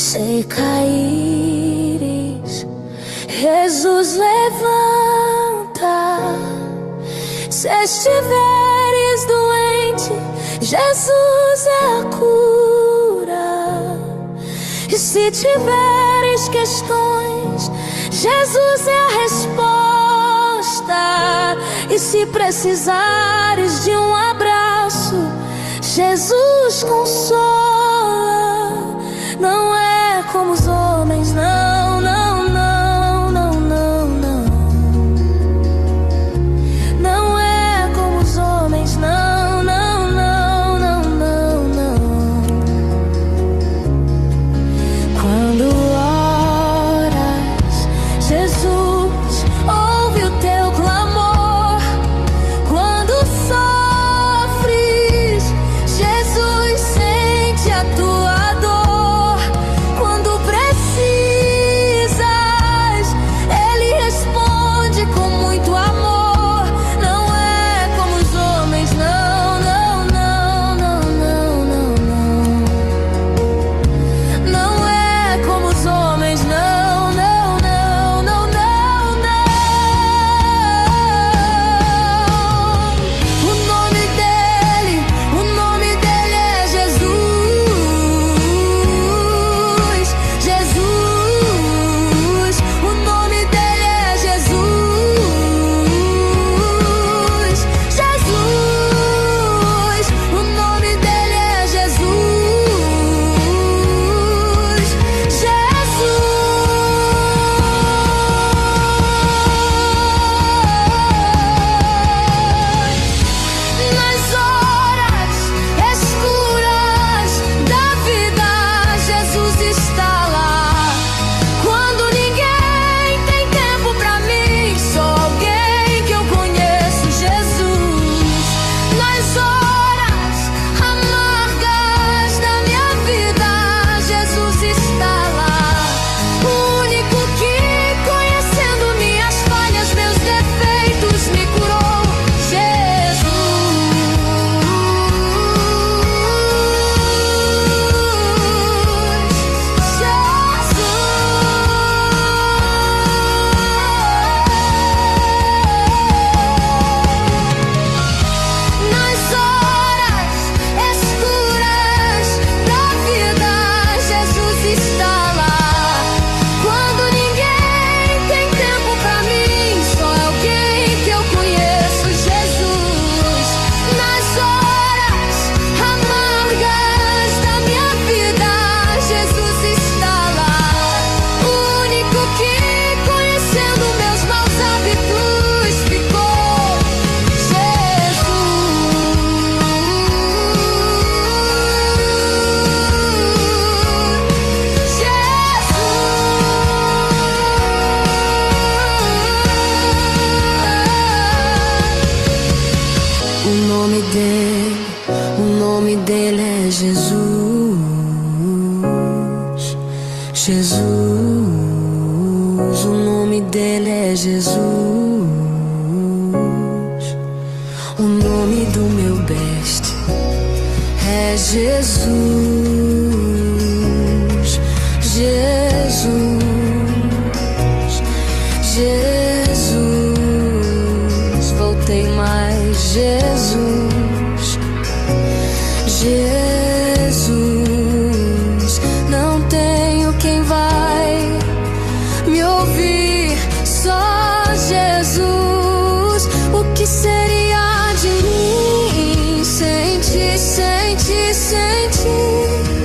Se caíres, Jesus levanta. Se estiveres doente, Jesus é a cura. E se tiveres questões, Jesus é a resposta. E se precisares de um abraço, Jesus consola. Não é como os homens, não, não, não, não, não, não. Não é como os homens, não, não, não, não, não, não. Quando oras, Jesus ouve o teu clamor. Quando sofres, Jesus sente a tua dor. Quando precisas, Ele responde com muito amor. Não é como os homens, não, não, não, não, não, não, não. Não é como os homens, não, não, não, não, não, não. O nome dele é Jesus. Jesus, o nome dele é Jesus. Jesus, o nome dele é Jesus. Nas horas escuras da vida, Jesus está lá. Quando ninguém tem tempo pra mim, só alguém que eu conheço, Jesus. Nas horas amargas da minha vida, Jesus está lá. O único que, conhecendo minhas falhas, meus defeitos, me curou, Nas horas escuras da vida, Jesus está lá. Quando ninguém tem tempo pra mim, só alguém que eu conheço, Jesus. Nas horas amargas da minha vida, Jesus está lá. O único que, conhecendo meus maus hábitos, ficou, O nome dele é Jesus. Jesus, o nome dele é Jesus. O nome do meu best é Jesus. Jesus, Jesus, voltei mais, Jesus. Jesus, não tenho quem vai me ouvir, só Jesus. O que seria de mim sem ti, sem ti, sem ti?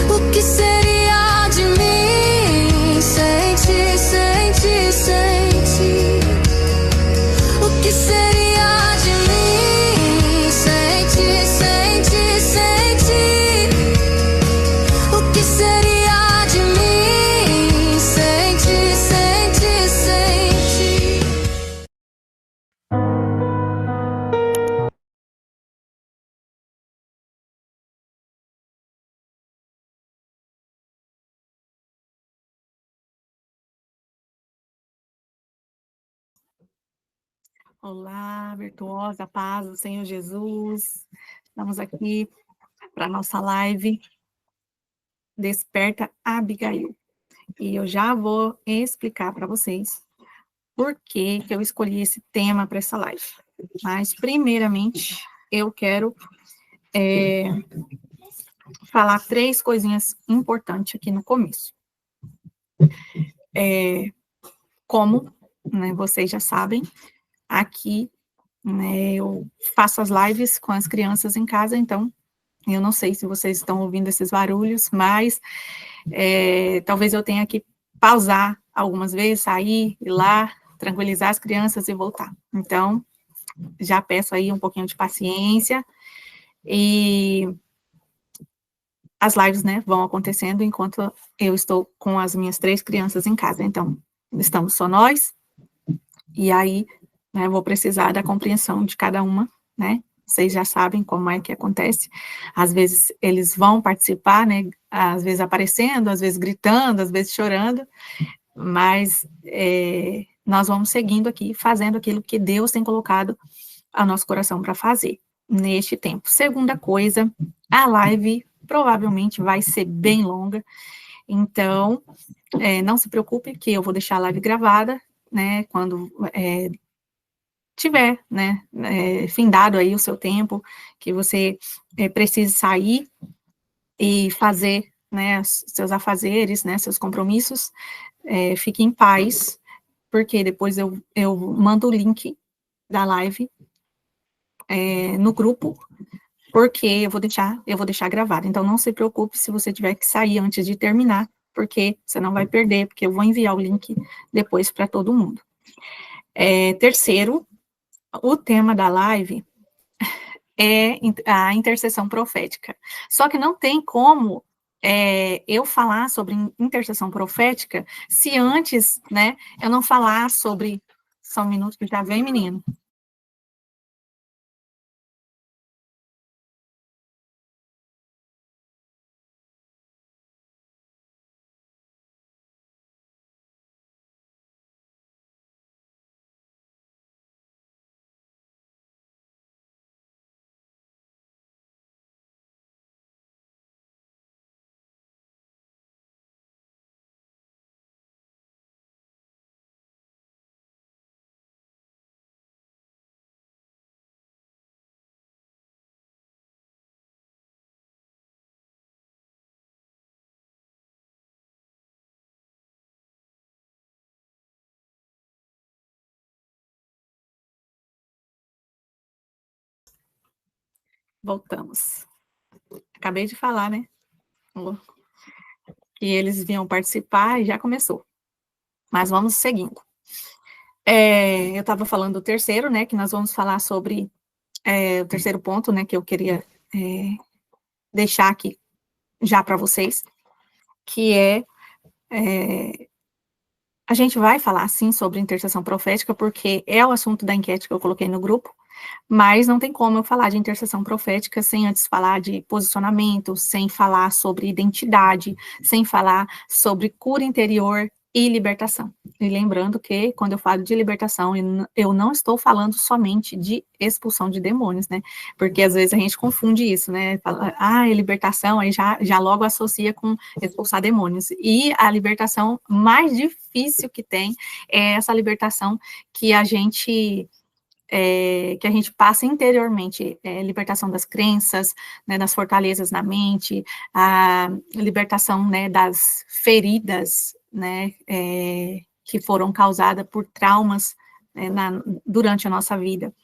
O que seria de mim sem ti, sem ti, sem ti? O que seria de mim sem ti, sem ti, sem ti? O que seria de mim sem ti, sem ti, sem ti? Olá, virtuosa, paz do Senhor Jesus. Estamos aqui para a nossa live Desperta Abigail. E eu já vou explicar para vocês por que eu escolhi esse tema para essa live. Mas, primeiramente, eu quero falar 3 coisinhas importantes aqui no começo. Como, né, vocês já sabem, aqui, né, eu faço as lives com as crianças em casa, então, eu não sei se vocês estão ouvindo esses barulhos, mas talvez eu tenha que pausar algumas vezes, sair, ir lá, tranquilizar as crianças e voltar. Então, já peço aí um pouquinho de paciência, e as lives, né, vão acontecendo enquanto eu estou com as minhas 3 crianças em casa. Então, estamos só nós, e aí, né, vou precisar da compreensão de cada uma, né? Vocês já sabem como é que acontece. Às vezes eles vão participar, né? Às vezes aparecendo, às vezes gritando, às vezes chorando, mas nós vamos seguindo aqui, fazendo aquilo que Deus tem colocado ao nosso coração para fazer neste tempo. Segunda coisa, a live provavelmente vai ser bem longa, então não se preocupe que eu vou deixar a live gravada, né, quando tiver, né, findado aí o seu tempo, que você precise sair e fazer, né, seus afazeres, né, seus compromissos, fique em paz, porque depois eu mando o link da live no grupo, porque eu vou deixar gravado. Então, não se preocupe se você tiver que sair antes de terminar, porque você não vai perder, porque eu vou enviar o link depois para todo mundo. Terceiro, o tema da live é a intercessão profética. Só que não tem como eu falar sobre intercessão profética se antes, né, eu não falar sobre... Só um minuto que já vem, menino. Voltamos. Acabei de falar, né? Que eles vinham participar e já começou. Mas vamos seguindo. Eu estava falando do terceiro, né? Que nós vamos falar sobre o terceiro ponto, né? Que eu queria deixar aqui já para vocês, que a gente vai falar, sim, sobre intercessão profética, porque é o assunto da enquete que eu coloquei no grupo, mas não tem como eu falar de intercessão profética sem antes falar de posicionamento, sem falar sobre identidade, sem falar sobre cura interior e libertação. E lembrando que, quando eu falo de libertação, eu não estou falando somente de expulsão de demônios, né? Porque às vezes a gente confunde isso, né? Fala, é libertação, aí já logo associa com expulsar demônios. E a libertação mais difícil que tem é essa libertação que a gente passa interiormente, libertação das crenças, né, das fortalezas na mente, a libertação, né, das feridas, né, que foram causadas por traumas, né, durante a nossa vida.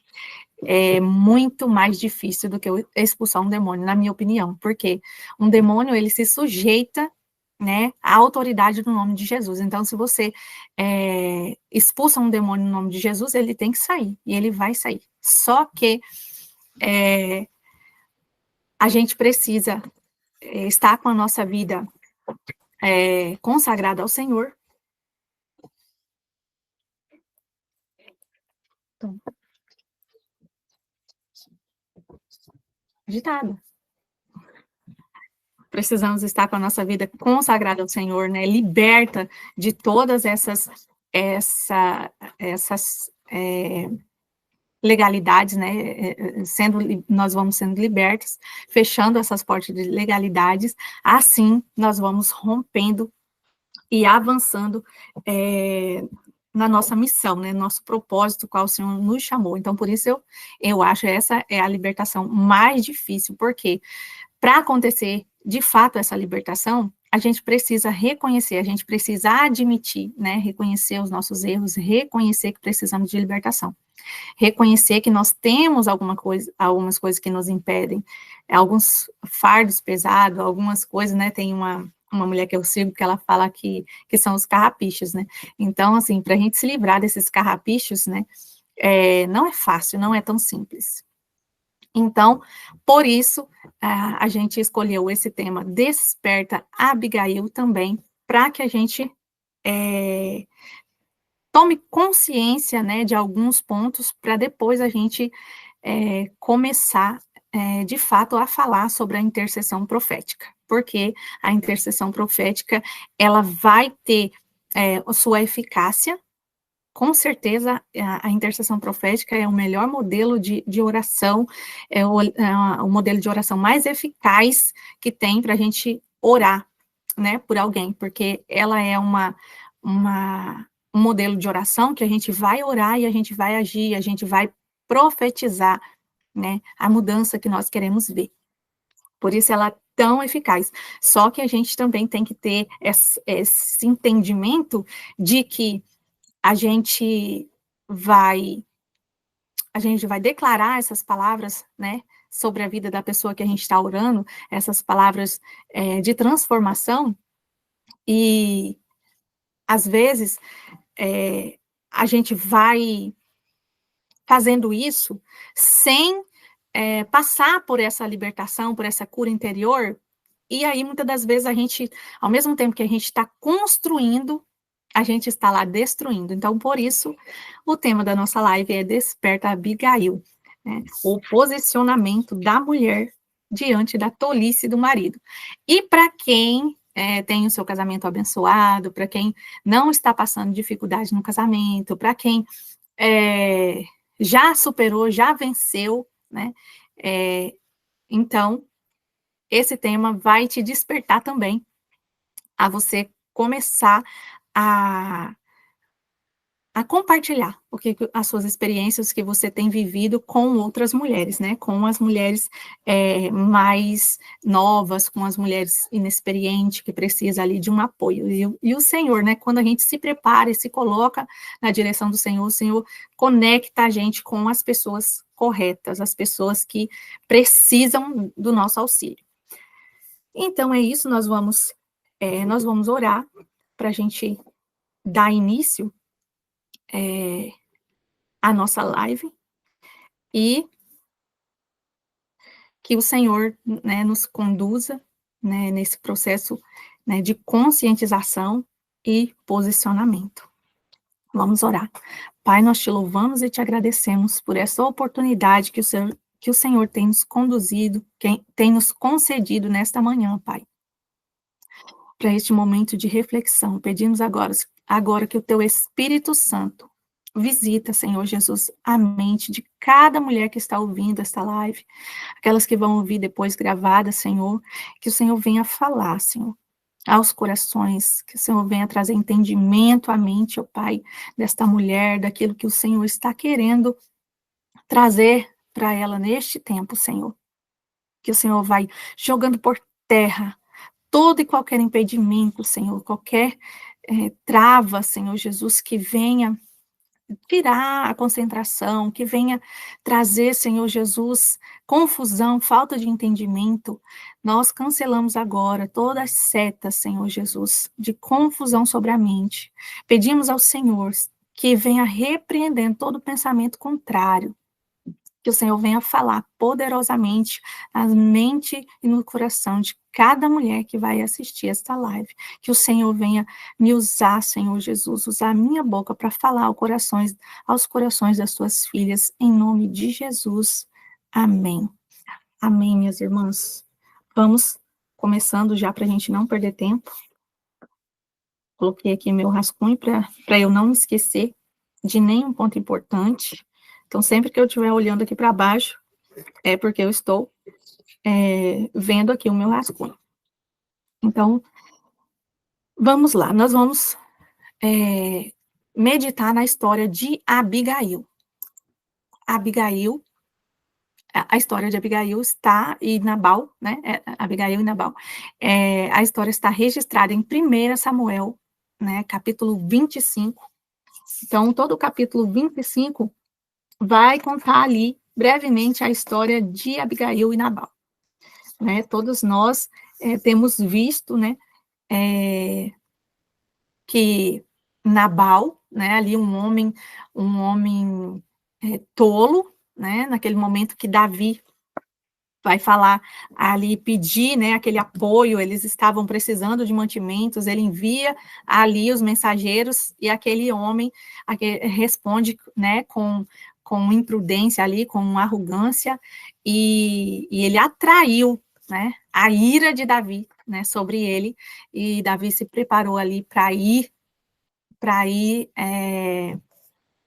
É muito mais difícil do que expulsar um demônio, na minha opinião, porque um demônio, ele se sujeita, né, à autoridade do nome de Jesus. Então, se você expulsa um demônio no nome de Jesus, ele tem que sair, e ele vai sair. Só que a gente precisa estar com a nossa vida consagrada ao Senhor. Então, agitado. Precisamos estar com a nossa vida consagrada ao Senhor, né? Liberta de todas essas legalidades, né, nós vamos sendo libertos, fechando essas portas de legalidades, assim nós vamos rompendo e avançando na nossa missão, né, nosso propósito, qual o Senhor nos chamou. Então, por isso eu acho essa é a libertação mais difícil, porque para acontecer, de fato, essa libertação, a gente precisa reconhecer, a gente precisa admitir, né, reconhecer os nossos erros, reconhecer que precisamos de libertação, reconhecer que nós temos algumas coisas que nos impedem, alguns fardos pesados, algumas coisas, né, tem uma mulher que eu sigo que ela fala que são os carrapichos, né, então, assim, para a gente se livrar desses carrapichos, né, não é fácil, não é tão simples. Então, por isso, a gente escolheu esse tema, Desperta Abigail, também, para que a gente tome consciência, né, de alguns pontos, para depois a gente começar, de fato, a falar sobre a intercessão profética, porque a intercessão profética, ela vai ter sua eficácia. Com certeza, a intercessão profética é o melhor modelo de oração, é o modelo de oração mais eficaz que tem para a gente orar, né, por alguém, porque ela é um modelo de oração que a gente vai orar e a gente vai agir, a gente vai profetizar, né, a mudança que nós queremos ver. Por isso ela é tão eficaz. Só que a gente também tem que ter esse entendimento de que a gente vai declarar essas palavras, né, sobre a vida da pessoa que a gente está orando, essas palavras de transformação, e às vezes a gente vai fazendo isso sem passar por essa libertação, por essa cura interior, e aí muitas das vezes a gente, ao mesmo tempo que a gente está construindo, a gente está lá destruindo. Então, por isso, o tema da nossa live é Desperta Abigail, né? O posicionamento da mulher diante da tolice do marido. E para quem tem o seu casamento abençoado, para quem não está passando dificuldade no casamento, para quem já superou, já venceu, né? Então, esse tema vai te despertar também a você começar a compartilhar as suas experiências que você tem vivido com outras mulheres, né, com as mulheres mais novas, com as mulheres inexperientes, que precisam ali de um apoio, e o Senhor, né, quando a gente se prepara e se coloca na direção do Senhor, o Senhor conecta a gente com as pessoas corretas, as pessoas que precisam do nosso auxílio. Então, é isso, nós vamos orar para a gente dar início à nossa live, e que o Senhor, né, nos conduza, né, nesse processo, né, de conscientização e posicionamento. Vamos orar. Pai, nós te louvamos e te agradecemos por essa oportunidade que o Senhor tem nos conduzido, tem nos concedido nesta manhã, Pai, para este momento de reflexão. Pedimos agora que o teu Espírito Santo visita, Senhor Jesus, a mente de cada mulher que está ouvindo esta live, aquelas que vão ouvir depois gravada, Senhor, que o Senhor venha falar, Senhor, aos corações, que o Senhor venha trazer entendimento à mente, ó Pai, desta mulher, daquilo que o Senhor está querendo trazer para ela neste tempo, Senhor. Que o Senhor vai jogando por terra todo e qualquer impedimento, Senhor, qualquer trava, Senhor Jesus, que venha tirar a concentração, que venha trazer, Senhor Jesus, confusão, falta de entendimento. Nós cancelamos agora todas as setas, Senhor Jesus, de confusão sobre a mente. Pedimos ao Senhor que venha repreendendo todo pensamento contrário, que o Senhor venha falar poderosamente na mente e no coração de cada mulher que vai assistir esta live. Que o Senhor venha me usar, Senhor Jesus, usar a minha boca para falar aos corações das tuas filhas, em nome de Jesus. Amém. Amém, minhas irmãs. Vamos começando já para a gente não perder tempo. Coloquei aqui meu rascunho para eu não esquecer de nenhum ponto importante. Então, sempre que eu estiver olhando aqui para baixo, é porque eu estou vendo aqui o meu rascunho. Então, vamos lá, nós vamos meditar na história de Abigail. Abigail, a história de Abigail está, e Nabal, né, Abigail e Nabal, a história está registrada em 1 Samuel, né, capítulo 25. Então, todo o capítulo 25 vai contar ali, brevemente, a história de Abigail e Nabal. Né? Todos nós temos visto, né, que Nabal, né, ali um homem tolo, né, naquele momento que Davi vai falar ali, pedir, né, aquele apoio, eles estavam precisando de mantimentos, ele envia ali os mensageiros, e aquele homem responde, né, com imprudência ali, com arrogância, e ele atraiu, né, a ira de Davi, né, sobre ele, e Davi se preparou ali para ir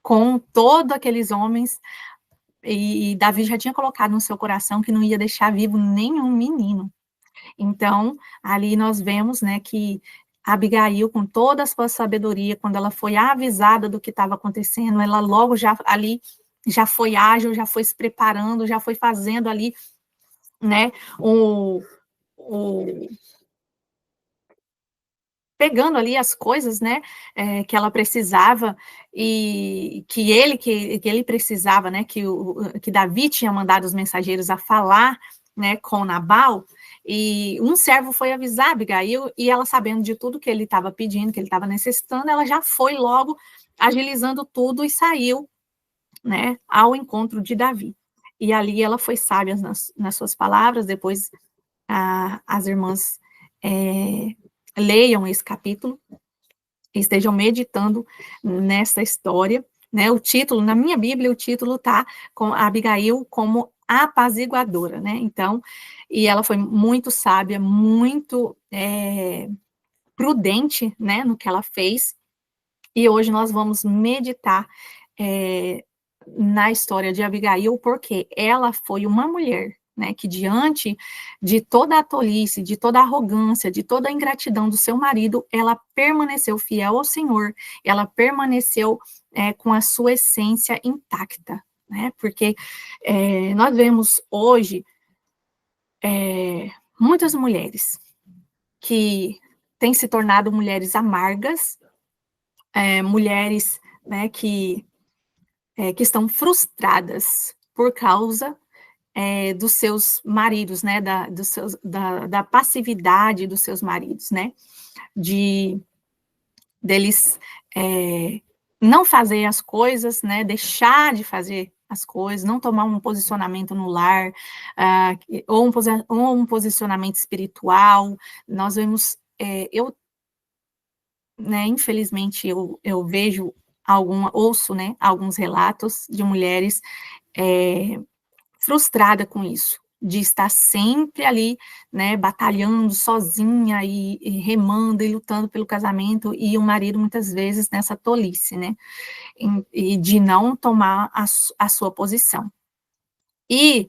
com todos aqueles homens, e Davi já tinha colocado no seu coração que não ia deixar vivo nenhum menino. Então, ali nós vemos, né, que Abigail, com toda a sua sabedoria, quando ela foi avisada do que estava acontecendo, ela logo já ali, já foi ágil, já foi se preparando, já foi fazendo ali, né, pegando ali as coisas, né, que ela precisava, e que ele precisava, né, que Davi tinha mandado os mensageiros a falar, né, com Nabal, e um servo foi avisar Abigail, e ela, sabendo de tudo que ele estava pedindo, que ele estava necessitando, ela já foi logo agilizando tudo e saiu, né, ao encontro de Davi. E ali ela foi sábia nas suas palavras. Depois as irmãs leiam esse capítulo, estejam meditando nessa história, né? O título, na minha Bíblia, o título está com Abigail como apaziguadora, né? Então, e ela foi muito sábia, muito prudente, né, no que ela fez, e hoje nós vamos meditar na história de Abigail, porque ela foi uma mulher, né, que diante de toda a tolice, de toda a arrogância, de toda a ingratidão do seu marido, ela permaneceu fiel ao Senhor, ela permaneceu com a sua essência intacta, né, porque nós vemos hoje muitas mulheres que têm se tornado mulheres amargas, mulheres, né, que estão frustradas por causa dos seus maridos, né, da passividade dos seus maridos, né, deles não fazer as coisas, né, deixar de fazer as coisas, não tomar um posicionamento no lar, ou um posicionamento espiritual. Nós vemos, né, infelizmente, eu vejo ouço, né, alguns relatos de mulheres frustrada com isso, de estar sempre ali, né, batalhando sozinha e remando e lutando pelo casamento, e o marido muitas vezes nessa tolice, né, e de não tomar a sua posição. E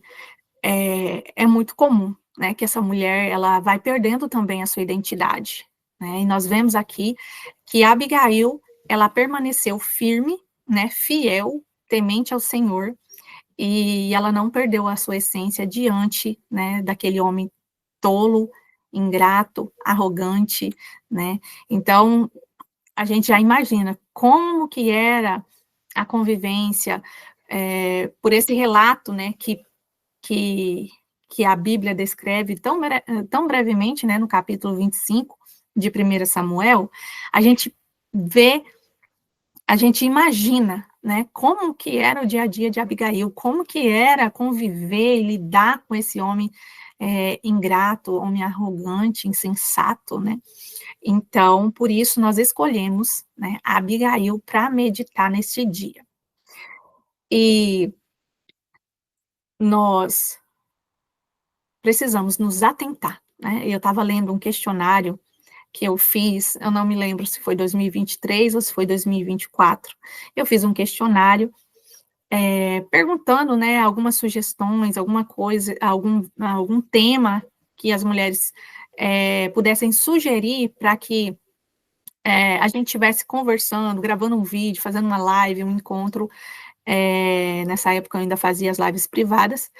é muito comum, né, que essa mulher, ela vai perdendo também a sua identidade, né, e nós vemos aqui que Abigail, ela permaneceu firme, né, fiel, temente ao Senhor, e ela não perdeu a sua essência diante, né, daquele homem tolo, ingrato, arrogante, né. Então, a gente já imagina como que era a convivência, por esse relato, né, que a Bíblia descreve tão brevemente, né, no capítulo 25 de 1 Samuel, a gente vê, a gente imagina, né, como que era o dia a dia de Abigail, como que era conviver e lidar com esse homem ingrato, homem arrogante, insensato, né. Então, por isso nós escolhemos, né, Abigail para meditar nesse dia. E nós precisamos nos atentar, né. Eu estava lendo um questionário que eu fiz, eu não me lembro se foi 2023 ou se foi 2024. Eu fiz um questionário perguntando, né, algumas sugestões, alguma coisa, algum tema que as mulheres pudessem sugerir para que a gente estivesse conversando, gravando um vídeo, fazendo uma live, um encontro. Nessa época eu ainda fazia as lives privadas.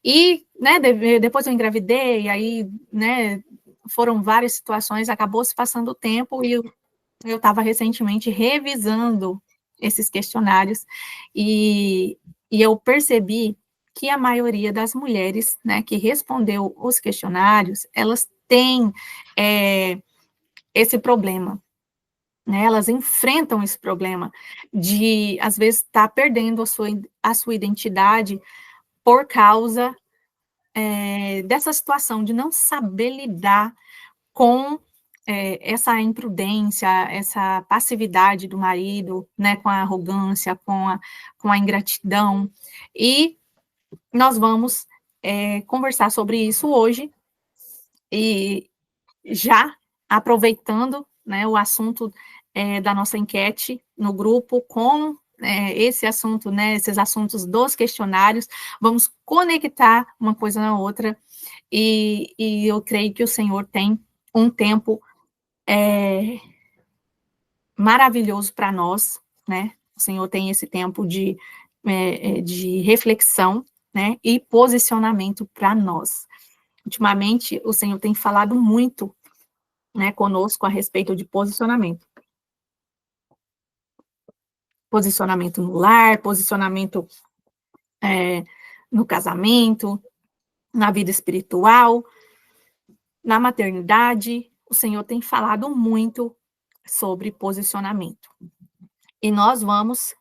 E, né, depois eu engravidei, aí, né, foram várias situações, acabou se passando o tempo e eu estava recentemente revisando esses questionários e eu percebi que a maioria das mulheres, né, que respondeu os questionários, elas têm esse problema, né, elas enfrentam esse problema de, às vezes, estar perdendo a sua identidade por causa dessa situação de não saber lidar com essa imprudência, essa passividade do marido, né, com a arrogância, com a ingratidão. E nós vamos conversar sobre isso hoje, e já aproveitando, né, o assunto da nossa enquete no grupo com esse assunto, né, esses assuntos dos questionários, vamos conectar uma coisa na outra, e eu creio que o Senhor tem um tempo maravilhoso para nós, né? O Senhor tem esse tempo de reflexão, né? E posicionamento para nós. Ultimamente, o Senhor tem falado muito, né, conosco a respeito de posicionamento. Posicionamento no lar, posicionamento no casamento, na vida espiritual, na maternidade. O Senhor tem falado muito sobre posicionamento. E nós vamos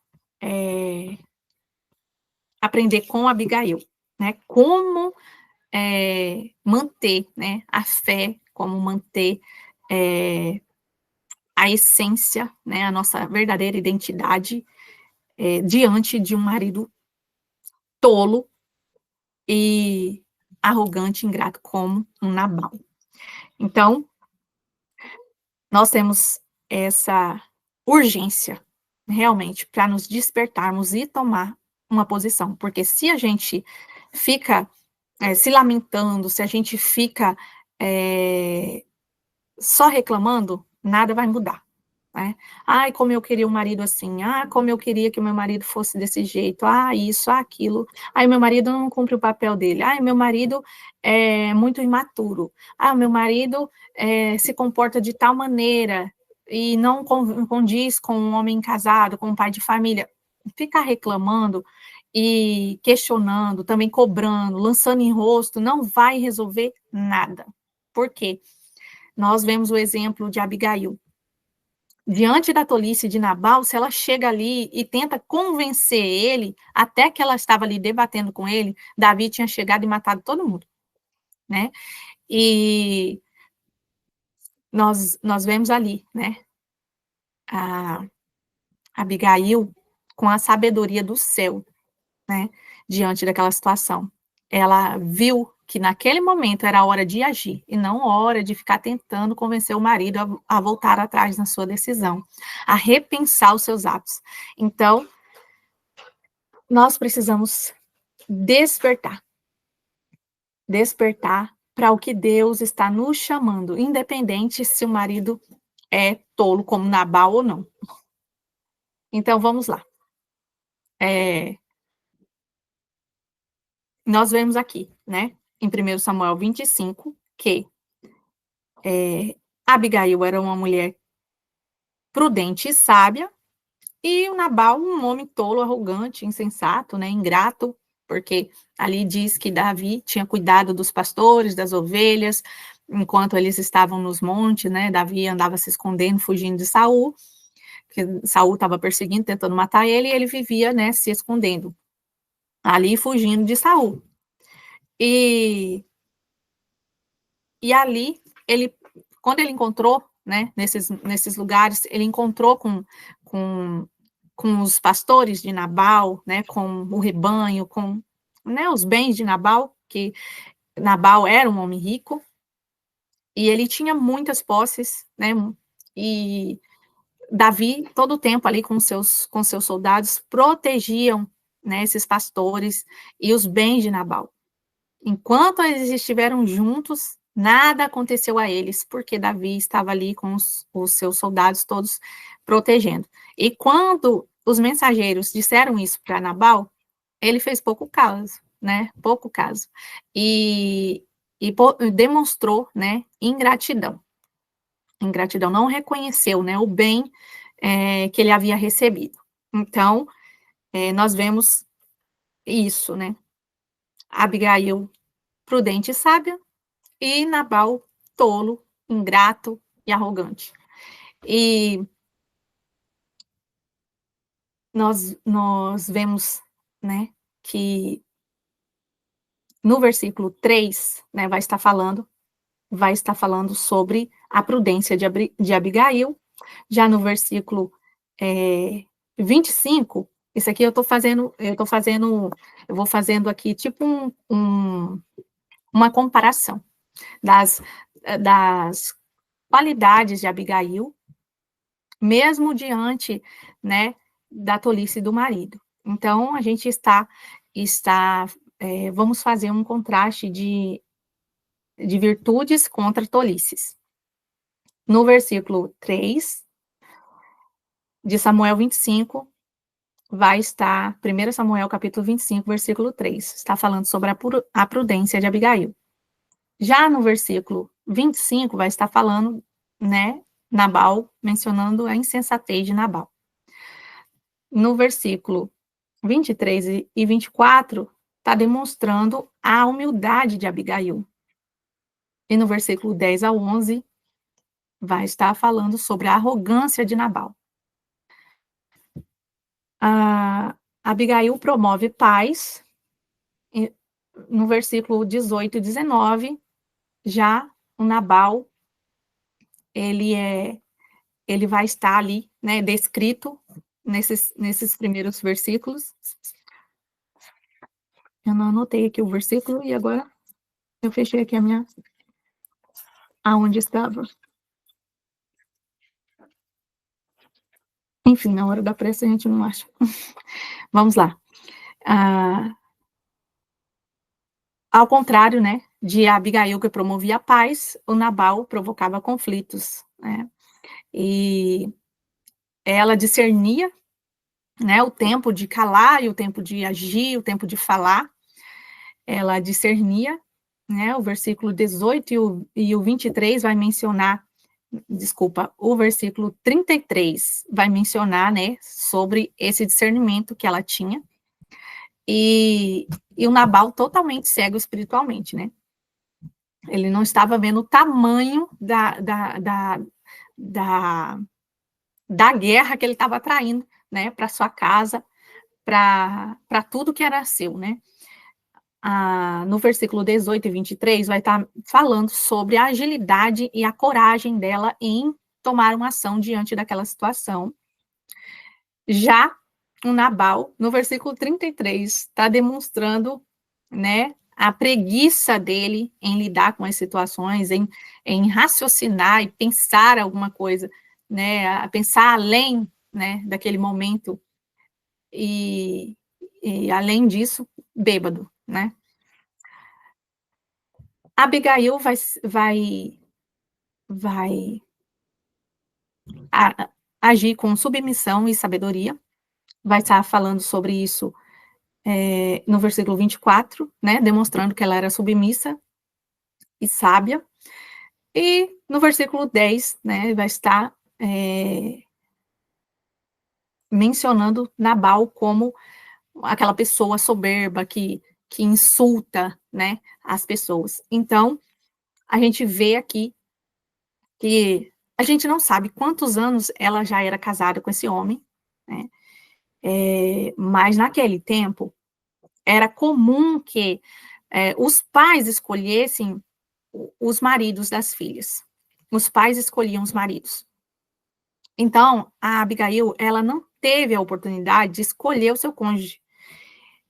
aprender com Abigail, né? Como manter, né, a fé, como manter a essência, né, a nossa verdadeira identidade diante de um marido tolo e arrogante, ingrato, como um Nabal. Então, nós temos essa urgência, realmente, para nos despertarmos e tomar uma posição, porque se a gente fica se lamentando, se a gente fica só reclamando, nada vai mudar, né? Ai, como eu queria um marido assim, como eu queria que o meu marido fosse desse jeito, isso, aquilo, meu marido não cumpre o papel dele, meu marido é muito imaturo, meu marido se comporta de tal maneira e não condiz com um homem casado, com um pai de família. Ficar reclamando e questionando, também cobrando, lançando em rosto, não vai resolver nada. Por quê? Nós vemos o exemplo de Abigail. Diante da tolice de Nabal, se ela chega ali e tenta convencer ele, até que ela estava ali debatendo com ele, Davi tinha chegado e matado todo mundo, né? E nós vemos ali, né, a Abigail com a sabedoria do céu, né, diante daquela situação. Ela viu que naquele momento era a hora de agir, e não hora de ficar tentando convencer o marido a voltar atrás na sua decisão, a repensar os seus atos. Então, nós precisamos despertar para o que Deus está nos chamando, independente se o marido é tolo como Nabal ou não. Então, vamos lá. Nós vemos aqui, né, em 1 Samuel 25, que Abigail era uma mulher prudente e sábia, e o Nabal, um homem tolo, arrogante, insensato, né, ingrato, porque ali diz que Davi tinha cuidado dos pastores, das ovelhas, enquanto eles estavam nos montes, né, Davi andava se escondendo, fugindo de Saul, porque Saul estava perseguindo, tentando matar ele, e ele vivia, né, se escondendo, ali fugindo de Saul. E ali, quando ele encontrou, né, nesses lugares, ele encontrou com os pastores de Nabal, né, com o rebanho, com, né, os bens de Nabal, que Nabal era um homem rico, e ele tinha muitas posses, né, e Davi, todo o tempo ali com seus soldados, protegiam né, esses pastores e os bens de Nabal. Enquanto eles estiveram juntos, nada aconteceu a eles, porque Davi estava ali com os seus soldados todos protegendo. E quando os mensageiros disseram isso para Nabal, ele fez pouco caso, né? Pouco caso. E, demonstrou, né, ingratidão. Ingratidão, não reconheceu, né, o bem que ele havia recebido. Então, nós vemos isso, né? Abigail, prudente e sábia, e Nabal, tolo, ingrato e arrogante. E nós vemos, né, que no versículo 3, né, vai estar falando sobre a prudência de Abigail. Já no versículo 25, isso aqui eu vou fazendo aqui tipo uma comparação das qualidades de Abigail, mesmo diante, né, da tolice do marido. Então, a gente vamos fazer um contraste de virtudes contra tolices. No versículo 3 de Samuel 25, vai estar, 1 Samuel capítulo 25, versículo 3, está falando sobre a prudência de Abigail. Já no versículo 25, vai estar falando, né, Nabal, mencionando a insensatez de Nabal. No versículo 23 e 24, está demonstrando a humildade de Abigail. E no versículo 10 ao 11, vai estar falando sobre a arrogância de Nabal. Abigail promove paz. No versículo 18 e 19, já o Nabal, ele vai estar ali, né, descrito nesses primeiros versículos. Eu não anotei aqui o versículo e agora eu fechei aqui aonde estava. Enfim, na hora da pressa a gente não acha. Vamos lá. Ao contrário, né, de Abigail, que promovia a paz, o Nabal provocava conflitos, né? E ela discernia, né, o tempo de calar e o tempo de agir, o tempo de falar. Ela discernia, né, o versículo 18 e o 23 vai mencionar, desculpa, o versículo 33 vai mencionar, né, sobre esse discernimento que ela tinha. E o Nabal totalmente cego espiritualmente, né? Ele não estava vendo o tamanho da guerra que ele estava atraindo, né, para sua casa, para tudo que era seu, né? No versículo 18 e 23 vai estar falando sobre a agilidade e a coragem dela em tomar uma ação diante daquela situação. Já o Nabal, no versículo 33, está demonstrando, né, a preguiça dele em lidar com as situações, em raciocinar e pensar alguma coisa, né, a pensar além, né, daquele momento, e além disso, bêbado, né. Abigail vai agir com submissão e sabedoria, vai estar falando sobre isso no versículo 24, né, demonstrando que ela era submissa e sábia, e no versículo 10, né, vai estar mencionando Nabal como aquela pessoa soberba que insulta, né, as pessoas. Então, a gente vê aqui que a gente não sabe quantos anos ela já era casada com esse homem, né, mas naquele tempo era comum que os pais escolhessem os maridos das filhas. Os pais escolhiam os maridos. Então, a Abigail, ela não teve a oportunidade de escolher o seu cônjuge.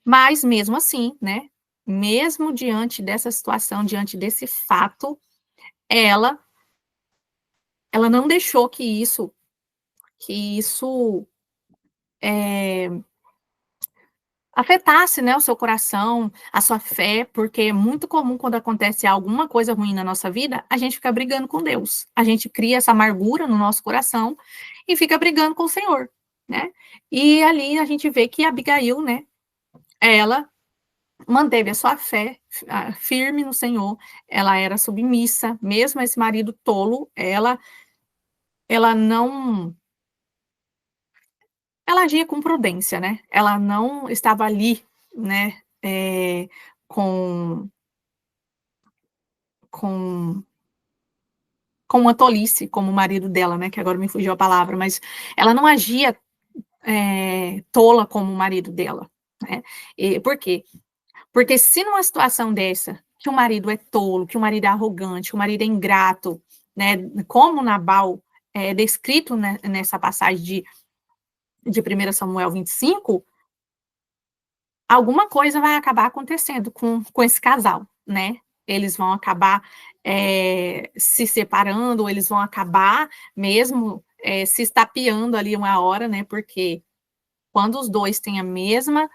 Mas, mesmo assim, né, mesmo diante dessa situação, diante desse fato, ela não deixou que isso afetasse, né, o seu coração, a sua fé, porque é muito comum quando acontece alguma coisa ruim na nossa vida, a gente fica brigando com Deus. A gente cria essa amargura no nosso coração e fica brigando com o Senhor, né? E ali a gente vê que Abigail, né, ela manteve a sua fé firme no Senhor, ela era submissa, mesmo esse marido tolo, ela não, ela agia com prudência, né? Ela não estava ali, né, com com com uma tolice, como o marido dela, né, que agora me fugiu a palavra, mas ela não agia, tola como o marido dela, né. E por quê? Porque se numa situação dessa, que o marido é tolo, que o marido é arrogante, que o marido é ingrato, né, como Nabal é descrito nessa passagem de 1 Samuel 25, alguma coisa vai acabar acontecendo com esse casal, né? Eles vão acabar se separando, eles vão acabar mesmo se estapeando ali uma hora, né? Porque quando os dois têm a mesma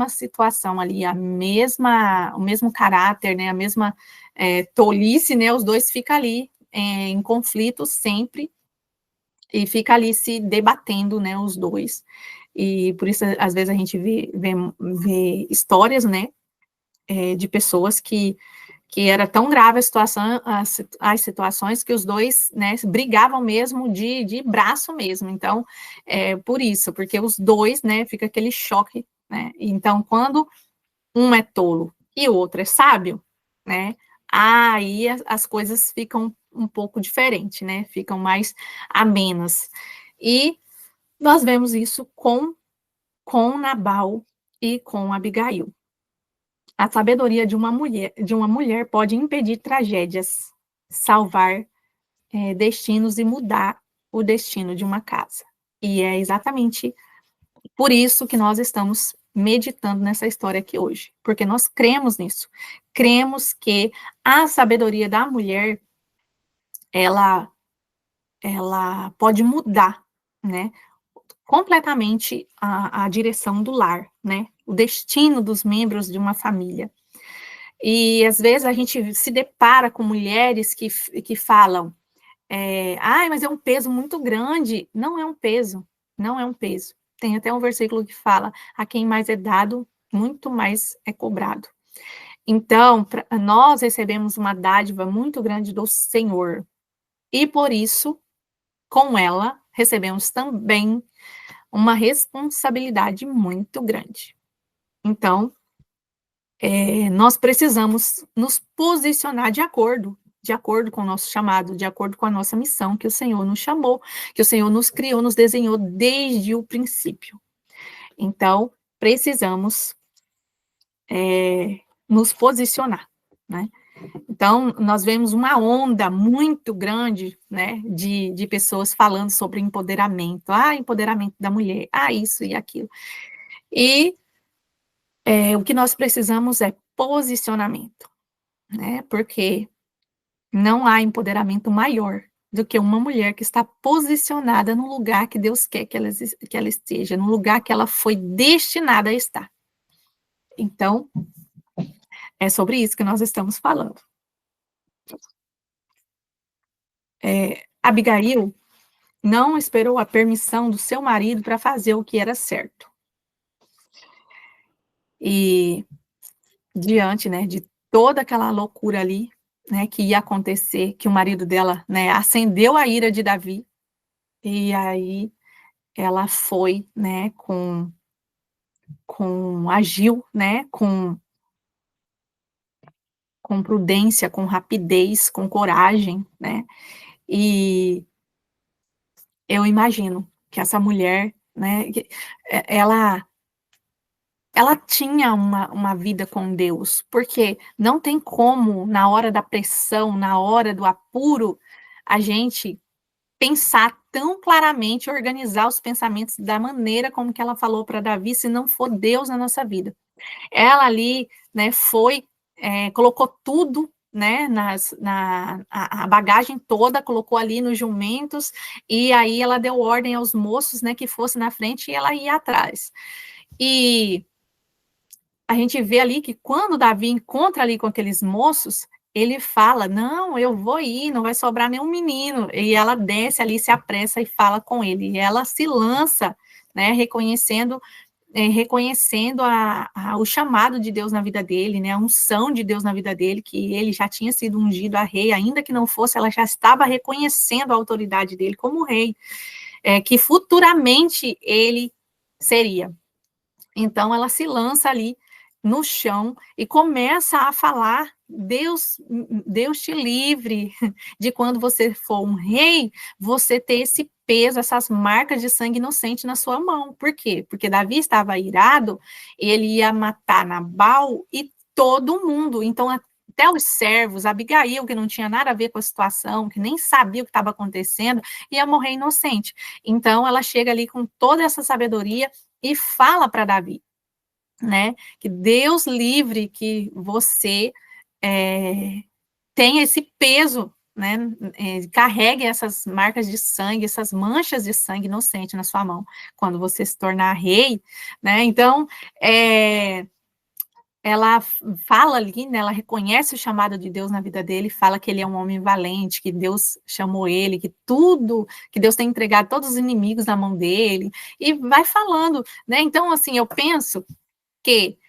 situação ali, o mesmo caráter, né? A mesma tolice, né? Os dois ficam ali em conflito sempre e fica ali se debatendo, né? Os dois. E por isso, às vezes, a gente vê histórias, né, de pessoas que era tão grave a situação, as situações, que os dois, né, brigavam mesmo de braço mesmo. Então, por isso, porque os dois, né, fica aquele choque, né? Então, quando um é tolo e o outro é sábio, né, aí as coisas ficam um pouco diferentes, né, ficam mais amenas. E nós vemos isso com Nabal e com Abigail. A sabedoria de uma mulher pode impedir tragédias, salvar destinos e mudar o destino de uma casa. E é exatamente por isso que nós estamos meditando nessa história aqui hoje, porque nós cremos nisso. Cremos que a sabedoria da mulher, ela pode mudar, né, completamente a direção do lar, né? O destino dos membros de uma família. E às vezes a gente se depara com mulheres que falam, ai, mas é um peso muito grande. Não é um peso, não é um peso. Tem até um versículo que fala, a quem mais é dado, muito mais é cobrado. Então, nós recebemos uma dádiva muito grande do Senhor. E por isso, com ela, recebemos também uma responsabilidade muito grande. Então, nós precisamos nos posicionar de acordo com o nosso chamado, de acordo com a nossa missão que o Senhor nos chamou, que o Senhor nos criou, nos desenhou desde o princípio. Então, precisamos nos posicionar, né? Então, nós vemos uma onda muito grande, né, de pessoas falando sobre empoderamento, empoderamento da mulher, isso e aquilo. E o que nós precisamos é posicionamento, né, porque não há empoderamento maior do que uma mulher que está posicionada no lugar que Deus quer que ela esteja, no lugar que ela foi destinada a estar. Então, é sobre isso que nós estamos falando. Abigail não esperou a permissão do seu marido para fazer o que era certo. E diante, né, de toda aquela loucura ali, né, que ia acontecer, que o marido dela, né, acendeu a ira de Davi, e aí ela foi, né, agiu, né, com prudência, com rapidez, com coragem, né, e eu imagino que essa mulher, né, ela tinha uma vida com Deus, porque não tem como, na hora da pressão, na hora do apuro, a gente pensar tão claramente, organizar os pensamentos da maneira como que ela falou para Davi, se não for Deus na nossa vida. Ela ali, né, colocou tudo, né, a bagagem toda, colocou ali nos jumentos, e aí ela deu ordem aos moços, né, que fosse na frente, e ela ia atrás. E a gente vê ali que quando Davi encontra ali com aqueles moços, ele fala, não, eu vou ir, não vai sobrar nenhum menino, e ela desce ali, se apressa e fala com ele, e ela se lança, né, reconhecendo o chamado de Deus na vida dele, né, a unção de Deus na vida dele, que ele já tinha sido ungido a rei, ainda que não fosse, ela já estava reconhecendo a autoridade dele como rei, que futuramente ele seria. Então, ela se lança ali no chão e começa a falar, Deus te livre de quando você for um rei, você ter esse peso, essas marcas de sangue inocente na sua mão. Por quê? Porque Davi estava irado, ele ia matar Nabal e todo mundo. Então, até os servos, Abigail, que não tinha nada a ver com a situação, que nem sabia o que estava acontecendo, ia morrer inocente. Então, ela chega ali com toda essa sabedoria e fala para Davi, né, que Deus livre que você tenha esse peso, né, carregue essas marcas de sangue, essas manchas de sangue inocente na sua mão, quando você se tornar rei, né, então, ela fala ali, né, ela reconhece o chamado de Deus na vida dele, fala que ele é um homem valente, que Deus chamou ele, que Deus tem entregado todos os inimigos na mão dele, e vai falando, né, então, assim, eu penso que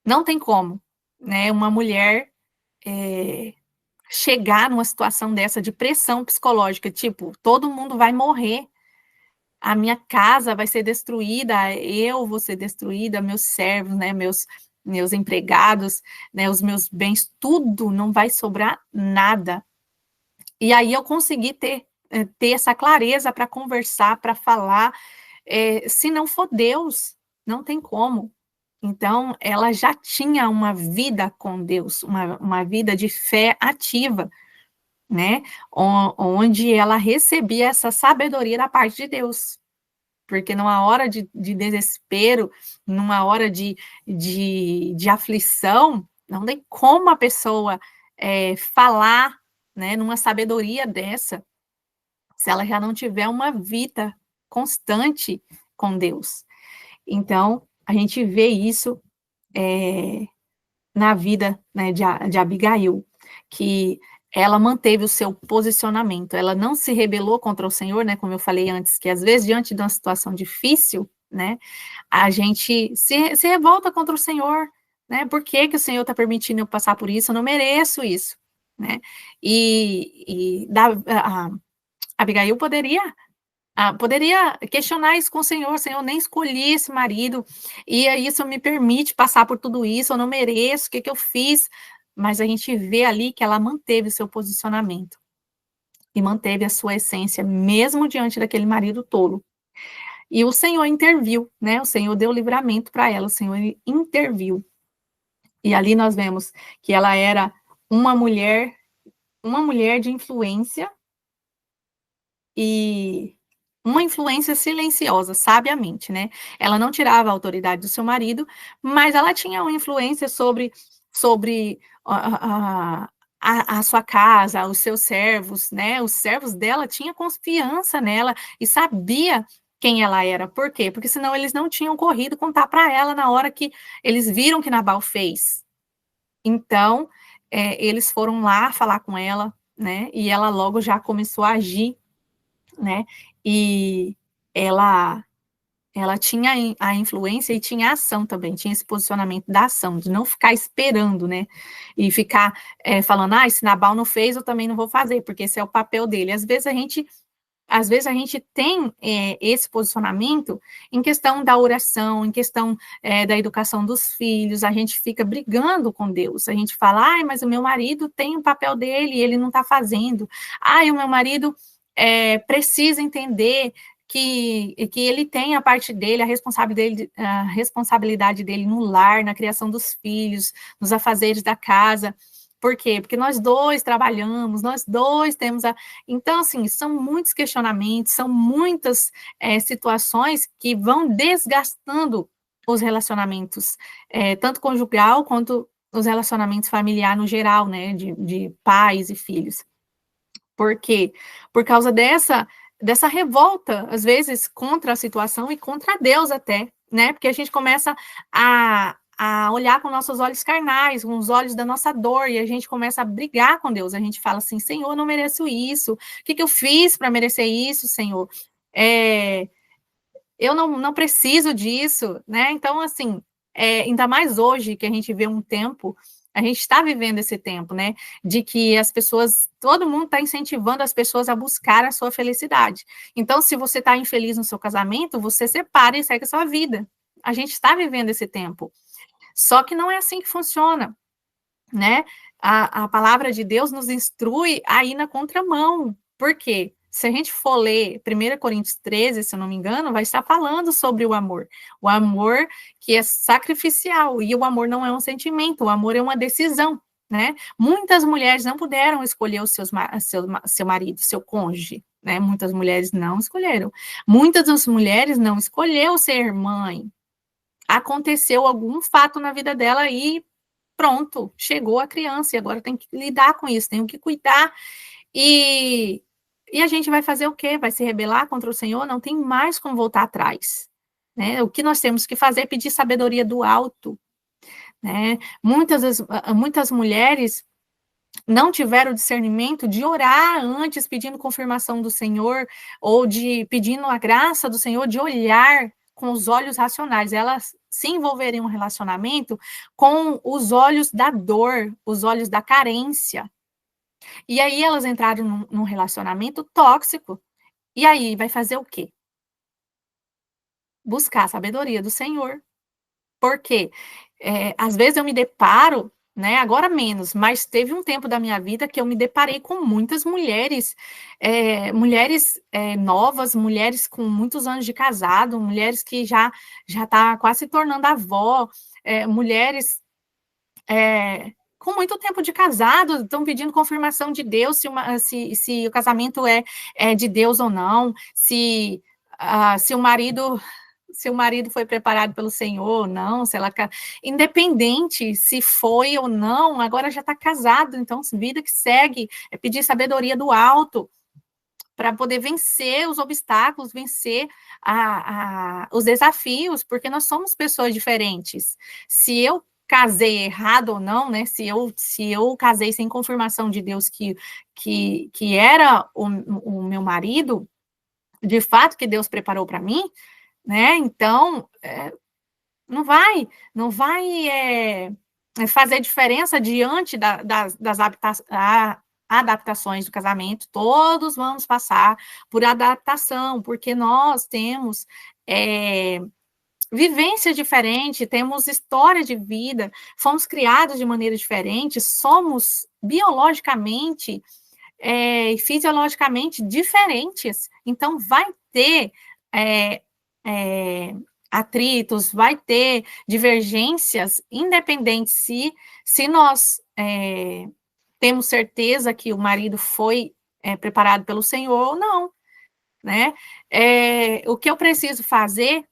não tem como, né, uma mulher chegar numa situação dessa de pressão psicológica, tipo, todo mundo vai morrer, a minha casa vai ser destruída, eu vou ser destruída, meus servos, né, meus empregados, né, os meus bens, tudo, não vai sobrar nada. E aí eu consegui ter essa clareza para conversar, para falar, se não for Deus, não tem como. Então, ela já tinha uma vida com Deus, uma vida de fé ativa, né? Onde ela recebia essa sabedoria da parte de Deus. Porque numa hora de desespero, numa hora de aflição, não tem como a pessoa falar, né, numa sabedoria dessa, se ela já não tiver uma vida constante com Deus. Então, a gente vê isso na vida, né, de Abigail, que ela manteve o seu posicionamento, ela não se rebelou contra o Senhor, né, como eu falei antes, que às vezes, diante de uma situação difícil, né, a gente se revolta contra o Senhor, né, por que o Senhor está permitindo eu passar por isso? Eu não mereço isso, né, a Abigail poderia questionar isso com o Senhor, nem escolhi esse marido, e isso me permite passar por tudo isso, eu não mereço, o que eu fiz? Mas a gente vê ali que ela manteve o seu posicionamento, e manteve a sua essência, mesmo diante daquele marido tolo. E o Senhor interviu, né? O Senhor deu livramento para ela, o Senhor interviu. E ali nós vemos que ela era uma mulher de influência, e uma influência silenciosa, sabiamente, né? Ela não tirava a autoridade do seu marido, mas ela tinha uma influência sobre a sua casa, os seus servos, né? Os servos dela tinham confiança nela e sabia quem ela era. Por quê? Porque senão eles não tinham corrido contar para ela na hora que eles viram que Nabal fez. Então, eles foram lá falar com ela, né? E ela logo já começou a agir, né? E ela tinha a influência e tinha a ação também, tinha esse posicionamento da ação, de não ficar esperando, né? E ficar falando, se Nabal não fez, eu também não vou fazer, porque esse é o papel dele. Às vezes a gente tem esse posicionamento em questão da oração, em questão da educação dos filhos, a gente fica brigando com Deus, a gente fala, mas o meu marido tem o papel dele e ele não está fazendo, o meu marido precisa entender que ele tem a parte dele, a responsabilidade dele no lar, na criação dos filhos, nos afazeres da casa. Por quê? Porque nós dois trabalhamos, nós dois temos a... Então, assim, são muitos questionamentos, são muitas situações que vão desgastando os relacionamentos, tanto conjugal quanto os relacionamentos familiares no geral, né, de pais e filhos. Por quê? Por causa dessa revolta, às vezes, contra a situação e contra Deus até, né? Porque a gente começa a a olhar com nossos olhos carnais, com os olhos da nossa dor, e a gente começa a brigar com Deus. A gente fala assim, Senhor, eu não mereço isso. O que eu fiz para merecer isso, Senhor? Eu não preciso disso, né? Então, assim, ainda mais hoje que a gente vê um tempo, a gente está vivendo esse tempo, né? De que as pessoas, todo mundo está incentivando as pessoas a buscar a sua felicidade. Então, se você está infeliz no seu casamento, você separa e segue a sua vida. A gente está vivendo esse tempo. Só que não é assim que funciona, né? A palavra de Deus nos instrui a ir na contramão. Por quê? Se a gente for ler 1 Coríntios 13, se eu não me engano, vai estar falando sobre o amor. O amor que é sacrificial, e o amor não é um sentimento, o amor é uma decisão, né? Muitas mulheres não puderam escolher o seu marido, seu cônjuge, né? Muitas mulheres não escolheram. Muitas das mulheres não escolheu ser mãe. Aconteceu algum fato na vida dela e pronto, chegou a criança, e agora tem que lidar com isso, tem que cuidar. E a gente vai fazer o quê? Vai se rebelar contra o Senhor? Não tem mais como voltar atrás, né? O que nós temos que fazer é pedir sabedoria do alto, né? Muitas mulheres não tiveram o discernimento de orar antes, pedindo confirmação do Senhor, ou de pedindo a graça do Senhor, de olhar com os olhos racionais. Elas se envolverem em um relacionamento com os olhos da dor, os olhos da carência. E aí elas entraram num relacionamento tóxico. E aí vai fazer o quê? Buscar a sabedoria do Senhor. Porque às vezes eu me deparo, né, agora menos, mas teve um tempo da minha vida que eu me deparei com muitas mulheres, mulheres novas, mulheres com muitos anos de casado, mulheres que já tá quase se tornando avó, mulheres com muito tempo de casado, estão pedindo confirmação de Deus, se o casamento é de Deus ou não, se o marido foi preparado pelo Senhor ou não, se ela, independente se foi ou não, agora já está casado, então vida que segue, é pedir sabedoria do alto, para poder vencer os obstáculos, vencer os desafios, porque nós somos pessoas diferentes. Se eu casei errado ou não, né? Se eu casei sem confirmação de Deus que era o meu marido, de fato que Deus preparou para mim, né? Então não vai fazer diferença diante das adaptações do casamento. Todos vamos passar por adaptação, porque nós temos vivência diferente, temos história de vida, fomos criados de maneira diferente, somos biologicamente e fisiologicamente diferentes, então vai ter atritos, vai ter divergências, independente se nós temos certeza que o marido foi preparado pelo Senhor ou não, né? O que eu preciso fazer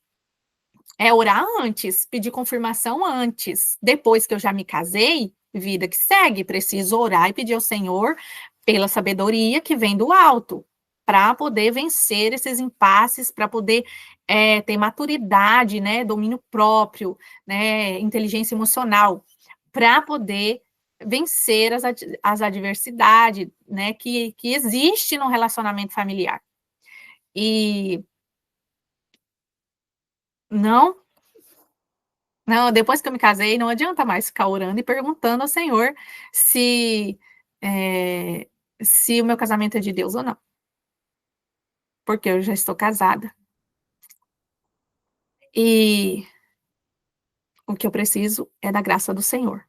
é orar antes, pedir confirmação antes. Depois que eu já me casei, vida que segue, preciso orar e pedir ao Senhor pela sabedoria que vem do alto, para poder vencer esses impasses, para poder ter maturidade, né, domínio próprio, né, inteligência emocional, para poder vencer as adversidades, né, que existe no relacionamento familiar. E não, depois que eu me casei, não adianta mais ficar orando e perguntando ao Senhor se o meu casamento é de Deus ou não, porque eu já estou casada. E o que eu preciso é da graça do Senhor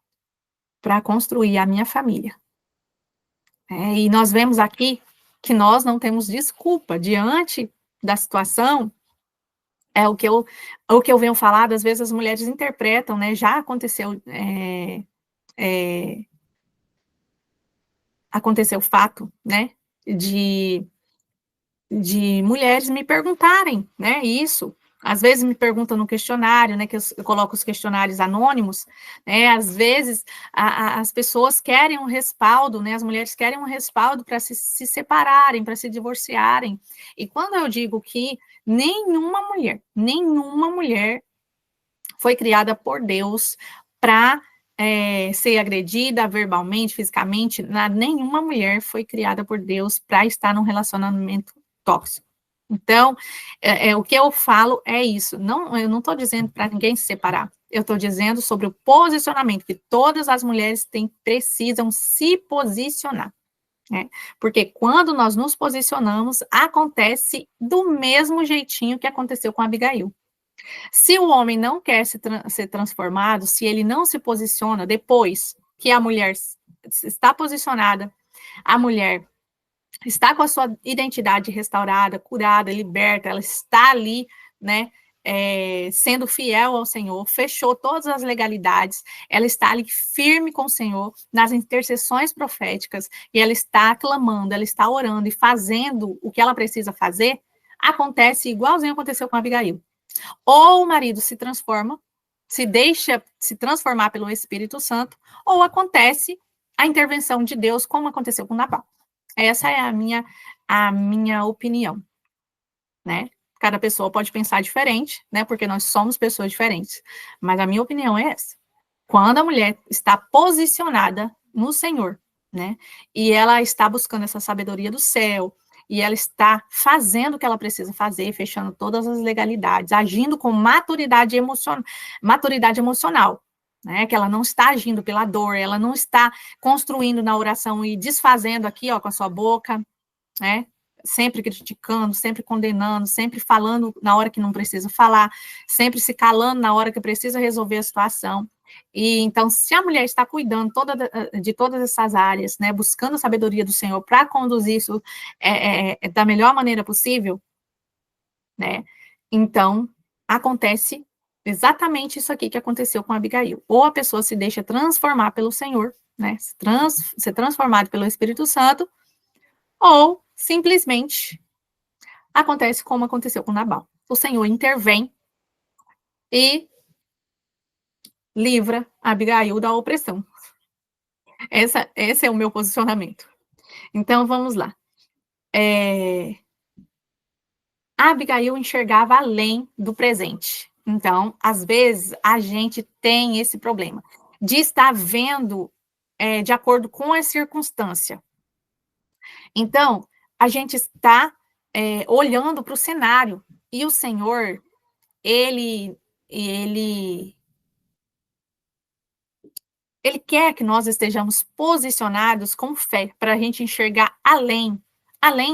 para construir a minha família. E nós vemos aqui que nós não temos desculpa diante da situação. O que eu venho falando, às vezes as mulheres interpretam, né? Já aconteceu o fato, né? De mulheres me perguntarem, né? Isso. Às vezes me perguntam no questionário, né? Que eu coloco os questionários anônimos, né? Às vezes as pessoas querem um respaldo, né? As mulheres querem um respaldo para se separarem, para se divorciarem. E quando eu digo que nenhuma mulher foi criada por Deus para ser agredida verbalmente, fisicamente. Nenhuma mulher foi criada por Deus para estar num relacionamento tóxico. Então, o que eu falo é isso. Eu não estou dizendo para ninguém se separar. Eu estou dizendo sobre o posicionamento, que todas as mulheres precisam se posicionar. Né? Porque quando nós nos posicionamos, acontece do mesmo jeitinho que aconteceu com Abigail. Se o homem não quer ser transformado, se ele não se posiciona depois que a mulher está posicionada, a mulher está com a sua identidade restaurada, curada, liberta, ela está ali, né, sendo fiel ao Senhor, fechou todas as legalidades, ela está ali firme com o Senhor, nas intercessões proféticas, e ela está clamando, ela está orando e fazendo o que ela precisa fazer, acontece igualzinho aconteceu com Abigail. Ou o marido se transforma, se deixa se transformar pelo Espírito Santo, ou acontece a intervenção de Deus, como aconteceu com Nabal. Essa é a minha opinião, né? Cada pessoa pode pensar diferente, né? Porque nós somos pessoas diferentes. Mas a minha opinião é essa. Quando a mulher está posicionada no Senhor, né? E ela está buscando essa sabedoria do céu, e ela está fazendo o que ela precisa fazer, fechando todas as legalidades, agindo com maturidade emocional, né? Que ela não está agindo pela dor, ela não está construindo na oração e desfazendo aqui, ó, com a sua boca, né? Sempre criticando, sempre condenando, sempre falando na hora que não precisa falar, sempre se calando na hora que precisa resolver a situação. E então, se a mulher está cuidando de todas essas áreas, né, buscando a sabedoria do Senhor para conduzir isso da melhor maneira possível, né, então acontece exatamente isso aqui que aconteceu com Abigail. Ou a pessoa se deixa transformar pelo Senhor, né, ser transformado pelo Espírito Santo, ou simplesmente acontece como aconteceu com Nabal. O Senhor intervém e livra Abigail da opressão. Esse é o meu posicionamento. Então, vamos lá. A Abigail enxergava além do presente. Então, às vezes, a gente tem esse problema de estar vendo de acordo com a circunstância. Então, a gente está olhando para o cenário, e o Senhor, ele quer que nós estejamos posicionados com fé, para a gente enxergar além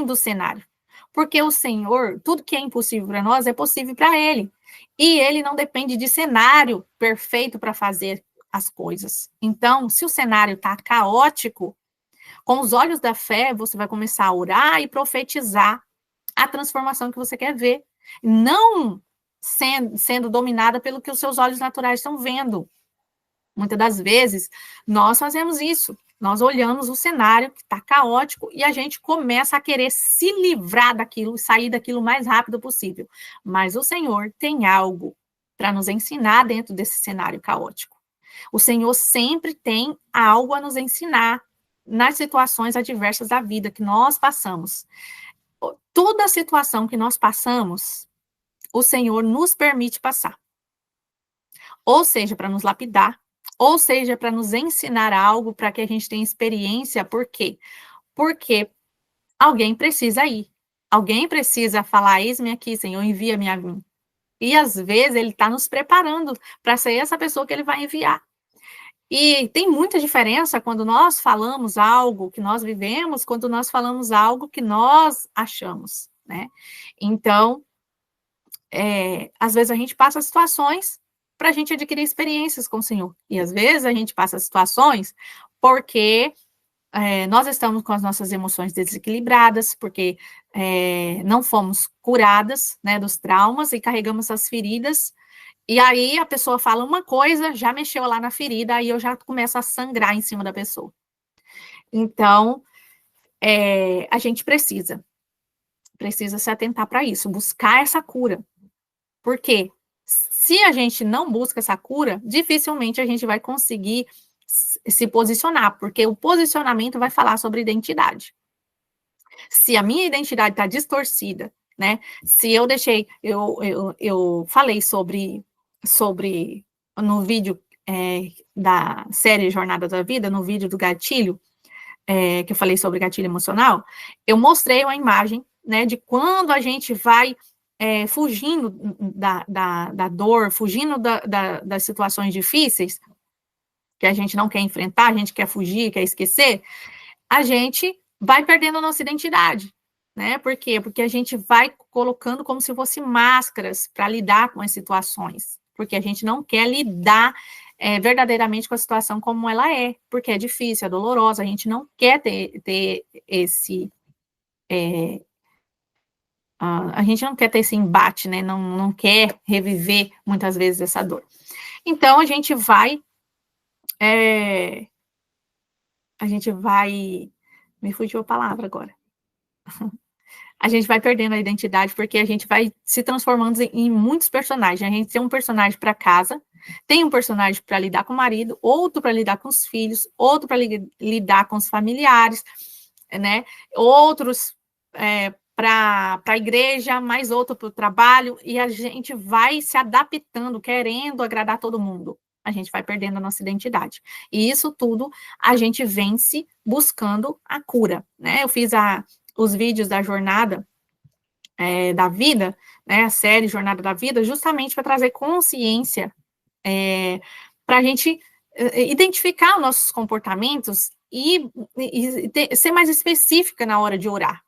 do cenário. Porque o Senhor, tudo que é impossível para nós é possível para Ele. E Ele não depende de cenário perfeito para fazer as coisas. Então, se o cenário está caótico, com os olhos da fé, você vai começar a orar e profetizar a transformação que você quer ver. Não sendo dominada pelo que os seus olhos naturais estão vendo. Muitas das vezes, nós fazemos isso. Nós olhamos o cenário que está caótico e a gente começa a querer se livrar daquilo, sair daquilo o mais rápido possível. Mas o Senhor tem algo para nos ensinar dentro desse cenário caótico. O Senhor sempre tem algo a nos ensinar nas situações adversas da vida que nós passamos. Toda situação que nós passamos, o Senhor nos permite passar. Ou seja, para nos lapidar, ou seja, para nos ensinar algo, para que a gente tenha experiência. Por quê? Porque alguém precisa ir. Alguém precisa falar, eis-me aqui, Senhor, envia-me a mim. E às vezes ele está nos preparando para ser essa pessoa que ele vai enviar. E tem muita diferença quando nós falamos algo que nós vivemos, quando nós falamos algo que nós achamos, né? Então, às vezes a gente passa situações para a gente adquirir experiências com o Senhor. E às vezes a gente passa situações porque nós estamos com as nossas emoções desequilibradas, porque não fomos curadas, né, dos traumas e carregamos essas feridas. E aí a pessoa fala uma coisa, já mexeu lá na ferida, aí eu já começo a sangrar em cima da pessoa. Então, a gente precisa se atentar para isso, buscar essa cura. Por quê? Se a gente não busca essa cura, dificilmente a gente vai conseguir se posicionar, porque o posicionamento vai falar sobre identidade. Se a minha identidade está distorcida, né? Se eu deixei, eu falei sobre sobre, no vídeo da série Jornada da Vida, no vídeo do gatilho, que eu falei sobre gatilho emocional, eu mostrei uma imagem, né, de quando a gente vai fugindo da dor, fugindo das situações difíceis, que a gente não quer enfrentar, a gente quer fugir, quer esquecer, a gente vai perdendo a nossa identidade, né? Por quê? Porque a gente vai colocando como se fossem máscaras para lidar com as situações, porque a gente não quer lidar verdadeiramente com a situação como ela é, porque é difícil, é dolorosa, a gente não quer ter esse... a gente não quer ter esse embate, né? Não quer reviver muitas vezes essa dor. Então, a gente vai, me fugiu a palavra agora. A gente vai perdendo a identidade porque a gente vai se transformando em muitos personagens. A gente tem um personagem para casa, tem um personagem para lidar com o marido, outro para lidar com os filhos, outro para lidar com os familiares, né? Outros para a igreja, mais outro para o trabalho, e a gente vai se adaptando, querendo agradar todo mundo. A gente vai perdendo a nossa identidade. E isso tudo a gente vence buscando a cura, né? Eu fiz os vídeos da jornada da vida, né, a série Jornada da Vida, justamente para trazer consciência, para a gente identificar os nossos comportamentos e ser mais específica na hora de orar.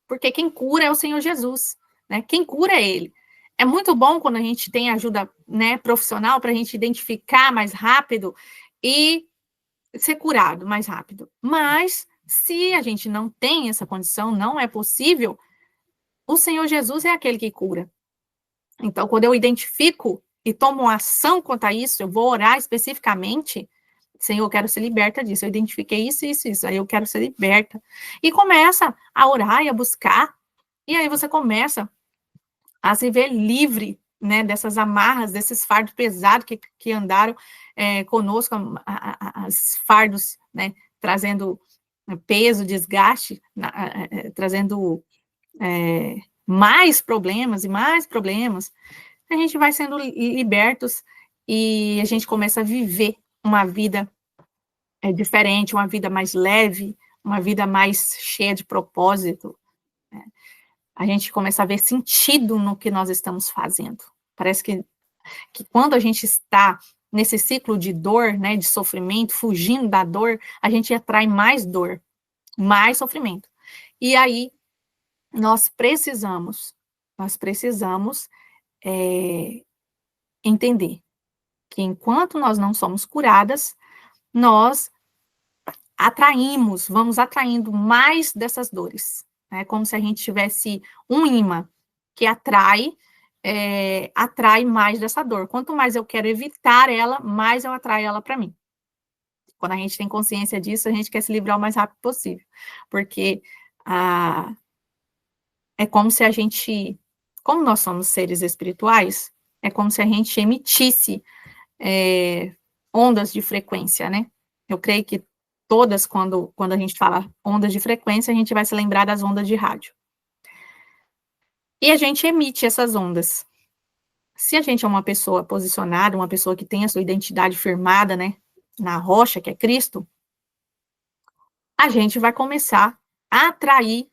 Porque quem cura é o Senhor Jesus, né? Quem cura é Ele. É muito bom quando a gente tem ajuda, né, profissional para a gente identificar mais rápido e ser curado mais rápido. Mas se a gente não tem essa condição, não é possível, o Senhor Jesus é aquele que cura. Então, quando eu identifico e tomo uma ação quanto a isso, eu vou orar especificamente, Senhor, eu quero ser liberta disso, eu identifiquei isso, isso, isso, aí eu quero ser liberta. E começa a orar e a buscar, e aí você começa a se ver livre, né, dessas amarras, desses fardos pesados que andaram conosco, as fardos, né, trazendo peso, desgaste, trazendo mais problemas e mais problemas, a gente vai sendo libertos e a gente começa a viver uma vida diferente, uma vida mais leve, uma vida mais cheia de propósito. Né? A gente começa a ver sentido no que nós estamos fazendo. Parece que quando a gente está nesse ciclo de dor, né, de sofrimento, fugindo da dor, a gente atrai mais dor, mais sofrimento. E aí, nós precisamos entender que enquanto nós não somos curadas, nós vamos atraindo mais dessas dores. É como se a gente tivesse um imã que atrai mais dessa dor. Quanto mais eu quero evitar ela, mais eu atraio ela para mim. Quando a gente tem consciência disso, a gente quer se livrar o mais rápido possível, porque é como se a gente, como nós somos seres espirituais, é como se a gente emitisse ondas de frequência, né? Eu creio que todas, quando a gente fala ondas de frequência, a gente vai se lembrar das ondas de rádio. E a gente emite essas ondas. Se a gente é uma pessoa posicionada, uma pessoa que tem a sua identidade firmada, né, na rocha, que é Cristo, a gente vai começar a atrair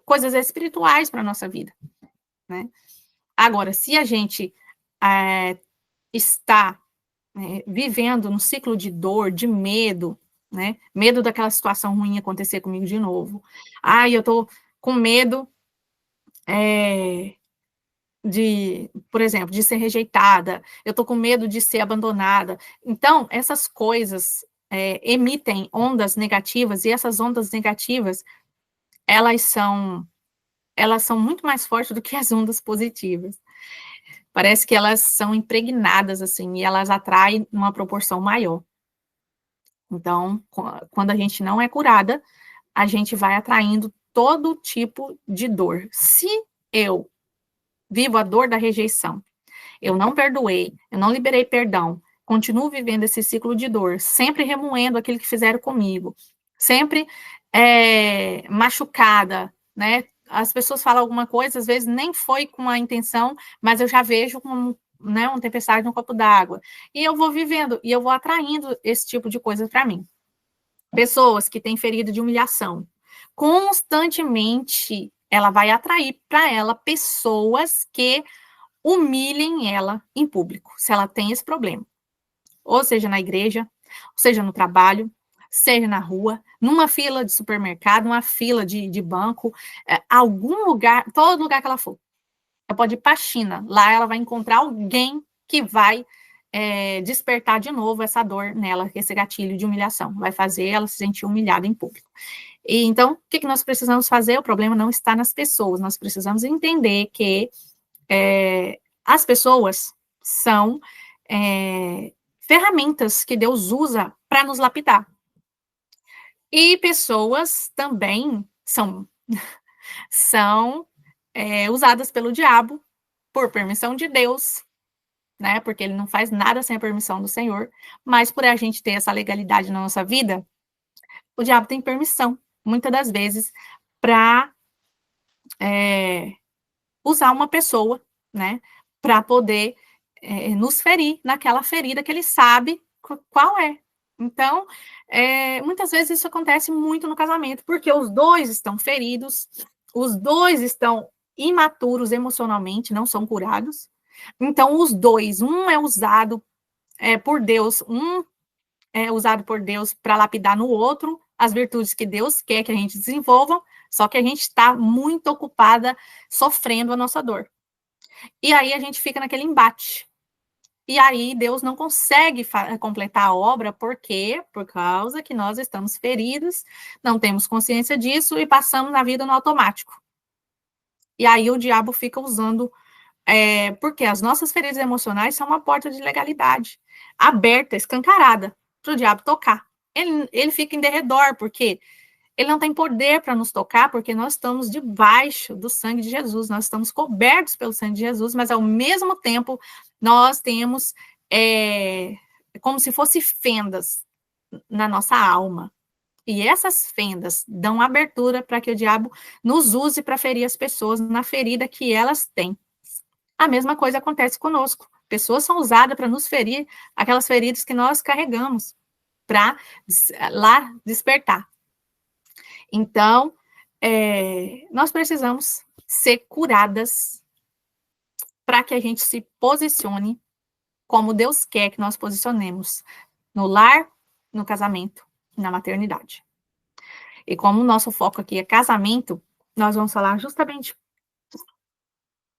coisas espirituais para a nossa vida, né? Agora, se a gente está vivendo no ciclo de dor, de medo, né? Medo daquela situação ruim acontecer comigo de novo. Eu tô com medo por exemplo, de ser rejeitada, eu tô com medo de ser abandonada. Então, essas coisas emitem ondas negativas, e essas ondas negativas, elas são muito mais fortes do que as ondas positivas. Parece que elas são impregnadas, assim, e elas atraem numa proporção maior. Então, quando a gente não é curada, a gente vai atraindo todo tipo de dor. Se eu vivo a dor da rejeição, eu não perdoei, eu não liberei perdão, continuo vivendo esse ciclo de dor, sempre remoendo aquilo que fizeram comigo, sempre machucada, né? As pessoas falam alguma coisa, às vezes nem foi com a intenção, mas eu já vejo né, uma tempestade no copo d'água. E eu vou vivendo, e eu vou atraindo esse tipo de coisa para mim. Pessoas que têm ferido de humilhação. Constantemente, ela vai atrair para ela pessoas que humilhem ela em público, se ela tem esse problema. Ou seja, na igreja, seja no trabalho, seja na rua, numa fila de supermercado, numa fila de banco, algum lugar, todo lugar que ela for. Ela pode ir para a China, lá ela vai encontrar alguém que vai despertar de novo essa dor nela, esse gatilho de humilhação, vai fazer ela se sentir humilhada em público. E, então, o que nós precisamos fazer? O problema não está nas pessoas, nós precisamos entender que as pessoas são ferramentas que Deus usa para nos lapidar. E pessoas também são usadas pelo diabo por permissão de Deus, né? Porque ele não faz nada sem a permissão do Senhor, mas por a gente ter essa legalidade na nossa vida, o diabo tem permissão, muitas das vezes, para usar uma pessoa, né? Para poder nos ferir naquela ferida que ele sabe qual é. Então, muitas vezes isso acontece muito no casamento, porque os dois estão feridos, os dois estão imaturos emocionalmente, não são curados. Então, os dois, um é usado por Deus, um é usado por Deus para lapidar no outro as virtudes que Deus quer que a gente desenvolva, só que a gente está muito ocupada sofrendo a nossa dor. E aí a gente fica naquele embate. E aí Deus não consegue completar a obra, por quê? Por causa que nós estamos feridos, não temos consciência disso e passamos a vida no automático. E aí o diabo fica usando, porque as nossas feridas emocionais são uma porta de legalidade, aberta, escancarada, para o diabo tocar. Ele fica em derredor, porque ele não tem poder para nos tocar, porque nós estamos debaixo do sangue de Jesus, nós estamos cobertos pelo sangue de Jesus, mas ao mesmo tempo nós temos como se fossem fendas na nossa alma. E essas fendas dão abertura para que o diabo nos use para ferir as pessoas na ferida que elas têm. A mesma coisa acontece conosco. Pessoas são usadas para nos ferir, aquelas feridas que nós carregamos, para lá despertar. Então, nós precisamos ser curadas para que a gente se posicione como Deus quer que nós posicionemos no lar, no casamento, na maternidade. E como o nosso foco aqui é casamento, nós vamos falar justamente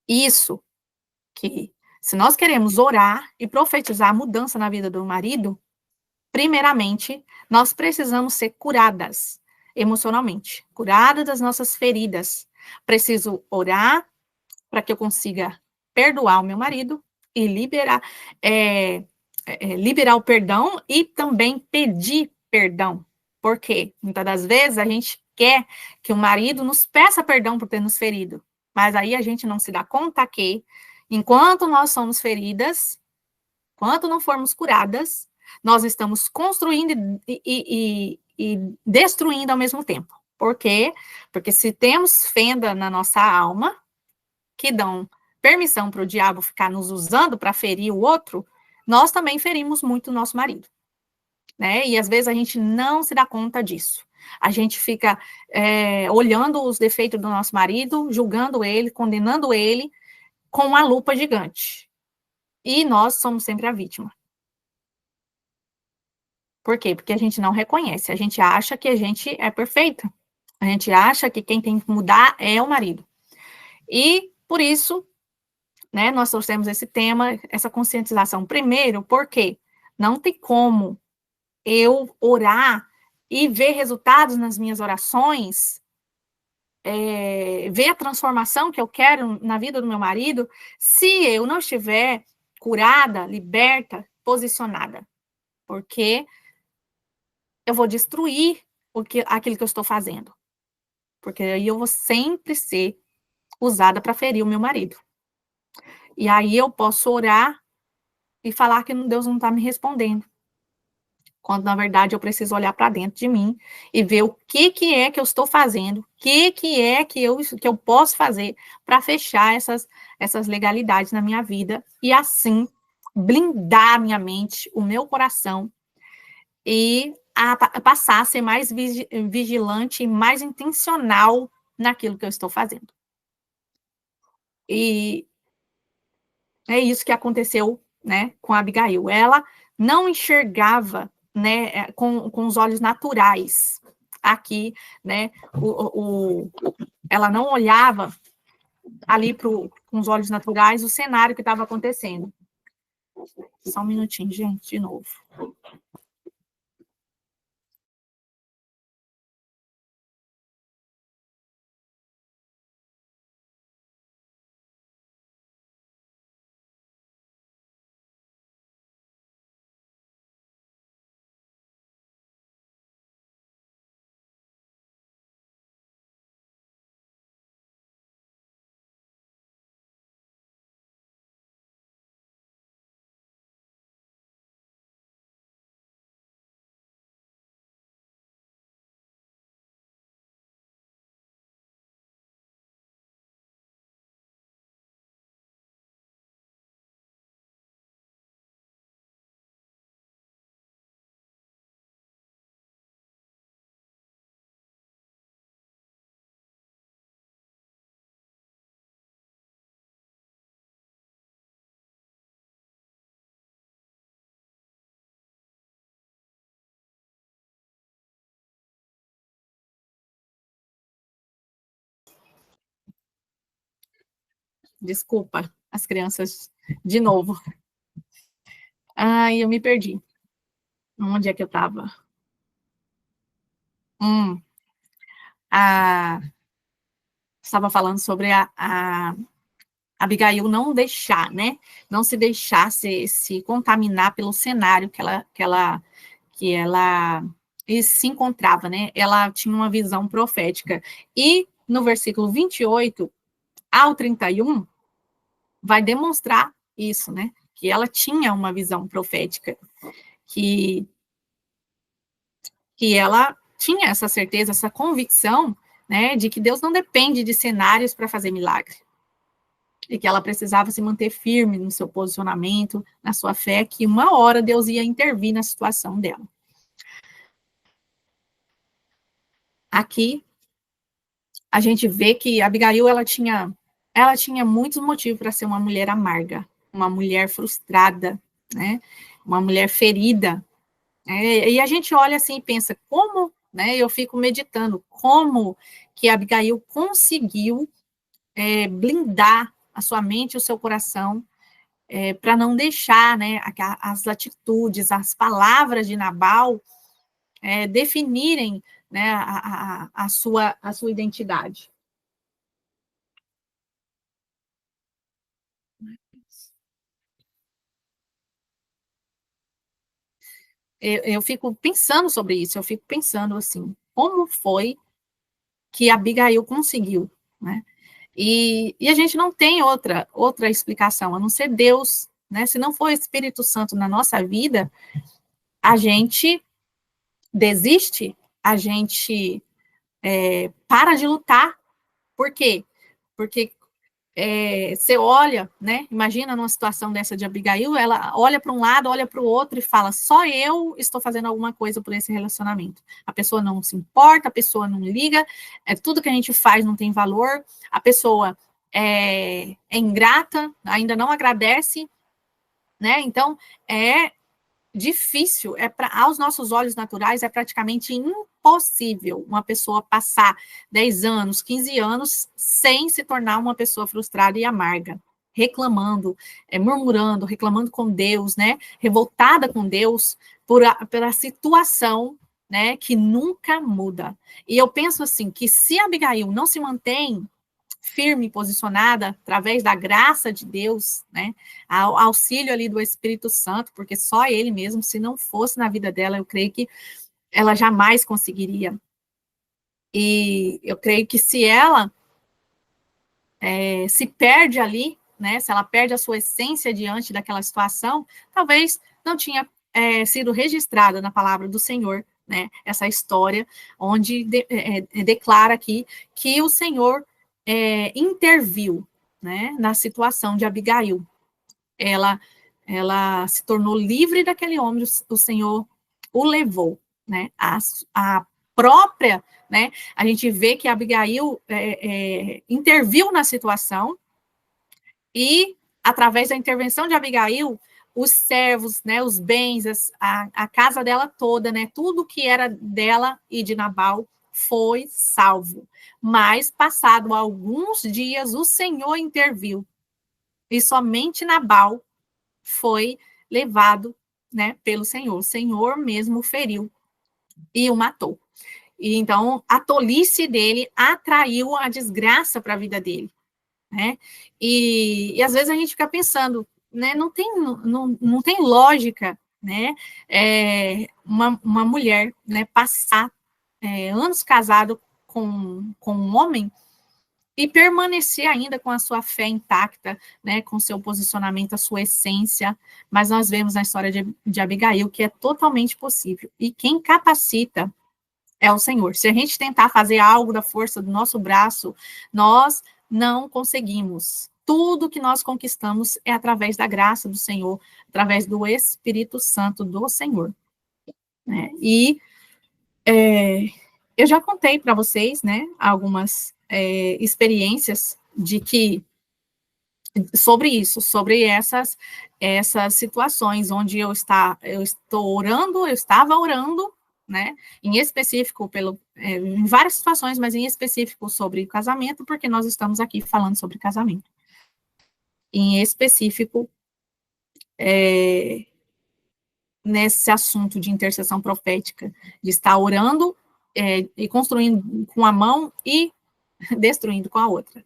isso, que se nós queremos orar e profetizar a mudança na vida do marido, primeiramente, nós precisamos ser curadas emocionalmente, curadas das nossas feridas. Preciso orar para que eu consiga perdoar o meu marido e liberar o perdão e também pedir perdão. Porque muitas das vezes a gente quer que o marido nos peça perdão por ter nos ferido, mas aí a gente não se dá conta que, enquanto nós somos feridas, enquanto não formos curadas, nós estamos construindo e destruindo ao mesmo tempo. Por quê? Porque se temos fenda na nossa alma, que dão permissão para o diabo ficar nos usando para ferir o outro, nós também ferimos muito o nosso marido, né? E às vezes a gente não se dá conta disso. A gente fica olhando os defeitos do nosso marido, julgando ele, condenando ele com uma lupa gigante. E nós somos sempre a vítima. Por quê? Porque a gente não reconhece, a gente acha que a gente é perfeita, a gente acha que quem tem que mudar é o marido. E, por isso, né, nós trouxemos esse tema, essa conscientização. Primeiro, porque não tem como eu orar e ver resultados nas minhas orações, ver a transformação que eu quero na vida do meu marido, se eu não estiver curada, liberta, posicionada. Porque eu vou destruir aquilo que eu estou fazendo. Porque aí eu vou sempre ser usada para ferir o meu marido. E aí eu posso orar e falar que Deus não está me respondendo. quando na verdade eu preciso olhar para dentro de mim e ver o que é que eu estou fazendo, o que é que eu posso fazer para fechar essas legalidades na minha vida e assim blindar a minha mente, o meu coração e passar a ser mais vigilante e mais intencional naquilo que eu estou fazendo. E é isso que aconteceu, né, com a Abigail. Ela não enxergava, né, com os olhos naturais aqui, né, ela não olhava ali com os olhos naturais o cenário que estava acontecendo. Só um minutinho, gente, de novo. Desculpa, as crianças de novo. Ai, eu me perdi. Onde é que eu estava? Estava falando sobre a Abigail não deixar, né? Não se deixar se contaminar pelo cenário que ela se encontrava, né? Ela tinha uma visão profética. E no versículo 28 ao 31, vai demonstrar isso, né? Que ela tinha uma visão profética, que ela tinha essa certeza, essa convicção, né, de que Deus não depende de cenários para fazer milagre. E que ela precisava se manter firme no seu posicionamento, na sua fé, que uma hora Deus ia intervir na situação dela. Aqui, a gente vê que Abigail, ela tinha muitos motivos para ser uma mulher amarga, uma mulher frustrada, né, uma mulher ferida. E a gente olha assim e pensa, como, né, eu fico meditando, como que Abigail conseguiu blindar a sua mente e o seu coração para não deixar, né, as atitudes, as palavras de Nabal definirem, né, a sua identidade. Eu fico pensando sobre isso, eu fico pensando assim, como foi que Abigail conseguiu, né? E a gente não tem outra explicação, a não ser Deus, né? Se não for o Espírito Santo na nossa vida, a gente desiste, a gente para de lutar. Por quê? Porque você olha, né? Imagina numa situação dessa de Abigail, ela olha para um lado, olha para o outro e fala: só eu estou fazendo alguma coisa por esse relacionamento. A pessoa não se importa, a pessoa não liga, tudo que a gente faz não tem valor, a pessoa é ingrata, ainda não agradece, né? Então é difícil, aos nossos olhos naturais, é praticamente impossível uma pessoa passar 10 anos, 15 anos sem se tornar uma pessoa frustrada e amarga, reclamando, murmurando, reclamando com Deus, né, revoltada com Deus pela situação, né, que nunca muda. E eu penso assim, que se Abigail não se mantém firme, posicionada, através da graça de Deus, né, ao auxílio ali do Espírito Santo, porque só ele mesmo, se não fosse na vida dela, eu creio que ela jamais conseguiria. E eu creio que se ela se perde ali, né, se ela perde a sua essência diante daquela situação, talvez não tinha sido registrada na palavra do Senhor, né, essa história, onde declara aqui que o Senhor interviu, né, na situação de Abigail. Ela se tornou livre daquele homem, o Senhor o levou, né, a própria, né, a gente vê que Abigail interviu na situação, e através da intervenção de Abigail, os servos, né, os bens, a casa dela toda, né, tudo que era dela e de Nabal foi salvo. Mas, passado alguns dias, o Senhor interviu, e somente Nabal foi levado, né, pelo Senhor. O Senhor mesmo o feriu e o matou. E então, a tolice dele atraiu a desgraça para a vida dele, né? E às vezes a gente fica pensando, né, não tem lógica, né, uma mulher, né, passar anos casado com um homem e permanecer ainda com a sua fé intacta, né, com seu posicionamento, a sua essência, mas nós vemos na história de Abigail que é totalmente possível, e quem capacita é o Senhor. Se a gente tentar fazer algo da força do nosso braço, nós não conseguimos. Tudo que nós conquistamos é através da graça do Senhor, através do Espírito Santo do Senhor, né? E eu já contei para vocês, né, algumas experiências sobre isso, sobre essas situações onde eu estou orando, eu estava orando, né, em específico em várias situações, mas em específico sobre casamento, porque nós estamos aqui falando sobre casamento. Em específico, nesse assunto de intercessão profética, de estar orando e construindo com a mão e destruindo com a outra.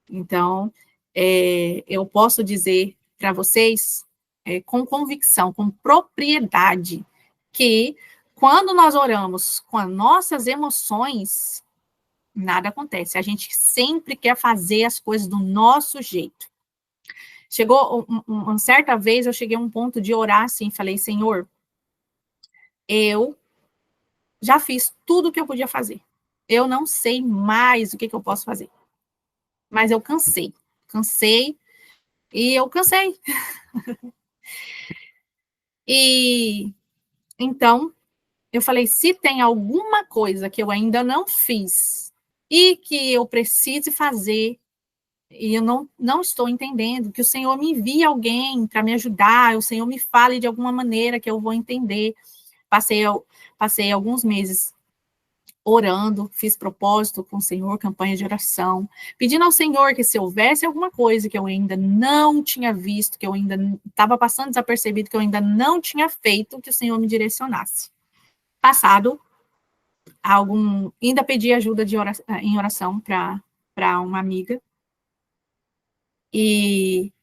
Então, eu posso dizer para vocês, com convicção, com propriedade, que quando nós oramos com as nossas emoções, nada acontece. A gente sempre quer fazer as coisas do nosso jeito. Chegou uma certa vez, eu cheguei a um ponto de orar assim, falei, Senhor, eu já fiz tudo o que eu podia fazer. Eu não sei mais o que eu posso fazer. Mas eu cansei, e eu cansei. E então, eu falei, se tem alguma coisa que eu ainda não fiz e que eu precise fazer, e eu não estou entendendo, que o Senhor me envie alguém para me ajudar, o Senhor me fale de alguma maneira que eu vou entender. Passei alguns meses orando, fiz propósito com o Senhor, campanha de oração, pedindo ao Senhor que se houvesse alguma coisa que eu ainda não tinha visto, que eu ainda estava passando desapercebido, que eu ainda não tinha feito, que o Senhor me direcionasse. Passado ainda pedi ajuda em oração para uma amiga, e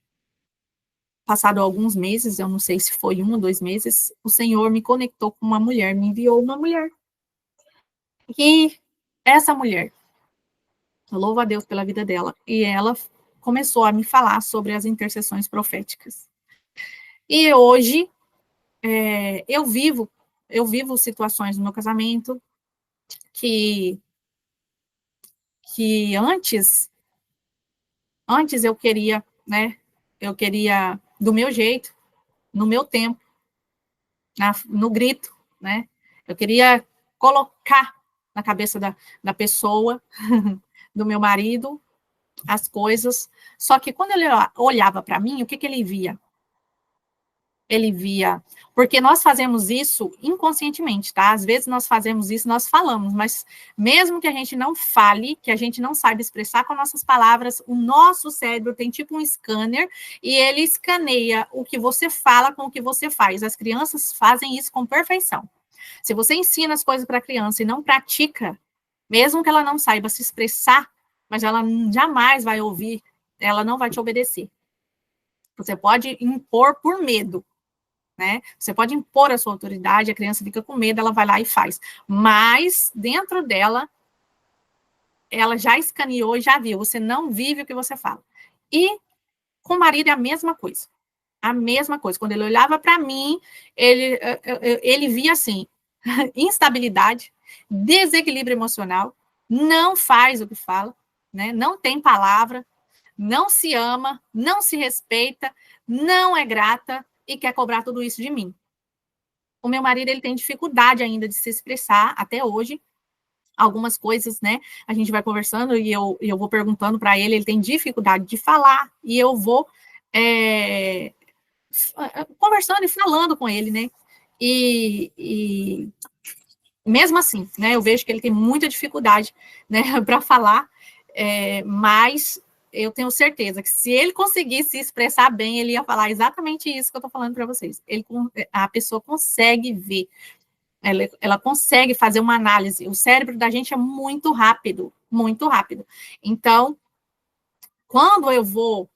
passado alguns meses, eu não sei se foi 1 ou 2 meses, o Senhor me conectou com uma mulher, me enviou uma mulher. E essa mulher, eu louvo a Deus pela vida dela, e ela começou a me falar sobre as intercessões proféticas. E hoje, eu vivo situações no meu casamento que antes eu queria, né, do meu jeito, no meu tempo, no grito, né, eu queria colocar na cabeça da pessoa, do meu marido, as coisas, só que quando ele olhava para mim, o que ele via? Ele via, porque nós fazemos isso inconscientemente, tá? Às vezes nós fazemos isso, nós falamos, mas mesmo que a gente não fale, que a gente não saiba expressar com nossas palavras, o nosso cérebro tem tipo um scanner, e ele escaneia o que você fala com o que você faz. As crianças fazem isso com perfeição. Se você ensina as coisas para a criança e não pratica, mesmo que ela não saiba se expressar, mas ela jamais vai ouvir, ela não vai te obedecer. Você pode impor por medo, né? Você pode impor a sua autoridade, a criança fica com medo, ela vai lá e faz. Mas, dentro dela, ela já escaneou e já viu. Você não vive o que você fala. E com o marido é a mesma coisa. A mesma coisa. Quando ele olhava para mim, ele via assim, instabilidade, desequilíbrio emocional, não faz o que fala, né? Não tem palavra, não se ama, não se respeita, não é grata e quer cobrar tudo isso de mim. O meu marido, ele tem dificuldade ainda de se expressar até hoje. Algumas coisas, né? A gente vai conversando e eu vou perguntando para ele, ele tem dificuldade de falar e eu vou conversando e falando com ele, né? E mesmo assim, né? Eu vejo que ele tem muita dificuldade, né? Para falar, mas eu tenho certeza que se ele conseguisse se expressar bem, ele ia falar exatamente isso que eu estou falando para vocês. A pessoa consegue ver, ela consegue fazer uma análise. O cérebro da gente é muito rápido, muito rápido. Então, quando eu vou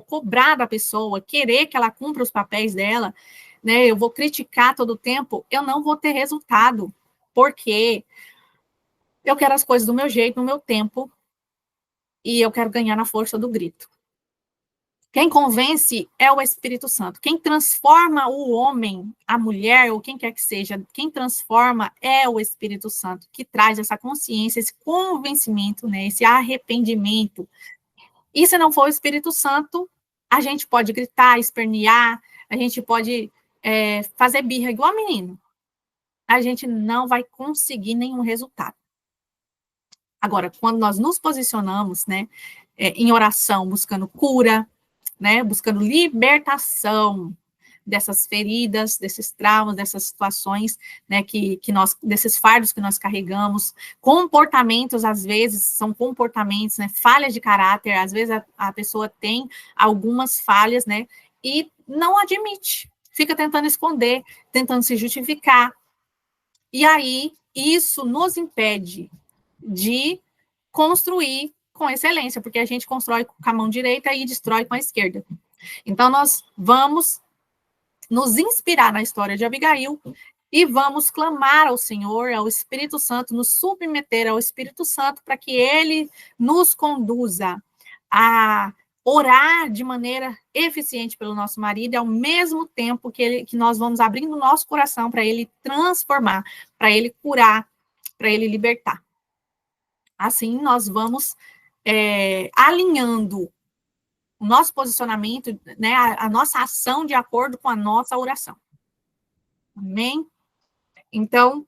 cobrar da pessoa, querer que ela cumpra os papéis dela, né, eu vou criticar todo o tempo, eu não vou ter resultado, porque eu quero as coisas do meu jeito, no meu tempo, e eu quero ganhar na força do grito. Quem convence é o Espírito Santo. Quem transforma o homem, a mulher, ou quem quer que seja, quem transforma é o Espírito Santo, que traz essa consciência, esse convencimento, né, esse arrependimento. E se não for o Espírito Santo, a gente pode gritar, espernear, a gente pode fazer birra igual menino. A gente não vai conseguir nenhum resultado. Agora, quando nós nos posicionamos, né, em oração, buscando cura, né, buscando libertação dessas feridas, desses traumas, dessas situações, né, desses fardos que nós carregamos, comportamentos, às vezes, são comportamentos, né, falhas de caráter, às vezes a pessoa tem algumas falhas, né, e não admite, fica tentando esconder, tentando se justificar, e aí isso nos impede de construir com excelência, porque a gente constrói com a mão direita e destrói com a esquerda. Então, nós vamos nos inspirar na história de Abigail e vamos clamar ao Senhor, ao Espírito Santo, nos submeter ao Espírito Santo para que ele nos conduza a orar de maneira eficiente pelo nosso marido, e ao mesmo tempo que nós vamos abrindo o nosso coração para ele transformar, para ele curar, para ele libertar. Assim, nós vamos alinhando o nosso posicionamento, né, a nossa ação de acordo com a nossa oração. Amém? Então,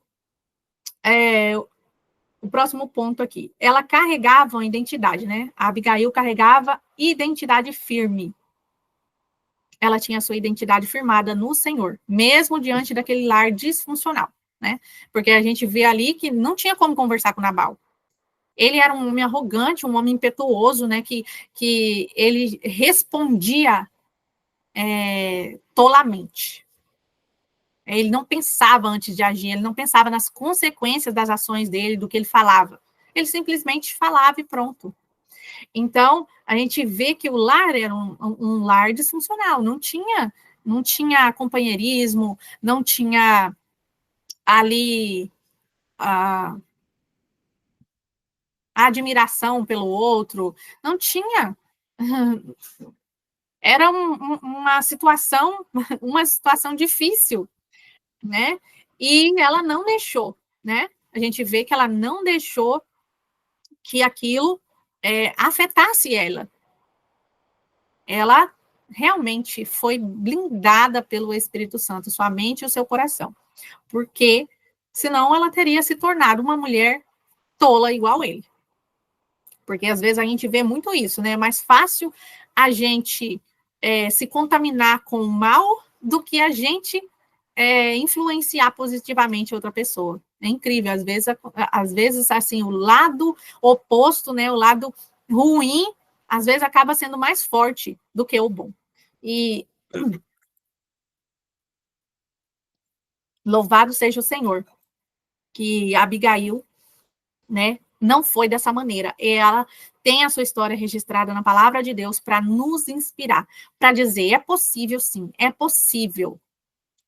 o próximo ponto aqui. Ela carregava uma identidade, né? A Abigail carregava identidade firme. Ela tinha sua identidade firmada no Senhor, mesmo diante daquele lar disfuncional, né? Porque a gente vê ali que não tinha como conversar com Nabal. Ele era um homem arrogante, um homem impetuoso, né? Que ele respondia tolamente. Ele não pensava antes de agir, ele não pensava nas consequências das ações dele, do que ele falava. Ele simplesmente falava e pronto. Então, a gente vê que o lar era um lar disfuncional, não tinha companheirismo, não tinha ali a admiração pelo outro, não tinha. Era uma situação difícil, né? E ela não deixou, né? A gente vê que ela não deixou que aquilo afetasse ela. Ela realmente foi blindada pelo Espírito Santo, sua mente e o seu coração. Porque senão ela teria se tornado uma mulher tola igual ele. Porque às vezes a gente vê muito isso, né? É mais fácil a gente se contaminar com o mal do que a gente influenciar positivamente outra pessoa. É incrível, às vezes assim, o lado oposto, né, o lado ruim, às vezes acaba sendo mais forte do que o bom. E louvado seja o Senhor, que Abigail, né, não foi dessa maneira. Ela tem a sua história registrada na palavra de Deus para nos inspirar, para dizer, é possível sim, é possível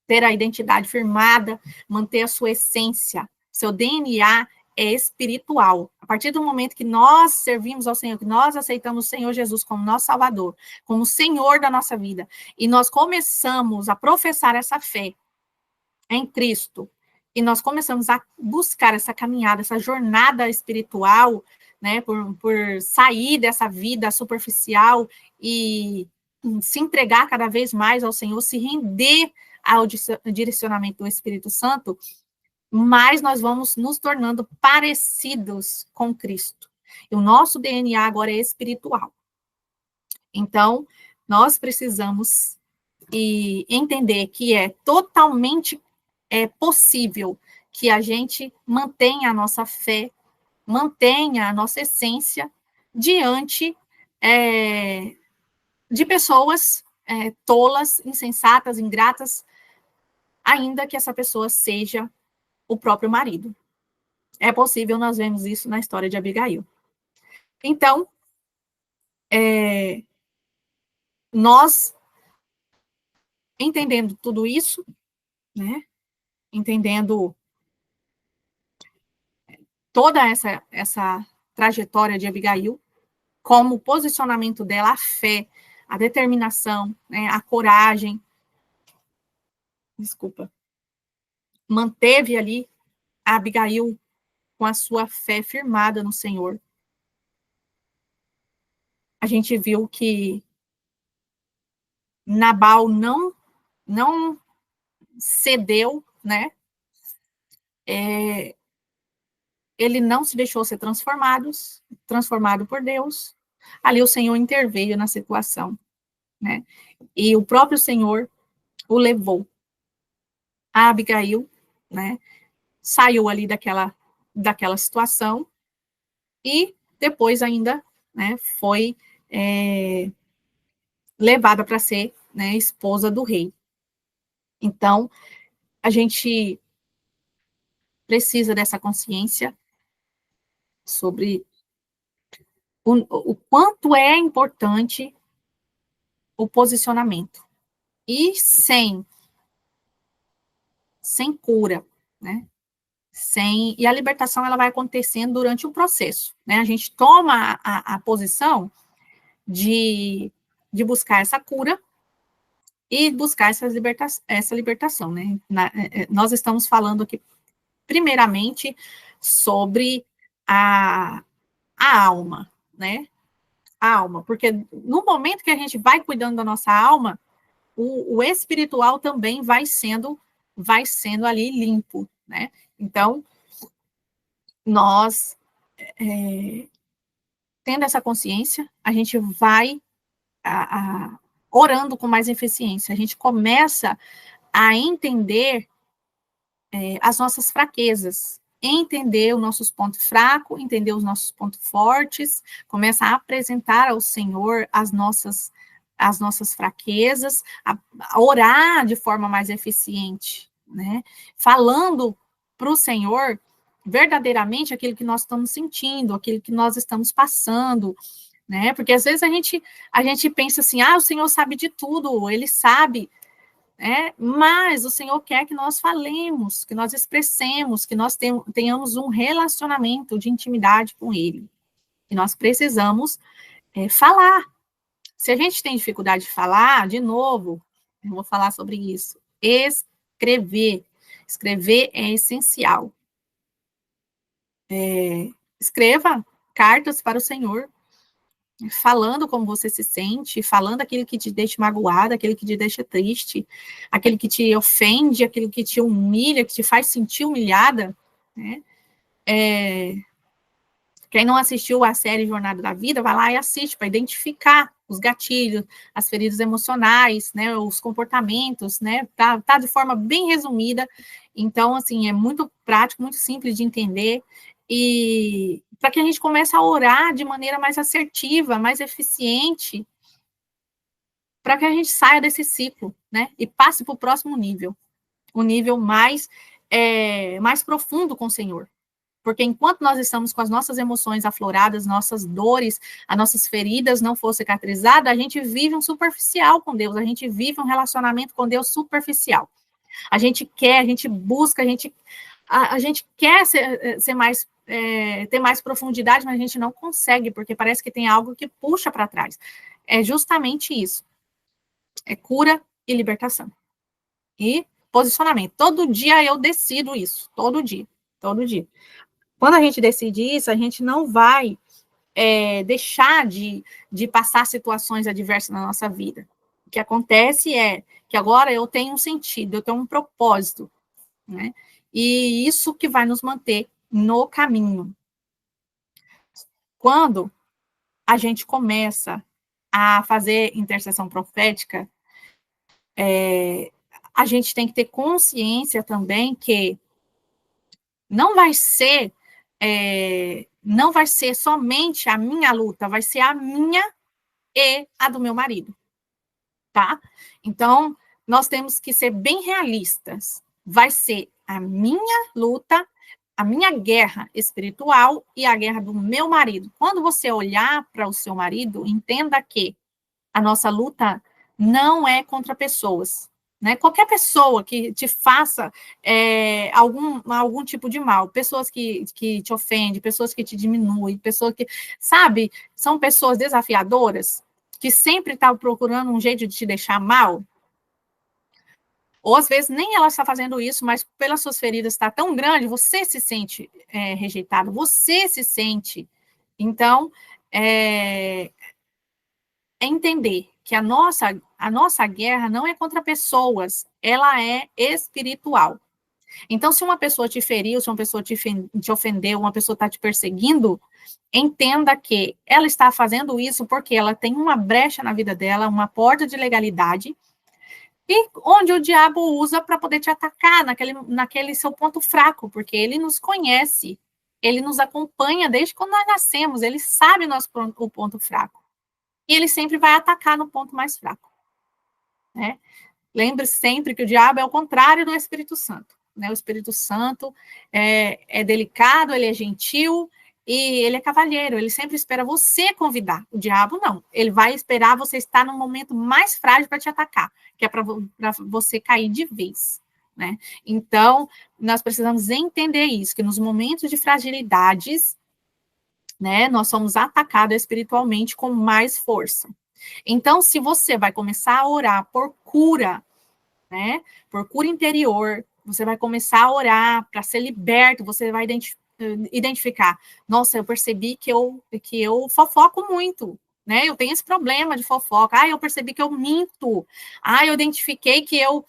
ter a identidade firmada, manter a sua essência, seu DNA é espiritual. A partir do momento que nós servimos ao Senhor, que nós aceitamos o Senhor Jesus como nosso Salvador, como Senhor da nossa vida, e nós começamos a professar essa fé em Cristo, e nós começamos a buscar essa caminhada, essa jornada espiritual, né, por sair dessa vida superficial e se entregar cada vez mais ao Senhor, se render ao direcionamento do Espírito Santo, mais nós vamos nos tornando parecidos com Cristo. E o nosso DNA agora é espiritual. Então, nós precisamos entender que é totalmente possível que a gente mantenha a nossa fé, mantenha a nossa essência diante de pessoas tolas, insensatas, ingratas, ainda que essa pessoa seja o próprio marido. É possível, nós vemos isso na história de Abigail. Então, nós, entendendo tudo isso, né, entendendo toda essa trajetória de Abigail, como o posicionamento dela, a fé, a determinação, né, a coragem, manteve ali a Abigail com a sua fé firmada no Senhor. A gente viu que Nabal não cedeu, né? Ele não se deixou ser transformado por Deus. Ali o Senhor interveio na situação, né? E o próprio Senhor o levou. A Abigail, né, saiu ali daquela situação e depois ainda, né, foi levada para ser, né, esposa do rei. Então, a gente precisa dessa consciência sobre o quanto é importante o posicionamento. E sem cura, né? E a libertação ela vai acontecendo durante o processo, né? A gente toma a posição de buscar essa cura e buscar essa libertação, né? Nós estamos falando aqui, primeiramente, sobre a alma, né? A alma, porque no momento que a gente vai cuidando da nossa alma, o espiritual também vai sendo ali limpo, né? Então, nós, tendo essa consciência, a gente vai orando com mais eficiência, a gente começa a entender as nossas fraquezas, entender os nossos pontos fracos, entender os nossos pontos fortes, começa a apresentar ao Senhor as nossas fraquezas, a orar de forma mais eficiente, né? Falando para o Senhor verdadeiramente aquilo que nós estamos sentindo, aquilo que nós estamos passando, né? Porque às vezes a gente pensa assim, o Senhor sabe de tudo, Ele sabe, né? Mas o Senhor quer que nós falemos, que nós expressemos, que nós tenhamos um relacionamento de intimidade com Ele. E nós precisamos falar. Se a gente tem dificuldade de falar, de novo, eu vou falar sobre isso. Escrever. Escrever é essencial. Escreva cartas para o Senhor, falando como você se sente, falando aquilo que te deixa magoado, aquilo que te deixa triste, aquilo que te ofende, aquilo que te humilha, que te faz sentir humilhada, né? Quem não assistiu a série Jornada da Vida, vai lá e assiste para identificar os gatilhos, as feridas emocionais, né, os comportamentos, né, tá de forma bem resumida. Então, assim, é muito prático, muito simples de entender, e para que a gente comece a orar de maneira mais assertiva, mais eficiente, para que a gente saia desse ciclo, né, e passe para o próximo nível, o nível mais profundo com o Senhor. Porque enquanto nós estamos com as nossas emoções afloradas, nossas dores, as nossas feridas não foram cicatrizadas, a gente vive um superficial com Deus, a gente vive um relacionamento com Deus superficial. A gente quer, a gente busca, a gente quer ser mais ter mais profundidade, mas a gente não consegue, porque parece que tem algo que puxa para trás. É justamente isso. É cura e libertação. E posicionamento. Todo dia eu decido isso. Todo dia. Todo dia. Quando a gente decide isso, a gente não vai deixar de passar situações adversas na nossa vida. O que acontece é que agora eu tenho um sentido, eu tenho um propósito, né? E isso que vai nos manter no caminho. Quando a gente começa a fazer intercessão profética, a gente tem que ter consciência também que não vai ser somente a minha luta, vai ser a minha e a do meu marido, tá? Então, nós temos que ser bem realistas. Vai ser a minha luta, a minha guerra espiritual e a guerra do meu marido. Quando você olhar para o seu marido, entenda que a nossa luta não é contra pessoas, né? Qualquer pessoa que te faça algum tipo de mal, pessoas que te ofendem, pessoas que te diminuem, pessoas que, sabe, são pessoas desafiadoras, que sempre estão procurando um jeito de te deixar mal, ou às vezes nem ela está fazendo isso, mas pelas suas feridas está tão grande, você se sente rejeitado, você se sente. Então, é entender que a nossa guerra não é contra pessoas, ela é espiritual. Então, se uma pessoa te feriu, se uma pessoa te ofendeu, uma pessoa está te perseguindo, entenda que ela está fazendo isso porque ela tem uma brecha na vida dela, uma porta de legalidade, e onde o diabo usa para poder te atacar naquele seu ponto fraco, porque ele nos conhece, ele nos acompanha desde quando nós nascemos, ele sabe o ponto fraco. E ele sempre vai atacar no ponto mais fraco, né? Lembre sempre que o diabo é o contrário do Espírito Santo, né? O Espírito Santo é delicado, ele é gentil e ele é cavalheiro, ele sempre espera você convidar. O diabo não, ele vai esperar você estar no momento mais frágil para te atacar, que é para você cair de vez, né? Então, nós precisamos entender isso, que nos momentos de fragilidades, né, nós somos atacados espiritualmente com mais força. Então, se você vai começar a orar por cura, né, por cura interior, você vai começar a orar para ser liberto, você vai identificar, nossa, eu percebi que eu fofoco muito, né, eu tenho esse problema de fofoca, eu percebi que eu minto, eu identifiquei que eu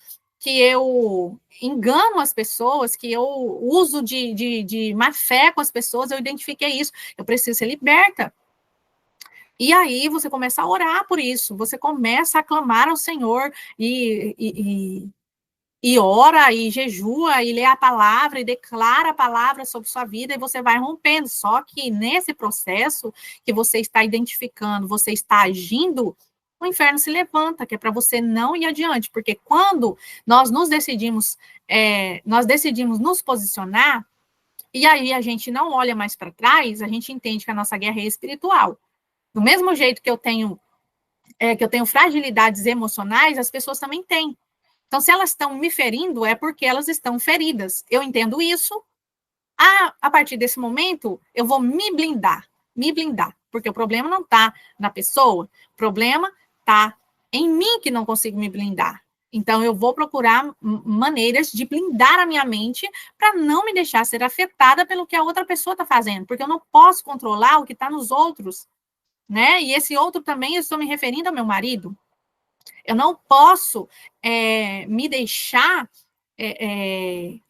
engano as pessoas, que eu uso de má fé com as pessoas, eu identifiquei isso, eu preciso ser liberta. E aí você começa a orar por isso, você começa a clamar ao Senhor e ora, e jejua, e lê a palavra, e declara a palavra sobre sua vida, e você vai rompendo. Só que nesse processo que você está identificando, você está agindo, o inferno se levanta, que é para você não ir adiante, porque quando nós decidimos nos posicionar, e aí a gente não olha mais para trás, a gente entende que a nossa guerra é espiritual. Do mesmo jeito que eu tenho fragilidades emocionais, as pessoas também têm. Então, se elas estão me ferindo, é porque elas estão feridas. Eu entendo isso. A partir desse momento, eu vou me blindar, porque o problema não está na pessoa, o problema está em mim que não consigo me blindar. Então, eu vou procurar maneiras de blindar a minha mente para não me deixar ser afetada pelo que a outra pessoa está fazendo, porque eu não posso controlar o que está nos outros, né? E esse outro também, eu estou me referindo ao meu marido. Eu não posso me deixar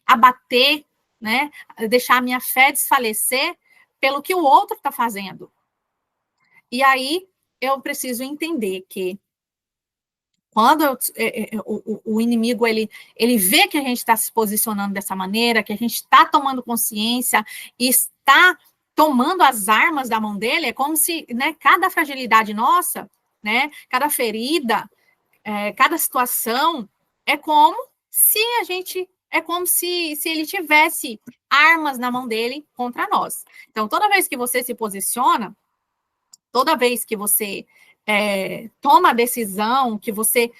abater, né? Deixar a minha fé desfalecer pelo que o outro está fazendo. E aí eu preciso entender que quando o inimigo ele vê que a gente está se posicionando dessa maneira, que a gente está tomando consciência e está tomando as armas da mão dele, é como se, né, cada fragilidade nossa, né, cada ferida, cada situação, é como se ele tivesse armas na mão dele contra nós. Então, toda vez que você se posiciona, toda vez que você toma a decisão, que você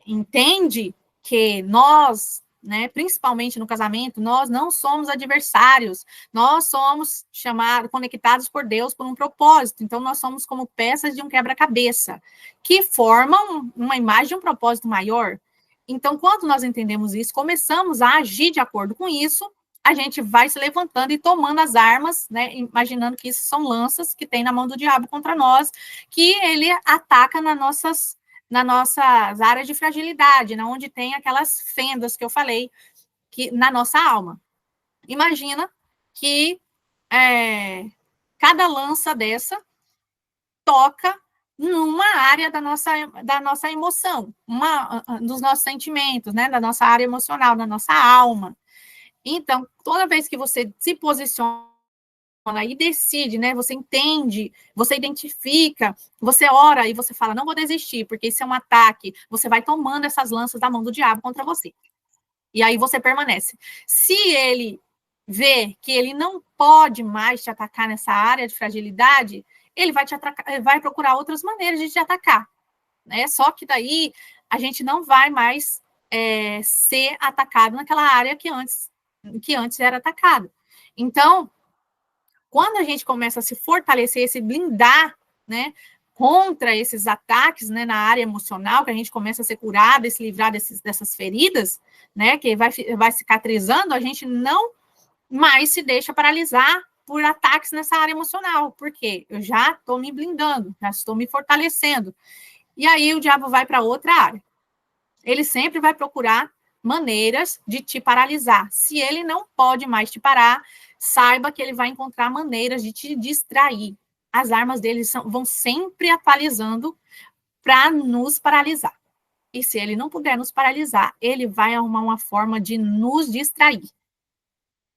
entende que nós né, principalmente no casamento, nós não somos adversários, nós somos chamados, conectados por Deus por um propósito, então nós somos como peças de um quebra-cabeça, que formam uma imagem de um propósito maior. Então, quando nós entendemos isso, começamos a agir de acordo com isso, a gente vai se levantando e tomando as armas, né, imaginando que isso são lanças que tem na mão do diabo contra nós, que ele ataca nas nossas áreas de fragilidade, na onde tem aquelas fendas que eu falei, que na nossa alma. Imagina que cada lança dessa toca numa área da nossa emoção, dos nossos sentimentos, né, da nossa área emocional, da nossa alma. Então, toda vez que você se posiciona e decide, né? Você entende, você identifica, você ora e você fala, não vou desistir, porque isso é um ataque. Você vai tomando essas lanças da mão do diabo contra você. E aí você permanece. Se ele vê que ele não pode mais te atacar nessa área de fragilidade, ele vai te atacar, vai procurar outras maneiras de te atacar. Né? Só que daí a gente não vai mais ser atacado naquela área que antes era atacado. Então, quando a gente começa a se fortalecer, se blindar, né, contra esses ataques, né, na área emocional, que a gente começa a ser curado, se livrar dessas feridas, né, que vai cicatrizando, a gente não mais se deixa paralisar por ataques nessa área emocional, porque eu já estou me blindando, já estou me fortalecendo. E aí o diabo vai para outra área. Ele sempre vai procurar maneiras de te paralisar. Se ele não pode mais te parar, saiba que ele vai encontrar maneiras de te distrair. As armas dele vão sempre atualizando para nos paralisar. E se ele não puder nos paralisar, ele vai arrumar uma forma de nos distrair.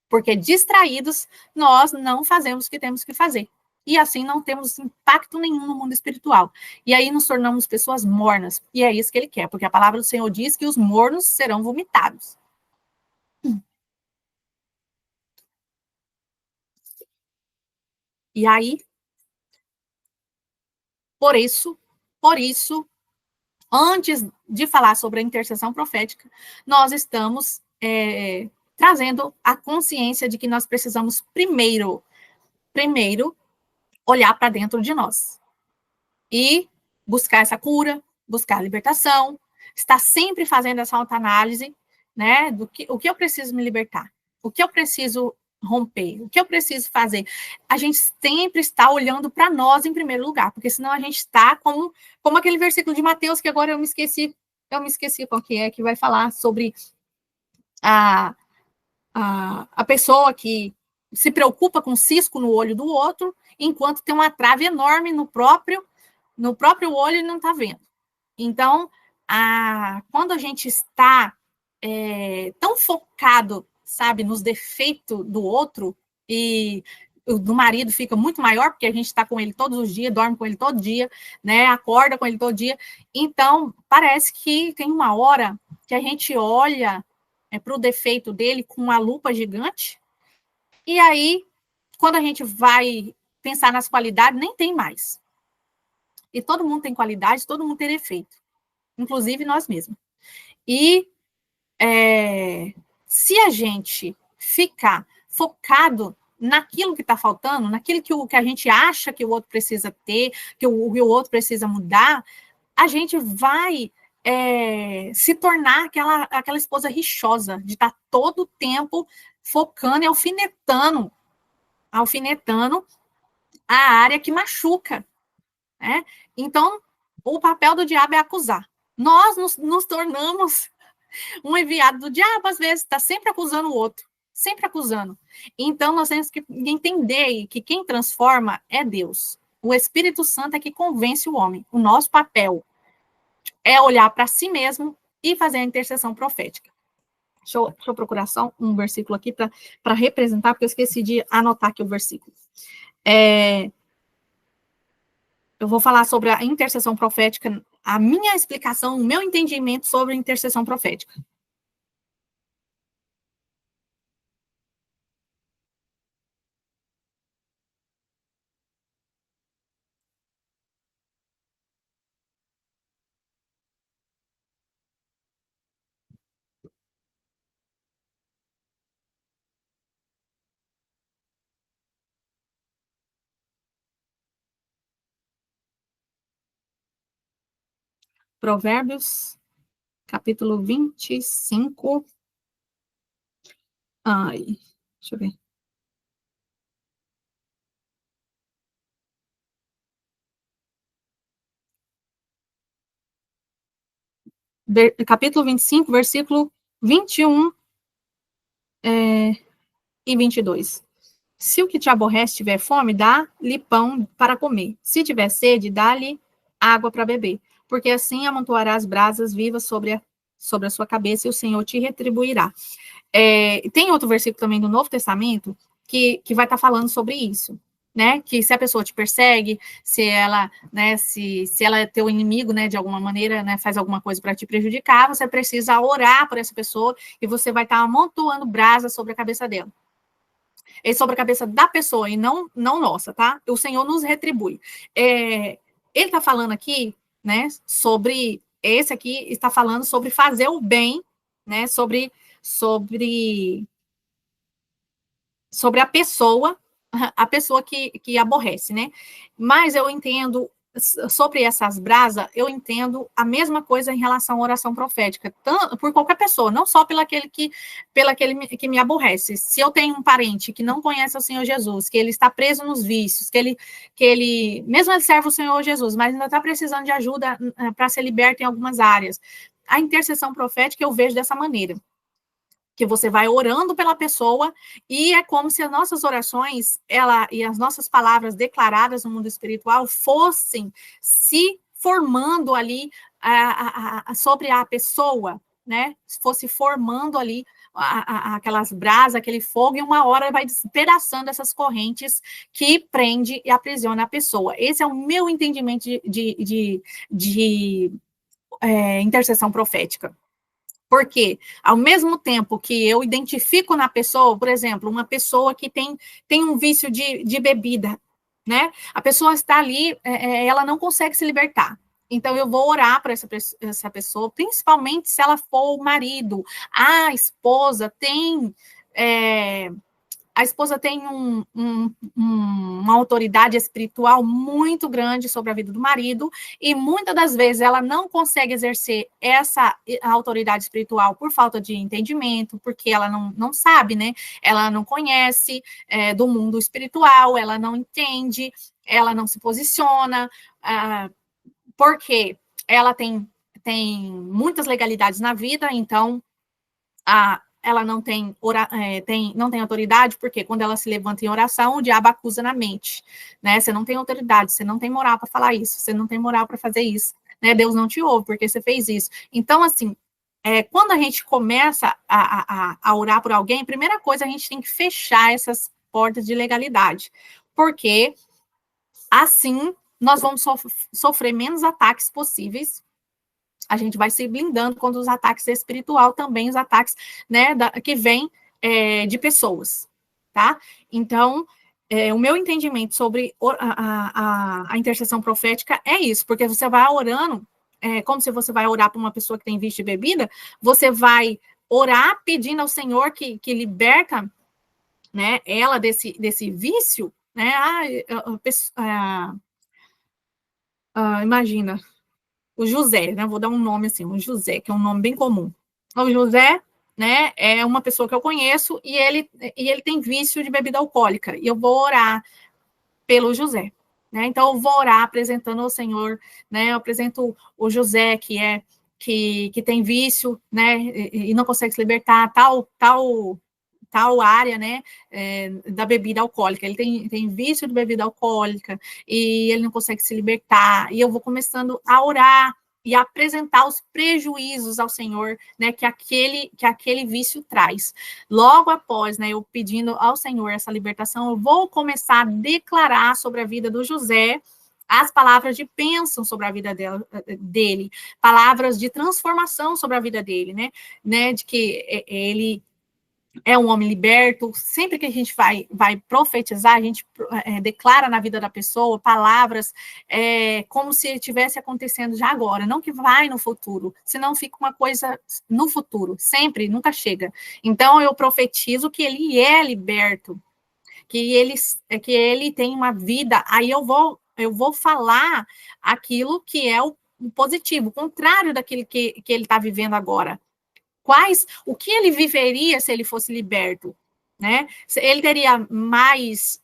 Porque distraídos, nós não fazemos o que temos que fazer. E assim não temos impacto nenhum no mundo espiritual. E aí nos tornamos pessoas mornas. E é isso que ele quer, porque a palavra do Senhor diz que os mornos serão vomitados. E aí, por isso, antes de falar sobre a intercessão profética, nós estamos trazendo a consciência de que nós precisamos primeiro olhar para dentro de nós e buscar essa cura, buscar a libertação, estar sempre fazendo essa autoanálise, né, o que eu preciso me libertar, o que eu preciso romper, o que eu preciso fazer. A gente sempre está olhando para nós em primeiro lugar, porque senão a gente está como aquele versículo de Mateus, que agora eu me esqueci qual que vai falar sobre a, a pessoa que se preocupa com o cisco no olho do outro, enquanto tem uma trave enorme no próprio olho e não está vendo. Então, quando a gente está tão focado, sabe, nos defeitos do outro, e o do marido fica muito maior, porque a gente está com ele todos os dias, dorme com ele todo dia, né, acorda com ele todo dia. Então, parece que tem uma hora que a gente olha para o defeito dele com uma lupa gigante, e aí, quando a gente vai pensar nas qualidades, nem tem mais. E todo mundo tem qualidade, todo mundo tem defeito, inclusive nós mesmos. E se a gente ficar focado naquilo que está faltando, naquilo que a gente acha que o outro precisa ter, que o outro precisa mudar, a gente vai se tornar aquela esposa rixosa, de estar tá todo o tempo focando e alfinetando a área que machuca. Né? Então, o papel do diabo é acusar. Nós nos tornamos um enviado do diabo, às vezes, está sempre acusando o outro, sempre acusando. Então, nós temos que entender que quem transforma é Deus. O Espírito Santo é que convence o homem. O nosso papel é olhar para si mesmo e fazer a intercessão profética. Deixa eu procurar só um versículo aqui para representar, porque eu esqueci de anotar aqui o versículo. Eu vou falar sobre a intercessão profética, a minha explicação, o meu entendimento sobre a intercessão profética. Provérbios, capítulo 25. Ai, deixa eu ver. Capítulo 25, versículo 21 e 22. Se o que te aborrece tiver fome, dá-lhe pão para comer. Se tiver sede, dá-lhe água para beber. Porque assim amontoarás brasas vivas sobre a sua cabeça e o Senhor te retribuirá. Tem outro versículo também do Novo Testamento que vai estar falando sobre isso, né? Que se a pessoa te persegue, se ela, né, se ela é teu inimigo, né, de alguma maneira, né, faz alguma coisa para te prejudicar, você precisa orar por essa pessoa e você vai estar amontoando brasas sobre a cabeça dela. É sobre a cabeça da pessoa e não nossa, tá? O Senhor nos retribui. Ele está falando aqui, né, sobre, esse aqui está falando sobre fazer o bem, né, sobre a pessoa que aborrece, né? Mas eu entendo, sobre essas brasas, eu entendo a mesma coisa em relação à oração profética, por qualquer pessoa, não só pelo aquele que me aborrece. Se eu tenho um parente que não conhece o Senhor Jesus, que ele está preso nos vícios, mesmo ele serve o Senhor Jesus, mas ainda está precisando de ajuda para ser liberto em algumas áreas, a intercessão profética eu vejo dessa maneira, que você vai orando pela pessoa, e é como se as nossas orações, e as nossas palavras declaradas no mundo espiritual fossem se formando ali sobre a pessoa, né? Fosse formando ali aquelas brasas, aquele fogo, e uma hora vai despedaçando essas correntes que prende e aprisiona a pessoa. Esse é o meu entendimento de intercessão profética. Porque, ao mesmo tempo que eu identifico na pessoa, por exemplo, uma pessoa que tem um vício de bebida, né? A pessoa está ali, ela não consegue se libertar. Então, eu vou orar para essa pessoa, principalmente se ela for o marido. A esposa tem uma autoridade espiritual muito grande sobre a vida do marido, e muitas das vezes ela não consegue exercer essa autoridade espiritual por falta de entendimento, porque ela não sabe, né? Ela não conhece do mundo espiritual, ela não entende, ela não se posiciona, porque ela tem muitas legalidades na vida, então ela não tem autoridade, porque quando ela se levanta em oração, o diabo acusa na mente, né? Você não tem autoridade, você não tem moral para falar isso, você não tem moral para fazer isso, né? Deus não te ouve porque você fez isso. Então, assim, quando a gente começa a orar por alguém, a primeira coisa, a gente tem que fechar essas portas de legalidade, porque assim nós vamos sofrer menos ataques possíveis. A gente vai se blindando contra os ataques espiritual, também os ataques, né, que vêm de pessoas, tá? Então, o meu entendimento sobre a intercessão profética é isso, porque você vai orando, como se você vai orar para uma pessoa que tem vício de bebida, você vai orar pedindo ao Senhor que liberta, né, ela desse vício, né? Imagina, o José, né? Vou dar um nome assim, o José, que é um nome bem comum. O José, né, é uma pessoa que eu conheço e ele tem vício de bebida alcoólica. E eu vou orar pelo José, né? Então eu vou orar apresentando ao Senhor, né? Eu apresento o José que tem vício, né, e não consegue se libertar, tal área, né, da bebida alcoólica. Ele tem vício de bebida alcoólica e ele não consegue se libertar. E eu vou começando a orar e a apresentar os prejuízos ao Senhor, né, que aquele vício traz. Logo após, né, eu pedindo ao Senhor essa libertação, eu vou começar a declarar sobre a vida do José as palavras de bênção sobre a vida dele, palavras de transformação sobre a vida dele, né, de que ele é um homem liberto. Sempre que a gente vai profetizar, a gente declara na vida da pessoa palavras como se estivesse acontecendo já agora, não que vai no futuro, senão fica uma coisa no futuro, sempre, nunca chega. Então, eu profetizo que ele é liberto, que ele tem uma vida, aí eu vou falar aquilo que é positivo, o contrário daquilo que ele está vivendo agora. O que ele viveria se ele fosse liberto, né? Ele teria mais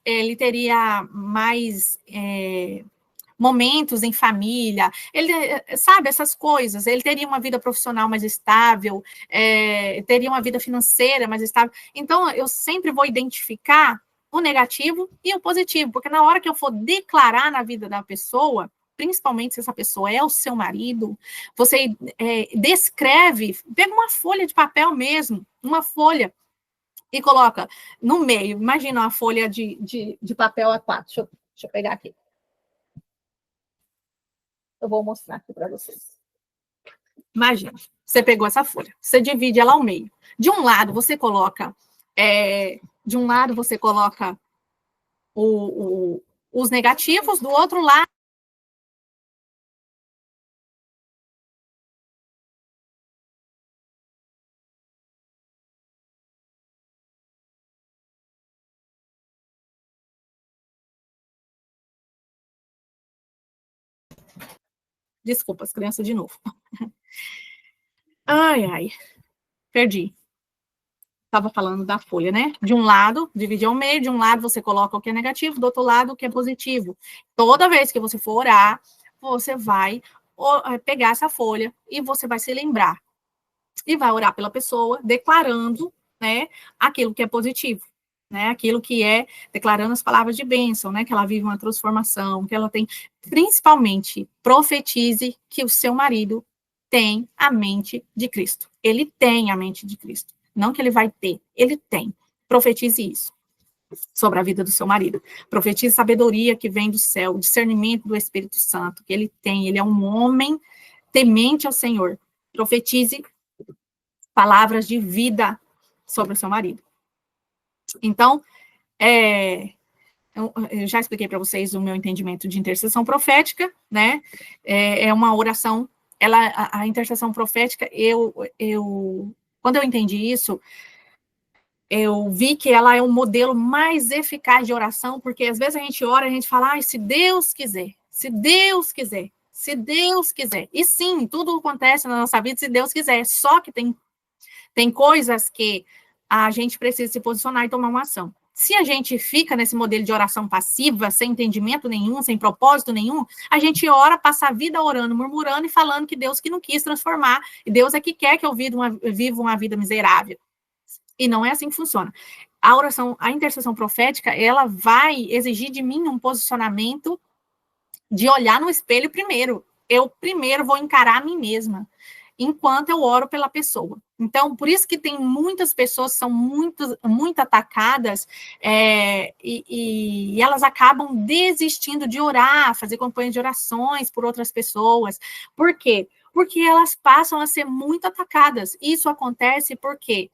momentos em família, ele sabe essas coisas, ele teria uma vida profissional mais estável, teria uma vida financeira mais estável. Então, eu sempre vou identificar o negativo e o positivo, porque na hora que eu for declarar na vida da pessoa, principalmente se essa pessoa é o seu marido, você descreve, pega uma folha de papel mesmo, uma folha, e coloca no meio, imagina uma folha de papel A4, deixa eu pegar aqui. Eu vou mostrar aqui para vocês. Imagina, você pegou essa folha, você divide ela ao meio. De um lado, você coloca os negativos, do outro lado, desculpa, as crianças de novo. Ai, perdi. Estava falando da folha, né? De um lado, dividir ao meio, de um lado você coloca o que é negativo, do outro lado o que é positivo. Toda vez que você for orar, você vai pegar essa folha e você vai se lembrar. E vai orar pela pessoa, declarando, né, aquilo que é positivo, né? Aquilo que é, declarando as palavras de bênção, né? Que ela vive uma transformação, que ela tem, principalmente, profetize que o seu marido tem a mente de Cristo. Ele tem a mente de Cristo. Não que ele vai ter, ele tem. Profetize isso sobre a vida do seu marido. Profetize sabedoria que vem do céu, discernimento do Espírito Santo, que ele tem. Ele é um homem temente ao Senhor. Profetize palavras de vida sobre o seu marido. Então, eu já expliquei para vocês o meu entendimento de intercessão profética, né? É uma oração, a intercessão profética, quando eu entendi isso, eu vi que ela é um modelo mais eficaz de oração, porque às vezes a gente ora e a gente fala, se Deus quiser, se Deus quiser, se Deus quiser. E sim, tudo acontece na nossa vida se Deus quiser, só que tem coisas que a gente precisa se posicionar e tomar uma ação. Se a gente fica nesse modelo de oração passiva, sem entendimento nenhum, sem propósito nenhum, a gente ora, passa a vida orando, murmurando e falando que Deus que não quis transformar, e Deus é que quer que eu viva uma vida miserável. E não é assim que funciona. A intercessão profética, ela vai exigir de mim um posicionamento de olhar no espelho primeiro. Eu primeiro vou encarar a mim mesma, enquanto eu oro pela pessoa. Então, por isso que tem muitas pessoas que são muito atacadas e elas acabam desistindo de orar, fazer campanhas de orações por outras pessoas. Por quê? Porque elas passam a ser muito atacadas. Isso acontece porque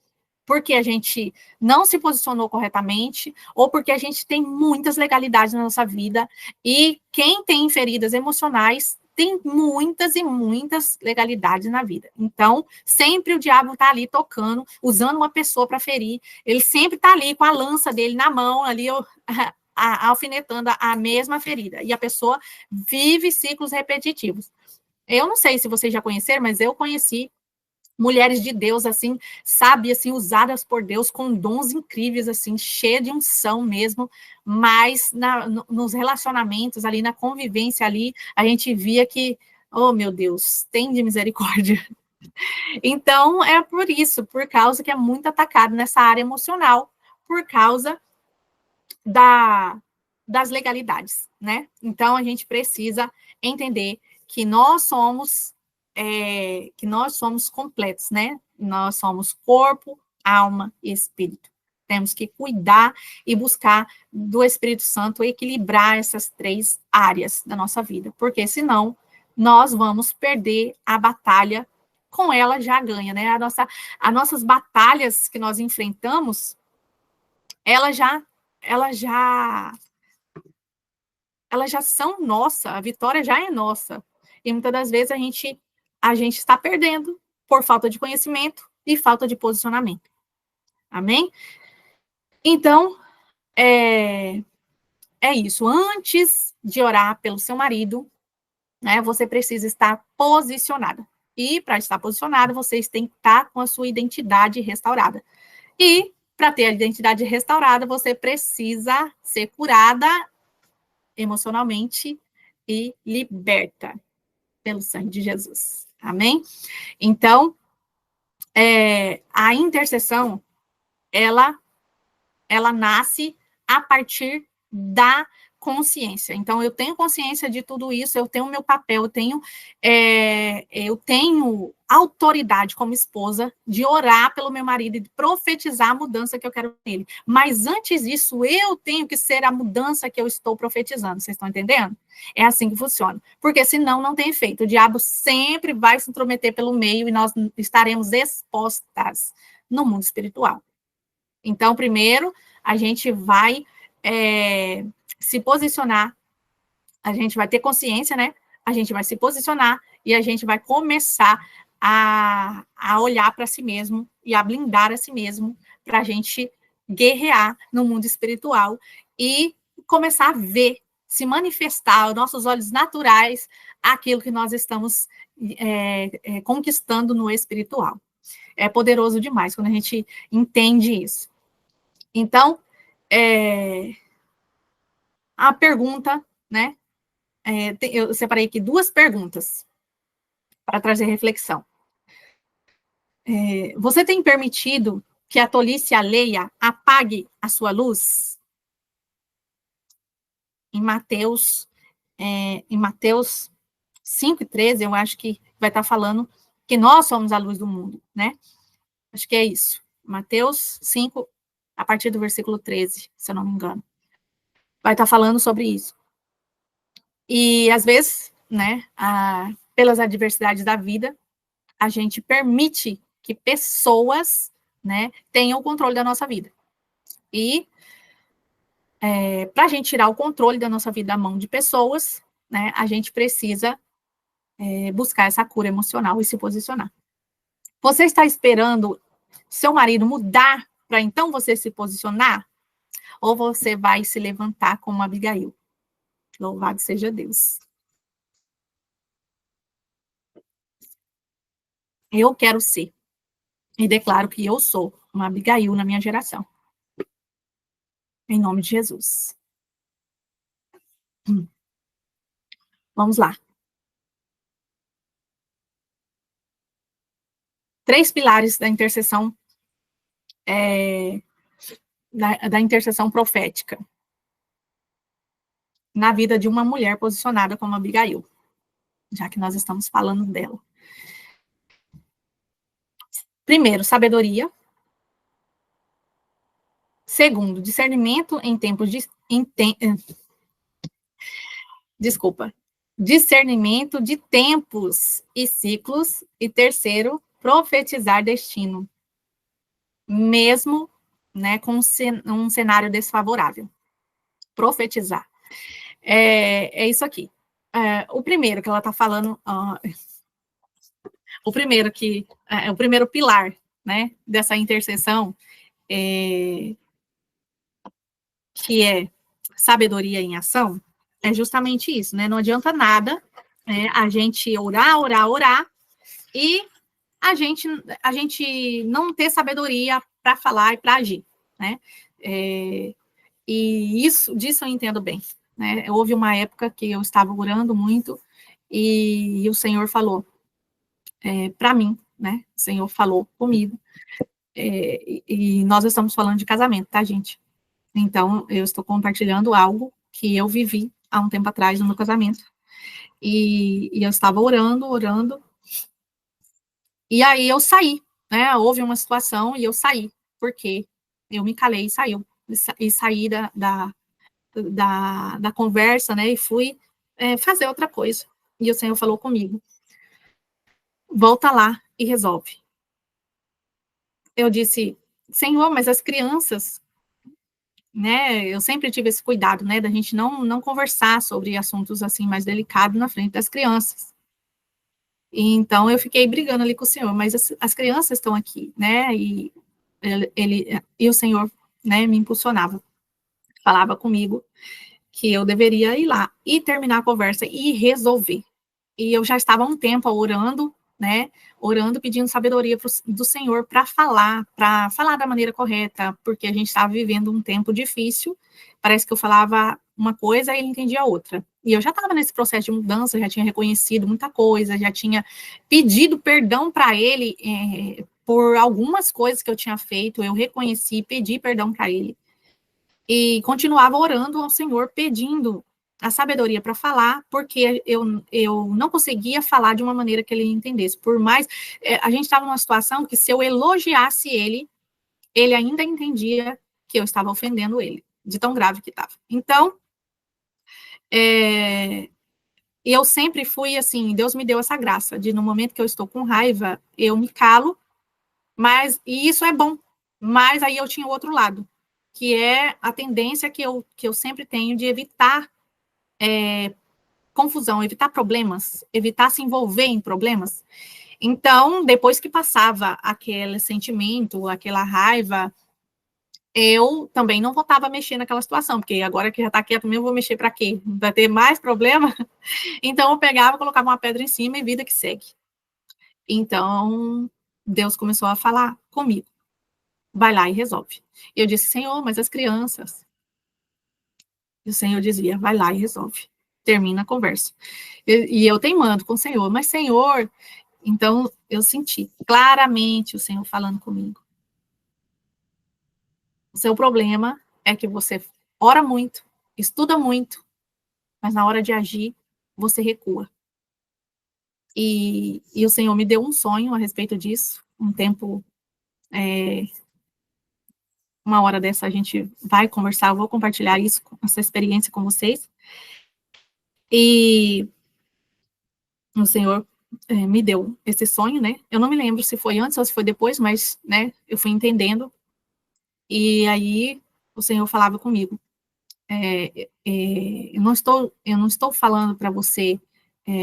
a gente não se posicionou corretamente, ou porque a gente tem muitas legalidades na nossa vida, e quem tem feridas emocionais tem muitas e muitas legalidades na vida. Então, sempre o diabo está ali tocando, usando uma pessoa para ferir, ele sempre está ali com a lança dele na mão, ali alfinetando a mesma ferida, e a pessoa vive ciclos repetitivos. Eu não sei se vocês já conheceram, mas eu conheci mulheres de Deus, assim, sabe, assim, usadas por Deus com dons incríveis, assim, cheia de unção mesmo, mas nos relacionamentos ali, na convivência ali, a gente via que, oh, meu Deus, tem de misericórdia. Então, é por isso, por causa que é muito atacado nessa área emocional, por causa das legalidades, né? Então, a gente precisa entender que nós somos completos, né? Nós somos corpo, alma e espírito. Temos que cuidar e buscar do Espírito Santo equilibrar essas três áreas da nossa vida, porque senão nós vamos perder a batalha com ela já ganha, né? As nossas batalhas que nós enfrentamos, elas já são nossa, a vitória já é nossa. E muitas das vezes a gente está perdendo por falta de conhecimento e falta de posicionamento. Amém? Então, é isso. Antes de orar pelo seu marido, né, você precisa estar posicionada. E para estar posicionada, vocês têm que estar com a sua identidade restaurada. E para ter a identidade restaurada, você precisa ser curada emocionalmente e liberta pelo sangue de Jesus. Amém? Então, a intercessão, ela nasce a partir da consciência. Então, eu tenho consciência de tudo isso, eu tenho meu papel, eu tenho autoridade como esposa de orar pelo meu marido e de profetizar a mudança que eu quero nele. Mas antes disso, eu tenho que ser a mudança que eu estou profetizando. Vocês estão entendendo? É assim que funciona. Porque senão não tem efeito. O diabo sempre vai se intrometer pelo meio e nós estaremos expostas no mundo espiritual. Então, primeiro, a gente vai se posicionar, a gente vai ter consciência, né? A gente vai se posicionar e a gente vai começar a olhar para si mesmo e a blindar a si mesmo para a gente guerrear no mundo espiritual e começar a ver, se manifestar aos nossos olhos naturais aquilo que nós estamos conquistando no espiritual. É poderoso demais quando a gente entende isso. Então, a pergunta, né? Eu separei aqui 2 perguntas para trazer reflexão. Você tem permitido que a tolice alheia apague a sua luz? Em Mateus 5:13, eu acho que vai estar falando que nós somos a luz do mundo, né? Acho que é isso. Mateus 5, a partir do versículo 13, se eu não me engano. Vai estar falando sobre isso. E, às vezes, né, pelas adversidades da vida, a gente permite que pessoas, né, tenham o controle da nossa vida. E, para a gente tirar o controle da nossa vida da mão de pessoas, né, a gente precisa buscar essa cura emocional e se posicionar. Você está esperando seu marido mudar para então você se posicionar? Ou você vai se levantar como Abigail? Louvado seja Deus. Eu quero ser. E declaro que eu sou uma Abigail na minha geração. Em nome de Jesus. Vamos lá. 3 pilares da intercessão, da intercessão profética na vida de uma mulher posicionada como Abigail, já que nós estamos falando dela. Primeiro, sabedoria. Segundo, discernimento em tempos de... discernimento de tempos e ciclos. E terceiro, profetizar destino, mesmo, né, com um cenário desfavorável. Profetizar. É isso aqui. O primeiro que ela está falando, o primeiro pilar, né, dessa intercessão, que é sabedoria em ação, é justamente isso, né? Não adianta nada a gente orar, e a gente não ter sabedoria para falar e para agir, né? E disso eu entendo bem, né? Houve uma época que eu estava orando muito e o Senhor falou para mim, né? O Senhor falou comigo, e nós estamos falando de casamento, tá, gente? Então, eu estou compartilhando algo que eu vivi há um tempo atrás no meu casamento. E eu estava orando, e aí eu saí, né? Houve uma situação e eu saí, porque eu me calei e saí da conversa, né? E fui fazer outra coisa. E o Senhor falou comigo: volta lá e resolve. Eu disse: Senhor, mas as crianças, né? Eu sempre tive esse cuidado, né? Da gente não conversar sobre assuntos assim mais delicados na frente das crianças. E então eu fiquei brigando ali com o Senhor, mas as crianças estão aqui, né? E o Senhor, né, me impulsionava, falava comigo que eu deveria ir lá e terminar a conversa e resolver. e eu já estava há um tempo orando, né, orando, pedindo sabedoria do Senhor para falar da maneira correta, porque a gente estava vivendo um tempo difícil, parece que eu falava uma coisa e ele entendia outra. E eu já estava nesse processo de mudança, já tinha reconhecido muita coisa, já tinha pedido perdão para ele por algumas coisas que eu tinha feito, eu reconheci, pedi perdão para ele. E continuava orando ao Senhor, pedindo a sabedoria para falar, porque eu não conseguia falar de uma maneira que ele entendesse. Por mais, a gente estava numa situação que se eu elogiasse ele, ele ainda entendia que eu estava ofendendo ele, de tão grave que estava. Então, eu sempre fui assim, Deus me deu essa graça, de no momento que eu estou com raiva, eu me calo, e isso é bom, mas aí eu tinha o outro lado, que é a tendência que eu sempre tenho de evitar confusão, evitar problemas, evitar se envolver em problemas. Então, depois que passava aquele sentimento, aquela raiva, eu também não voltava a mexer naquela situação, porque agora que já está quieto mesmo, eu vou mexer para quê? Vai ter mais problema? Então, eu pegava, colocava uma pedra em cima e vida que segue. Então, Deus começou a falar comigo. Vai lá e resolve. Eu disse, Senhor, mas as crianças. E o Senhor dizia, vai lá e resolve. Termina a conversa. E eu teimando com o Senhor, mas Senhor, então eu senti claramente o Senhor falando comigo. O seu problema é que você ora muito, estuda muito, mas na hora de agir, você recua. E o Senhor me deu um sonho a respeito disso, um tempo, uma hora dessa a gente vai conversar, eu vou compartilhar isso, essa experiência com vocês. E o Senhor me deu esse sonho, né? Eu não me lembro se foi antes ou se foi depois, mas, né, eu fui entendendo. E aí o Senhor falava comigo. Eu não estou falando para você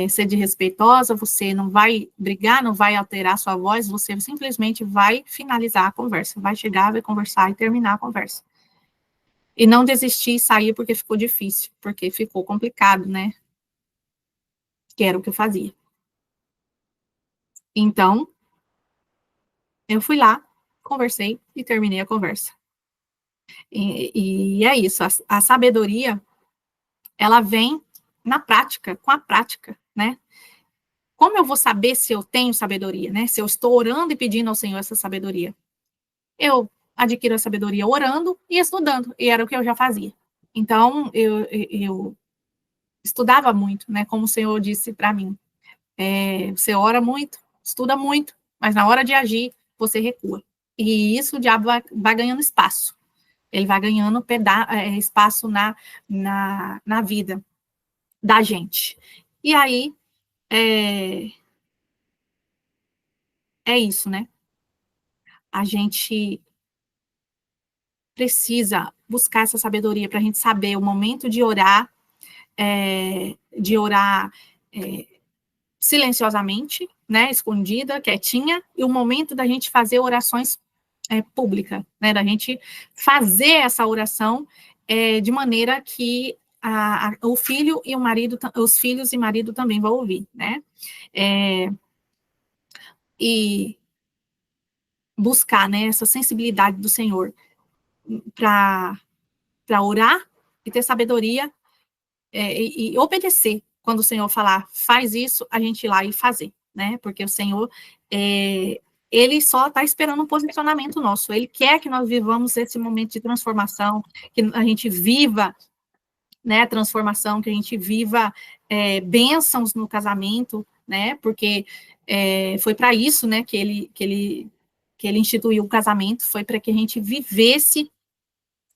ser desrespeitosa, você não vai brigar, não vai alterar sua voz, você simplesmente vai finalizar a conversa, vai chegar, vai conversar e terminar a conversa. E não desistir e sair porque ficou difícil, porque ficou complicado, né? Que era o que eu fazia. Então, eu fui lá, conversei e terminei a conversa. E é isso, a sabedoria, ela vem na prática, com a prática, né? Como eu vou saber se eu tenho sabedoria, né? Se eu estou orando e pedindo ao Senhor essa sabedoria? Eu adquiro a sabedoria orando e estudando, e era o que eu já fazia. Então, eu estudava muito, né? Como o Senhor disse para mim, você ora muito, estuda muito, mas na hora de agir, você recua. E isso o diabo vai ganhando espaço. Ele vai ganhando espaço na vida da gente. E aí, é isso, né? A gente precisa buscar essa sabedoria para a gente saber o momento de orar silenciosamente, né, escondida, quietinha, e o momento da gente fazer orações pública, né, da gente fazer essa oração de maneira que o filho e o marido, os filhos e marido também vão ouvir, né, e buscar, né, essa sensibilidade do Senhor para orar e ter sabedoria e obedecer quando o Senhor falar, faz isso, a gente ir lá e fazer, né, porque o Senhor, ele só está esperando um posicionamento nosso, ele quer que nós vivamos esse momento de transformação, que a gente viva, né, transformação, que a gente viva bênçãos no casamento, né, porque foi para isso, né, que ele instituiu o casamento, foi para que a gente vivesse,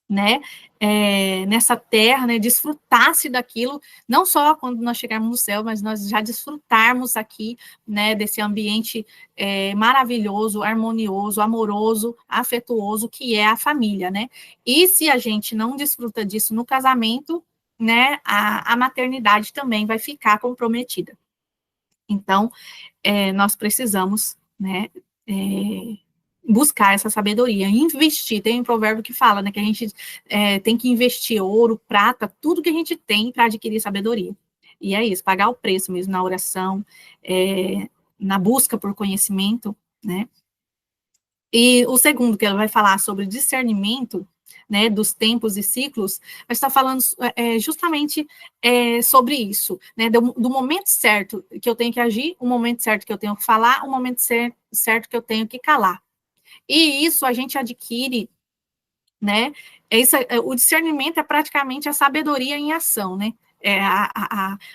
né, nessa terra, né, desfrutasse daquilo, não só quando nós chegarmos no céu, mas nós já desfrutarmos aqui, né, desse ambiente maravilhoso, harmonioso, amoroso, afetuoso, que é a família, né, e se a gente não desfruta disso no casamento, né, a maternidade também vai ficar comprometida. Então, nós precisamos, né, buscar essa sabedoria, investir, tem um provérbio que fala, né, que a gente tem que investir ouro, prata, tudo que a gente tem para adquirir sabedoria. E é isso, pagar o preço mesmo na oração, na busca por conhecimento, né? E o segundo, que ela vai falar sobre discernimento, né, dos tempos e ciclos, vai estar falando justamente sobre isso, né, do momento certo que eu tenho que agir, o momento certo que eu tenho que falar, o momento certo que eu tenho que calar. E isso a gente adquire, né, o discernimento é praticamente a sabedoria em ação, né,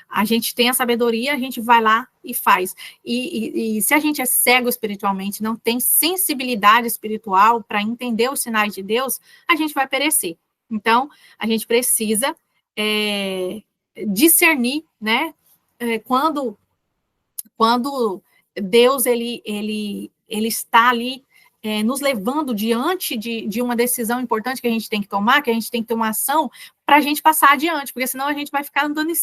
a gente tem a sabedoria, a gente vai lá e faz. E se a gente é cego espiritualmente, não tem sensibilidade espiritual para entender os sinais de Deus, a gente vai perecer. Então, a gente precisa discernir, né? Quando Deus ele está ali nos levando diante de uma decisão importante que a gente tem que tomar, que a gente tem que ter uma ação para a gente passar adiante, porque senão a gente vai ficar andando em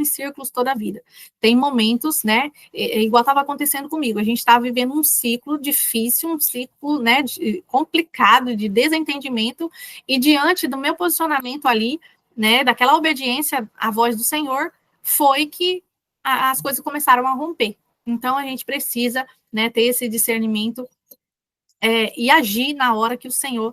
círculos toda a vida. Tem momentos, né, igual estava acontecendo comigo, a gente estava vivendo um ciclo difícil, um ciclo, né, complicado, de desentendimento, e diante do meu posicionamento ali, né, daquela obediência à voz do Senhor, foi que as coisas começaram a romper. Então, a gente precisa, né, ter esse discernimento e agir na hora que o Senhor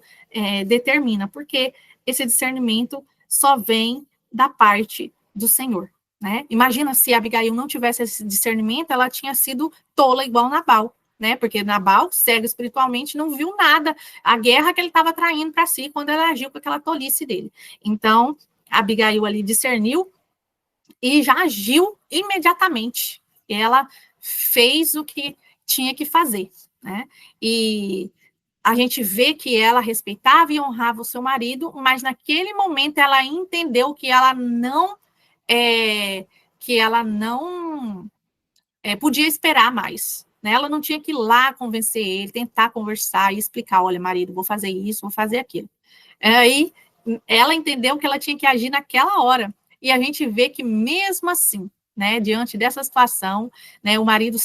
determina, porque esse discernimento só vem da parte do Senhor, né? Imagina se a Abigail não tivesse esse discernimento, ela tinha sido tola igual Nabal, né? Porque Nabal, cego espiritualmente, não viu nada, a guerra que ele estava traindo para si quando ela agiu com aquela tolice dele. Então, a Abigail ali discerniu e já agiu imediatamente. Ela fez o que tinha que fazer, né? E a gente vê que ela respeitava e honrava o seu marido, mas naquele momento ela entendeu que ela não podia esperar mais. Né? Ela não tinha que ir lá convencer ele, tentar conversar e explicar, olha, marido, vou fazer isso, vou fazer aquilo. Aí ela entendeu que ela tinha que agir naquela hora. E a gente vê que mesmo assim, né, diante dessa situação, né, o marido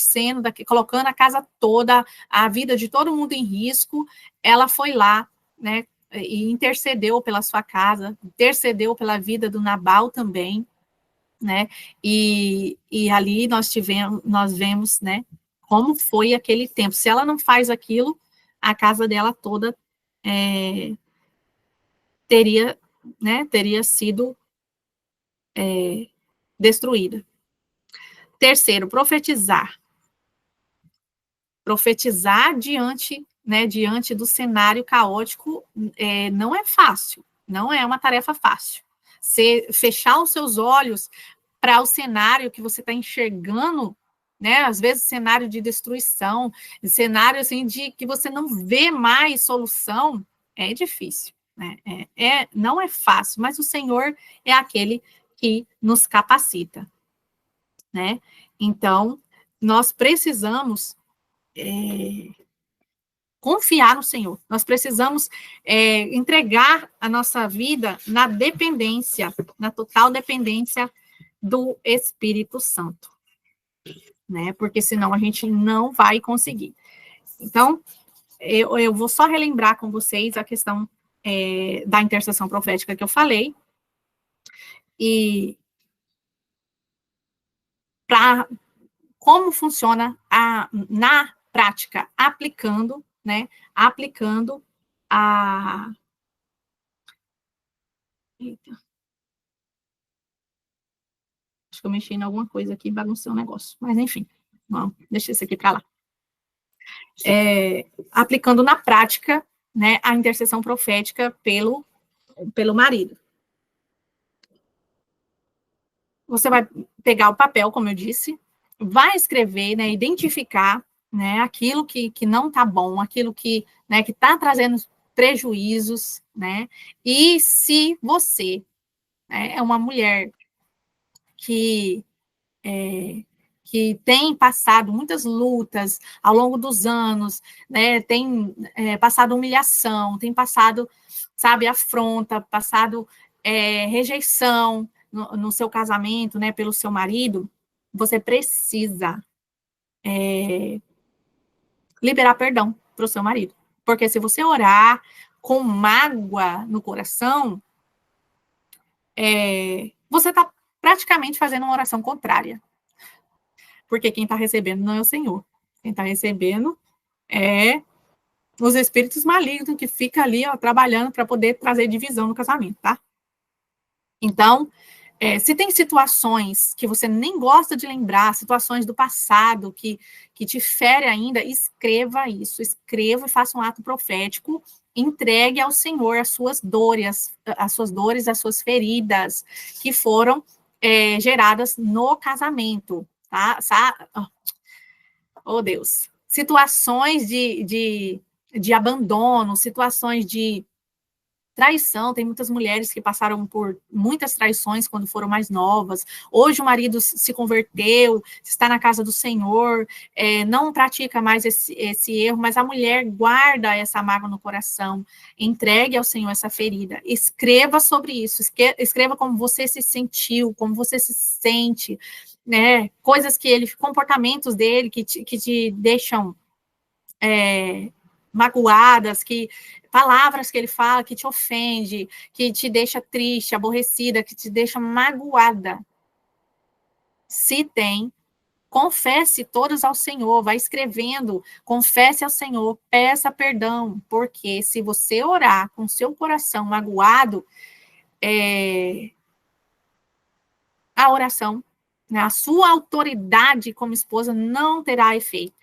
colocando a casa toda, a vida de todo mundo em risco, ela foi lá, né, e intercedeu pela sua casa, intercedeu pela vida do Nabal também, né, e ali nós vemos, né, como foi aquele tempo. Se ela não faz aquilo, a casa dela toda teria sido destruída. Terceiro, profetizar. Profetizar diante do cenário caótico não é fácil, não é uma tarefa fácil. Você fechar os seus olhos para o cenário que você está enxergando, né? Às vezes cenário de destruição, cenário assim de que você não vê mais solução, é difícil, né? Não é fácil, mas o Senhor é aquele que nos capacita, né? Então, nós precisamos confiar no Senhor. Nós precisamos entregar a nossa vida na dependência, na total dependência do Espírito Santo, né? Porque senão a gente não vai conseguir. Então, eu vou só relembrar com vocês a questão da intercessão profética que eu falei, e para como funciona na prática, aplicando, né? Aplicando a. Eita. Acho que eu mexi em alguma coisa aqui, baguncei o negócio. Mas, enfim, vamos, deixa isso aqui para lá. Aplicando na prática, né, a intercessão profética pelo marido. Você vai pegar o papel, como eu disse, vai escrever, né, identificar, né, aquilo que não está bom, aquilo que está trazendo prejuízos, né, e se você é uma mulher que tem passado muitas lutas ao longo dos anos, né, tem passado humilhação, tem passado, sabe, afronta, passado rejeição no seu casamento, né, pelo seu marido, você precisa liberar perdão para o seu marido. Porque se você orar com mágoa no coração, você está praticamente fazendo uma oração contrária. Porque quem está recebendo não é o Senhor. Quem está recebendo é os espíritos malignos que ficam ali, ó, trabalhando para poder trazer divisão no casamento, tá? Então, se tem situações que você nem gosta de lembrar, situações do passado que te fere ainda, escreva isso, escreva e faça um ato profético, entregue ao Senhor as suas dores, as suas feridas que foram geradas no casamento, tá? Oh, Deus. Situações de abandono, situações de traição, tem muitas mulheres que passaram por muitas traições quando foram mais novas. Hoje o marido se converteu, está na casa do Senhor, não pratica mais esse erro, mas a mulher guarda essa mágoa no coração. Entregue ao Senhor essa ferida. Escreva sobre isso, escreva como você se sentiu, como você se sente, né? Coisas comportamentos dele que te deixam magoadas, palavras que ele fala que te ofende, que te deixa triste, aborrecida, que te deixa magoada. Se tem, confesse todos ao Senhor, vai escrevendo, confesse ao Senhor, peça perdão, porque se você orar com seu coração magoado, a oração, né, a sua autoridade como esposa não terá efeito.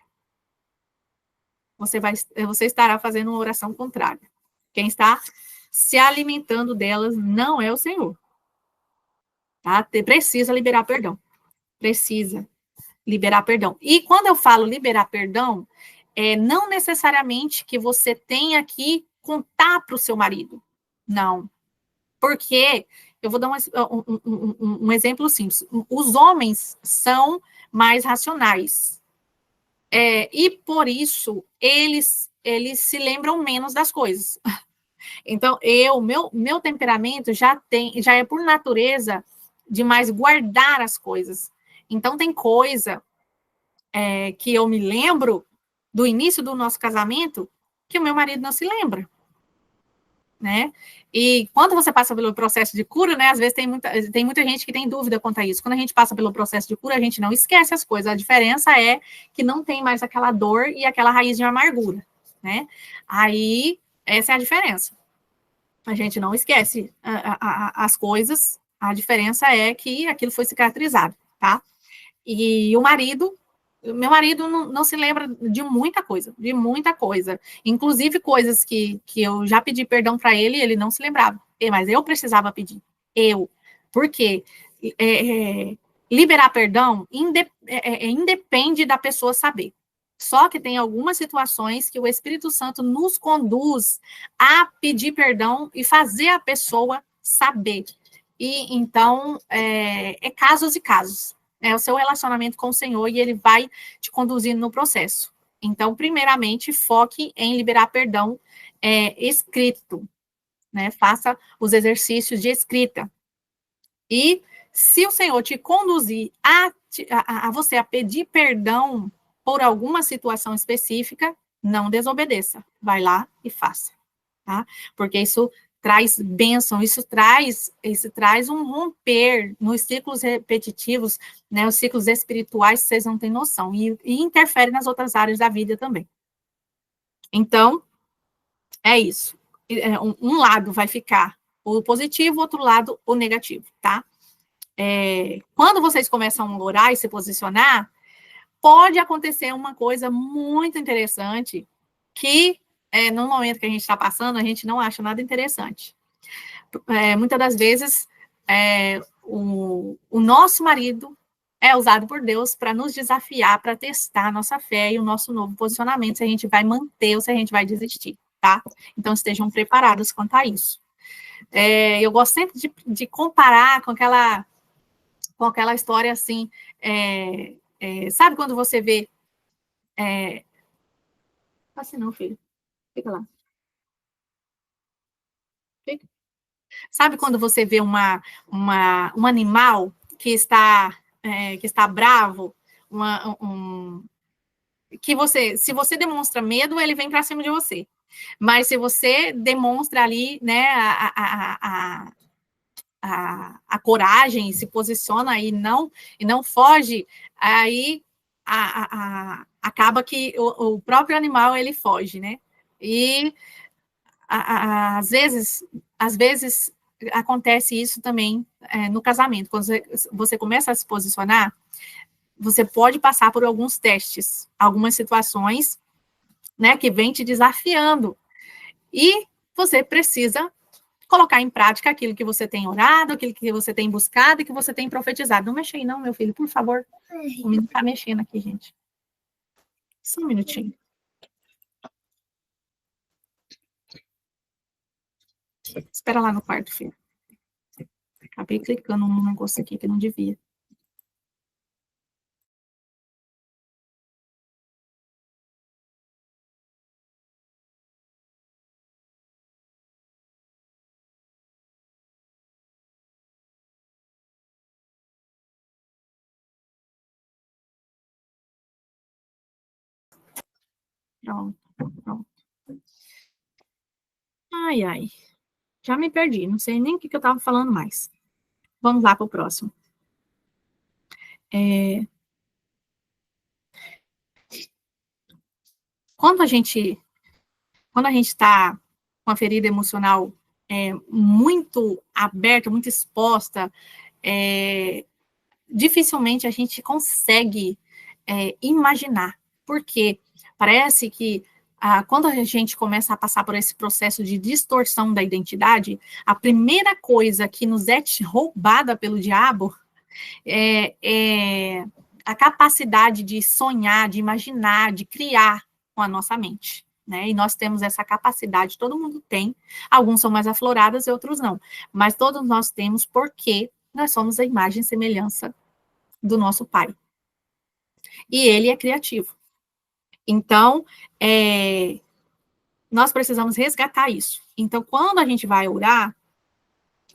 Você estará fazendo uma oração contrária. Quem está se alimentando delas não é o Senhor. Tá? Precisa liberar perdão. Precisa liberar perdão. E quando eu falo liberar perdão, não necessariamente que você tenha que contar para o seu marido. Não. Porque, eu vou dar um exemplo simples. Os homens são mais racionais. E por isso, eles se lembram menos das coisas. Então, meu temperamento já é por natureza de mais guardar as coisas. Então, tem coisa que eu me lembro do início do nosso casamento que o meu marido não se lembra, né? E quando você passa pelo processo de cura, né? Às vezes tem muita gente que tem dúvida quanto a isso. Quando a gente passa pelo processo de cura, a gente não esquece as coisas. A diferença é que não tem mais aquela dor e aquela raiz de amargura, né? Aí, essa é a diferença. A gente não esquece as coisas, a diferença é que aquilo foi cicatrizado, tá? E meu marido não se lembra de muita coisa, inclusive coisas que eu já pedi perdão para ele não se lembrava, mas eu precisava pedir, porque liberar perdão independe da pessoa saber. Só que tem algumas situações que o Espírito Santo nos conduz a pedir perdão e fazer a pessoa saber. E então, casos e casos. É o seu relacionamento com o Senhor e ele vai te conduzindo no processo. Então, primeiramente, foque em liberar perdão escrito, né? Faça os exercícios de escrita. E se o Senhor te conduzir a você a pedir perdão por alguma situação específica, não desobedeça. Vai lá e faça, tá? Porque isso traz bênção, isso traz um romper nos ciclos repetitivos, né, os ciclos espirituais, vocês não têm noção, e interfere nas outras áreas da vida também. Então, é isso. Um lado vai ficar o positivo, outro lado o negativo, tá? Quando vocês começam a orar e se posicionar, pode acontecer uma coisa muito interessante que, no momento que a gente está passando, a gente não acha nada interessante. Muitas das vezes, o nosso marido é usado por Deus para nos desafiar, para testar a nossa fé e o nosso novo posicionamento, se a gente vai manter ou se a gente vai desistir, tá? Então, estejam preparados quanto a isso. Eu gosto sempre de comparar com aquela história assim, sabe quando você vê... Assim não, filho. Fica lá. Fica. Sabe quando você vê um animal que está bravo, se você demonstra medo, ele vem para cima de você. Mas se você demonstra ali, né, a coragem, se posiciona e não foge, aí acaba que o próprio animal ele foge, né? E às vezes acontece isso também no casamento. Quando você começa a se posicionar, você pode passar por alguns testes, algumas situações, né, que vem te desafiando. E você precisa colocar em prática aquilo que você tem orado, aquilo que você tem buscado e que você tem profetizado. Não mexe aí não, meu filho, por favor. O menino tá mexendo aqui, gente. Só um minutinho. Espera lá no quarto, filho. Acabei clicando num negócio aqui que não devia. Pronto, pronto. Ai, ai. Já me perdi, não sei nem o que eu estava falando mais. Vamos lá para o próximo. Quando a gente está com a ferida emocional muito aberta, muito exposta, dificilmente a gente consegue imaginar. Porque parece que quando a gente começa a passar por esse processo de distorção da identidade, a primeira coisa que nos é roubada pelo diabo é a capacidade de sonhar, de imaginar, de criar com a nossa mente. Né? E nós temos essa capacidade, todo mundo tem, alguns são mais afloradas e outros não, mas todos nós temos porque nós somos a imagem e semelhança do nosso Pai. E ele é criativo. Então, nós precisamos resgatar isso. Então, quando a gente vai orar,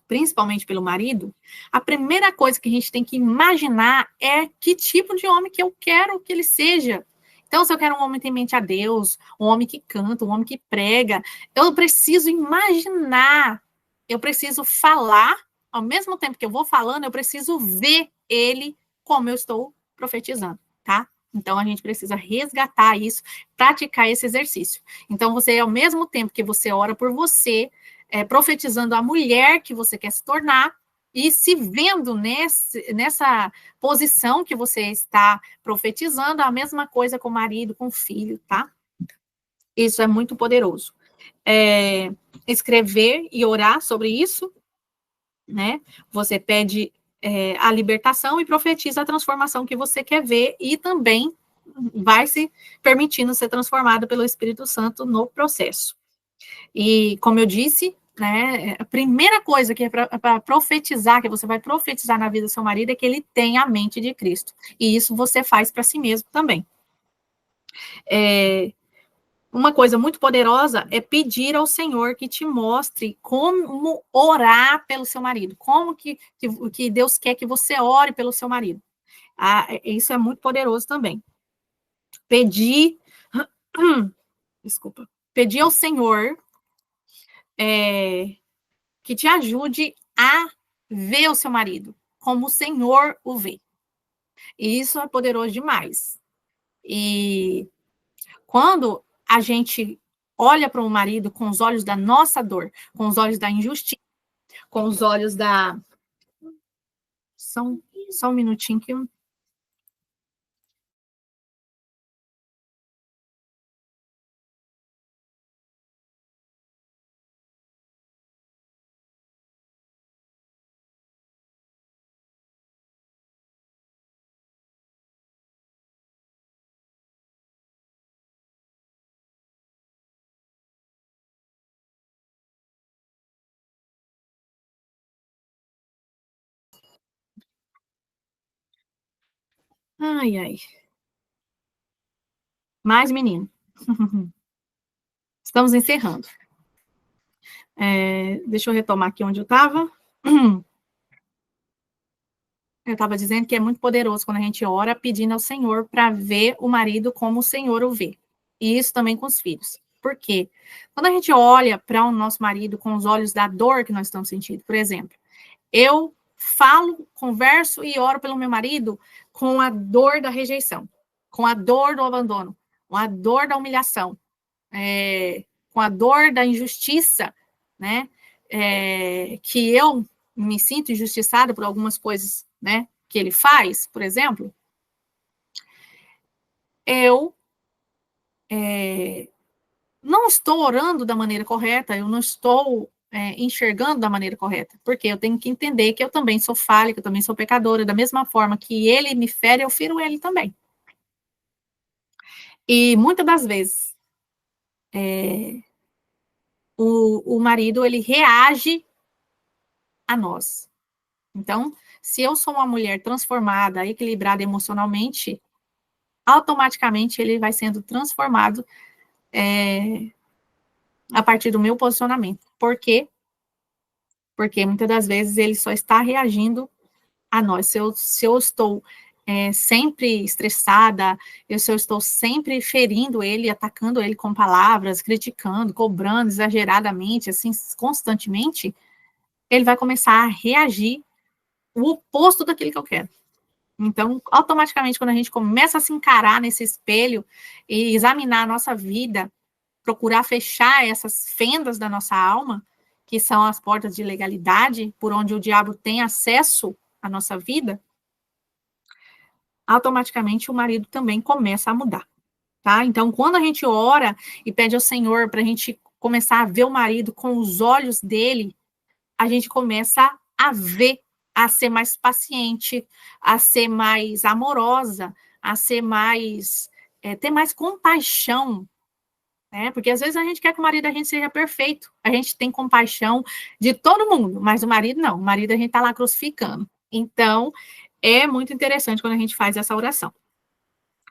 principalmente pelo marido, a primeira coisa que a gente tem que imaginar é que tipo de homem que eu quero que ele seja. Então, se eu quero um homem temente a Deus, um homem que canta, um homem que prega, eu preciso imaginar, eu preciso falar, ao mesmo tempo que eu vou falando, eu preciso ver ele como eu estou profetizando, tá? Então, a gente precisa resgatar isso, praticar esse exercício. Então, você, ao mesmo tempo que você ora por você, profetizando a mulher que você quer se tornar e se vendo nessa posição que você está profetizando, a mesma coisa com o marido, com o filho, tá? Isso é muito poderoso. Escrever e orar sobre isso, né? Você pede a libertação e profetiza a transformação que você quer ver e também vai se permitindo ser transformado pelo Espírito Santo no processo. E, como eu disse, né, a primeira coisa que é para profetizar, que você vai profetizar na vida do seu marido, é que ele tenha a mente de Cristo. E isso você faz para si mesmo também. Uma coisa muito poderosa é pedir ao Senhor que te mostre como orar pelo seu marido, como que Deus quer que você ore pelo seu marido. Isso é muito poderoso também. Pedir ao Senhor que te ajude a ver o seu marido como o Senhor o vê. E isso é poderoso demais. E quando a gente olha para o marido com os olhos da nossa dor, com os olhos da injustiça, com os olhos da... Só um minutinho que eu... Ai, ai. Mais, menino. Estamos encerrando. Deixa eu retomar aqui onde eu estava. Eu estava dizendo que é muito poderoso quando a gente ora pedindo ao Senhor para ver o marido como o Senhor o vê. E isso também com os filhos. Por quê? Quando a gente olha para o nosso marido com os olhos da dor que nós estamos sentindo, por exemplo, Eu falo, converso e oro pelo meu marido com a dor da rejeição, com a dor do abandono, com a dor da humilhação, com a dor da injustiça, né? Que eu me sinto injustiçada por algumas coisas, né? Que ele faz, por exemplo, eu não estou orando da maneira correta, eu não estou enxergando da maneira correta, porque eu tenho que entender que eu também sou falha, que eu também sou pecadora, da mesma forma que ele me fere, eu firo ele também. E muitas das vezes, o marido, ele reage a nós. Então, se eu sou uma mulher transformada, equilibrada emocionalmente, automaticamente ele vai sendo transformado a partir do meu posicionamento. Por quê? Porque muitas das vezes ele só está reagindo a nós. Se eu estou sempre estressada, se eu estou sempre ferindo ele, atacando ele com palavras, criticando, cobrando exageradamente, assim, constantemente, ele vai começar a reagir o oposto daquilo que eu quero. Então, automaticamente, quando a gente começa a se encarar nesse espelho e examinar a nossa vida, procurar fechar essas fendas da nossa alma, que são as portas de legalidade, por onde o diabo tem acesso à nossa vida, automaticamente o marido também começa a mudar, tá? Então, quando a gente ora e pede ao Senhor para a gente começar a ver o marido com os olhos dele, a gente começa a ver, a ser mais paciente, a ser mais amorosa, a ser mais, ter mais compaixão, né? Porque às vezes a gente quer que o marido da gente seja perfeito, a gente tem compaixão de todo mundo, mas o marido não, o marido a gente tá lá crucificando. Então, é muito interessante quando a gente faz essa oração.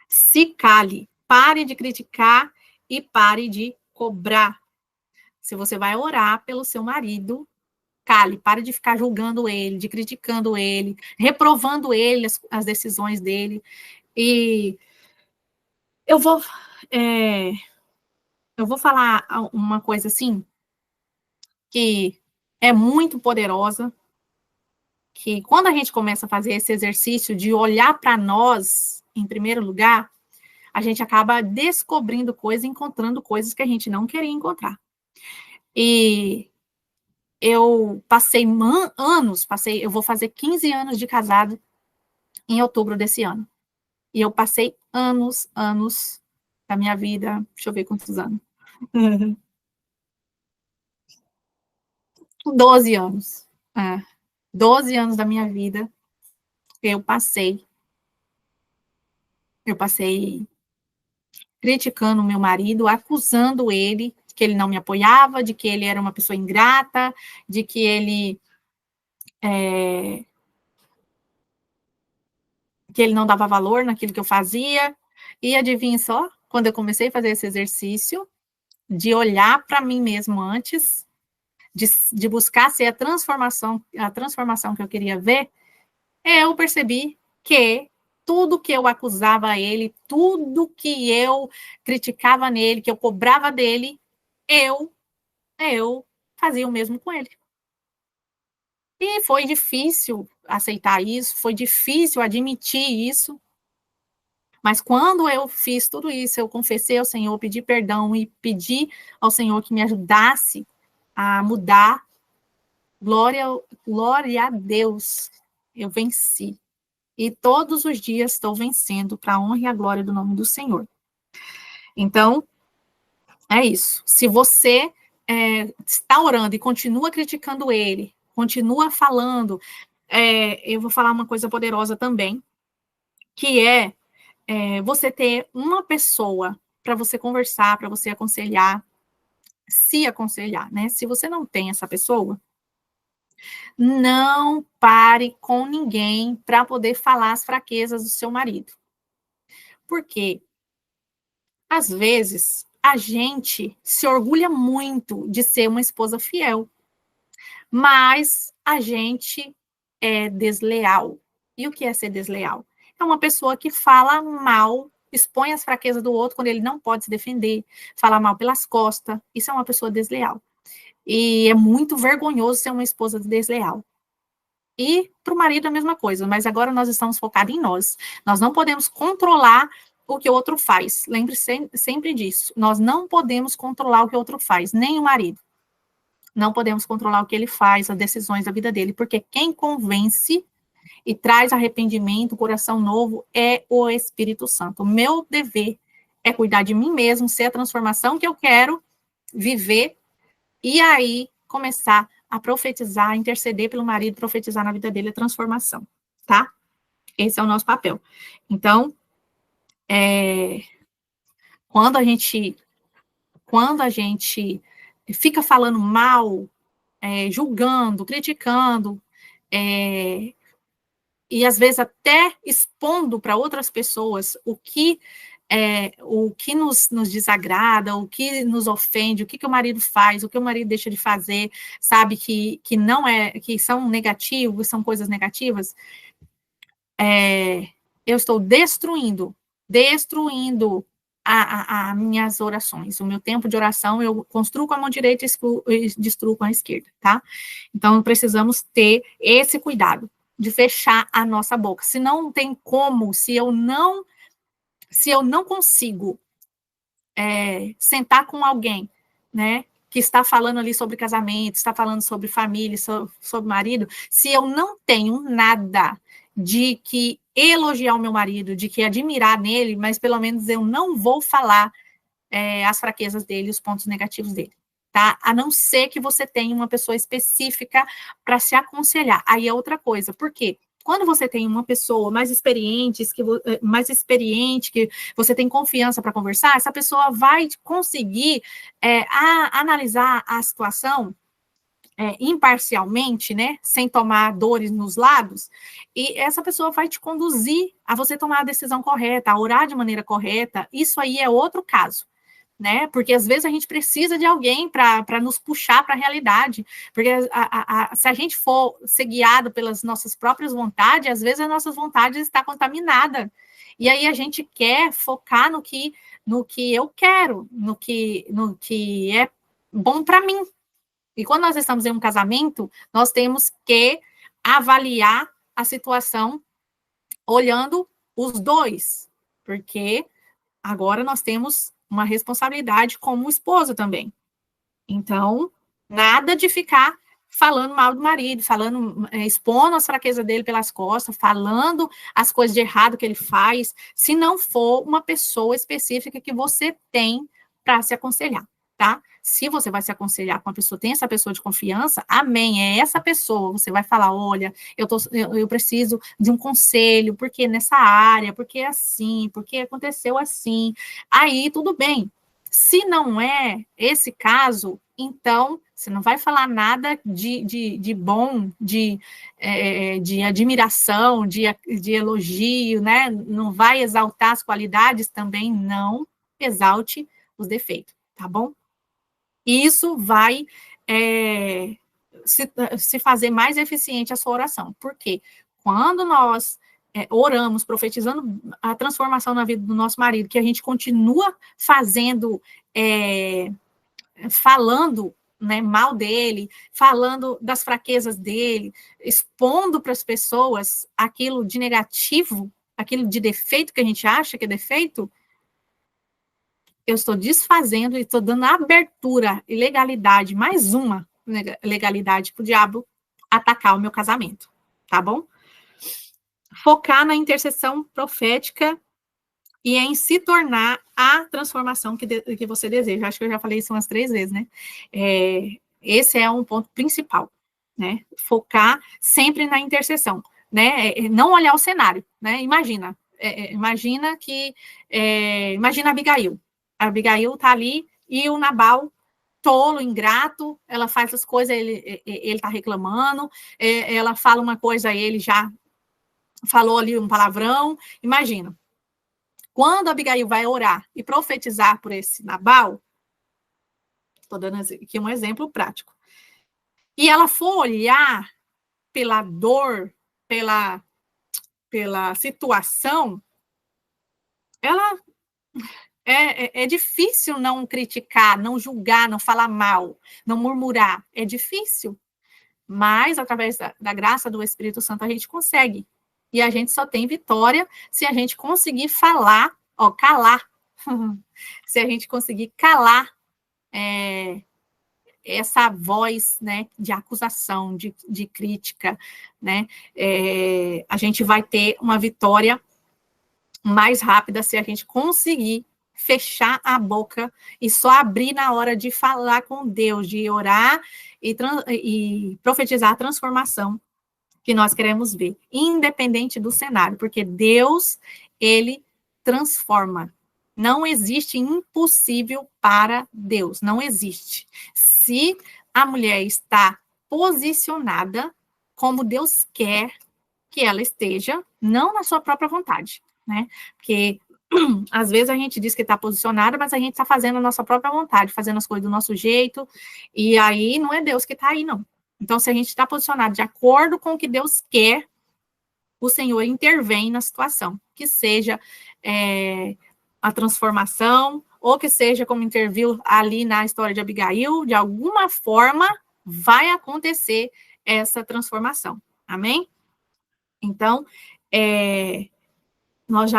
Se cale, pare de criticar e pare de cobrar. Se você vai orar pelo seu marido, cale, pare de ficar julgando ele, de criticando ele, reprovando ele, as decisões dele. E eu vou, eu vou falar uma coisa assim, que é muito poderosa, que quando a gente começa a fazer esse exercício de olhar para nós, em primeiro lugar, a gente acaba descobrindo coisas, encontrando coisas que a gente não queria encontrar. E eu passei anos, eu vou fazer 15 anos de casado em outubro desse ano. E eu passei anos da minha vida, deixa eu ver quantos anos. 12 anos. 12 anos da minha vida eu passei criticando o meu marido, acusando ele que ele não me apoiava, de que ele era uma pessoa ingrata, de que ele não dava valor naquilo que eu fazia. E adivinha só, quando eu comecei a fazer esse exercício de olhar para mim mesmo antes, de buscar ser a transformação que eu queria ver, eu percebi que tudo que eu acusava ele, tudo que eu criticava nele, que eu cobrava dele, eu fazia o mesmo com ele. E foi difícil aceitar isso, foi difícil admitir isso, mas quando eu fiz tudo isso, eu confessei ao Senhor, pedi perdão e pedi ao Senhor que me ajudasse a mudar, glória a Deus, eu venci. E todos os dias estou vencendo para a honra e a glória do nome do Senhor. Então, é isso. Se você está orando e continua criticando ele, continua falando, eu vou falar uma coisa poderosa também, que é você ter uma pessoa para você conversar, para você aconselhar, se aconselhar, né? Se você não tem essa pessoa, não pare com ninguém para poder falar as fraquezas do seu marido. Por quê? Às vezes, a gente se orgulha muito de ser uma esposa fiel, mas a gente é desleal. E o que é ser desleal? É uma pessoa que fala mal, expõe as fraquezas do outro quando ele não pode se defender, fala mal pelas costas. Isso é uma pessoa desleal. E é muito vergonhoso ser uma esposa desleal. E para o marido a mesma coisa, mas agora nós estamos focados em nós. Nós não podemos controlar o que o outro faz. Lembre-se sempre disso. Nós não podemos controlar o que o outro faz, nem o marido. Não podemos controlar o que ele faz, as decisões da vida dele, porque quem convence e traz arrependimento, coração novo, é o Espírito Santo. O meu dever é cuidar de mim mesmo, ser a transformação que eu quero viver, e aí começar a profetizar, interceder pelo marido, profetizar na vida dele a transformação, tá? Esse é o nosso papel. Então, quando a gente fica falando mal, julgando, criticando, e às vezes até expondo para outras pessoas o que nos desagrada, o que nos ofende, o que o marido faz, o que o marido deixa de fazer, sabe, que não que são negativos, são coisas negativas, eu estou destruindo as minhas orações. O meu tempo de oração, eu construo com a mão direita e destruo com a esquerda, tá? Então, precisamos ter esse cuidado de fechar a nossa boca. Se não tem como, se eu não consigo sentar com alguém, né, que está falando ali sobre casamento, está falando sobre família, sobre marido, se eu não tenho nada de que elogiar o meu marido, de que admirar nele, mas pelo menos eu não vou falar as fraquezas dele, os pontos negativos dele, tá? A não ser que você tenha uma pessoa específica para se aconselhar. Aí é outra coisa. Por quê? Quando você tem uma pessoa mais experiente, que você tem confiança para conversar, essa pessoa vai conseguir analisar a situação imparcialmente, né, sem tomar dores nos lados, e essa pessoa vai te conduzir a você tomar a decisão correta, a orar de maneira correta. Isso aí é outro caso, né? Porque às vezes a gente precisa de alguém para nos puxar para a realidade, porque se a gente for ser guiado pelas nossas próprias vontades, às vezes as nossas vontades estão contaminadas, e aí a gente quer focar no que eu quero, no que é bom para mim. E quando nós estamos em um casamento, nós temos que avaliar a situação olhando os dois, porque agora nós temos uma responsabilidade como esposa também. Então, nada de ficar falando mal do marido, expondo as fraquezas dele pelas costas, falando as coisas de errado que ele faz, se não for uma pessoa específica que você tem para se aconselhar, tá? Se você vai se aconselhar com uma pessoa, tem essa pessoa de confiança, amém, é essa pessoa, você vai falar, olha, eu preciso de um conselho, porque nessa área, porque é assim, porque aconteceu assim, aí tudo bem. Se não é esse caso, então você não vai falar nada de bom, de admiração, de elogio, né? Não vai exaltar as qualidades, também não exalte os defeitos, tá bom? Isso vai se fazer mais eficiente a sua oração. Por quê? Quando nós oramos, profetizando a transformação na vida do nosso marido, que a gente continua fazendo, falando, né, mal dele, falando das fraquezas dele, expondo para as pessoas aquilo de negativo, aquilo de defeito que a gente acha que é defeito, eu estou desfazendo e estou dando abertura e legalidade, mais uma legalidade para o diabo atacar o meu casamento, tá bom? Focar na intercessão profética e em se tornar a transformação que você deseja. Acho que eu já falei isso umas 3 vezes, né? Esse é um ponto principal, né? Focar sempre na intercessão, né? Não olhar o cenário, né? Imagina a Abigail. A Abigail tá ali e o Nabal, tolo, ingrato, ela faz as coisas, ele tá reclamando, ela fala uma coisa, ele já falou ali um palavrão. Imagina. Quando a Abigail vai orar e profetizar por esse Nabal, estou dando aqui um exemplo prático, e ela for olhar pela dor, pela situação, ela é difícil não criticar, não julgar, não falar mal, não murmurar. É difícil. mas através da graça do Espírito Santo a gente consegue. E a gente só tem vitória se a gente conseguir falar, calar. Se a gente conseguir calar essa voz, né, de acusação, de crítica, né, a gente vai ter uma vitória mais rápida se a gente conseguir fechar a boca e só abrir na hora de falar com Deus, de orar e profetizar a transformação que nós queremos ver, independente do cenário, porque Deus, ele transforma. Não existe impossível para Deus, não existe. Se a mulher está posicionada como Deus quer que ela esteja, não na sua própria vontade, né? Porque às vezes a gente diz que está posicionada, mas a gente está fazendo a nossa própria vontade, fazendo as coisas do nosso jeito, e aí não é Deus que está aí, não. Então, se a gente está posicionado de acordo com o que Deus quer, o Senhor intervém na situação, que seja a transformação, ou que seja como interviu ali na história de Abigail, de alguma forma vai acontecer essa transformação. Amém? Então, nós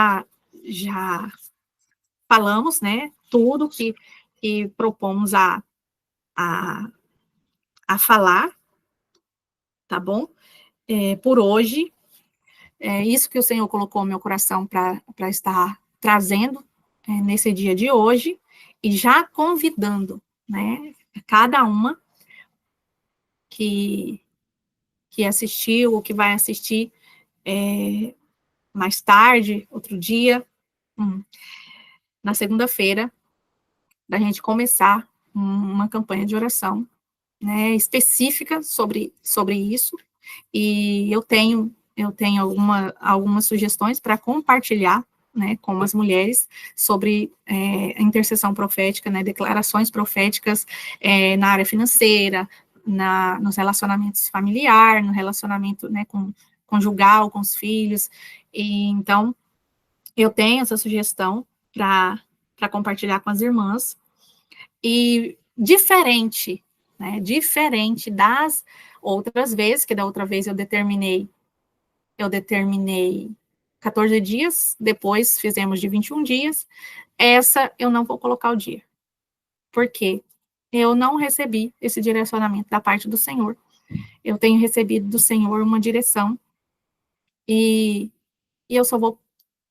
já falamos, né, tudo que propomos a falar, tá bom? Por hoje, isso que o Senhor colocou no meu coração para estar trazendo nesse dia de hoje, e já convidando, né, cada uma que assistiu ou que vai assistir mais tarde, outro dia, na segunda-feira, da gente começar uma campanha de oração, né, específica sobre isso, e eu tenho algumas sugestões para compartilhar, né, com as mulheres sobre a intercessão profética, né, declarações proféticas na área financeira, nos relacionamentos familiares, no relacionamento, né, conjugal, com os filhos, e então eu tenho essa sugestão para compartilhar com as irmãs, e diferente das outras vezes, que da outra vez eu determinei 14 dias, depois fizemos de 21 dias, essa eu não vou colocar o dia. Por quê? Eu não recebi esse direcionamento da parte do Senhor. Eu tenho recebido do Senhor uma direção, e eu só vou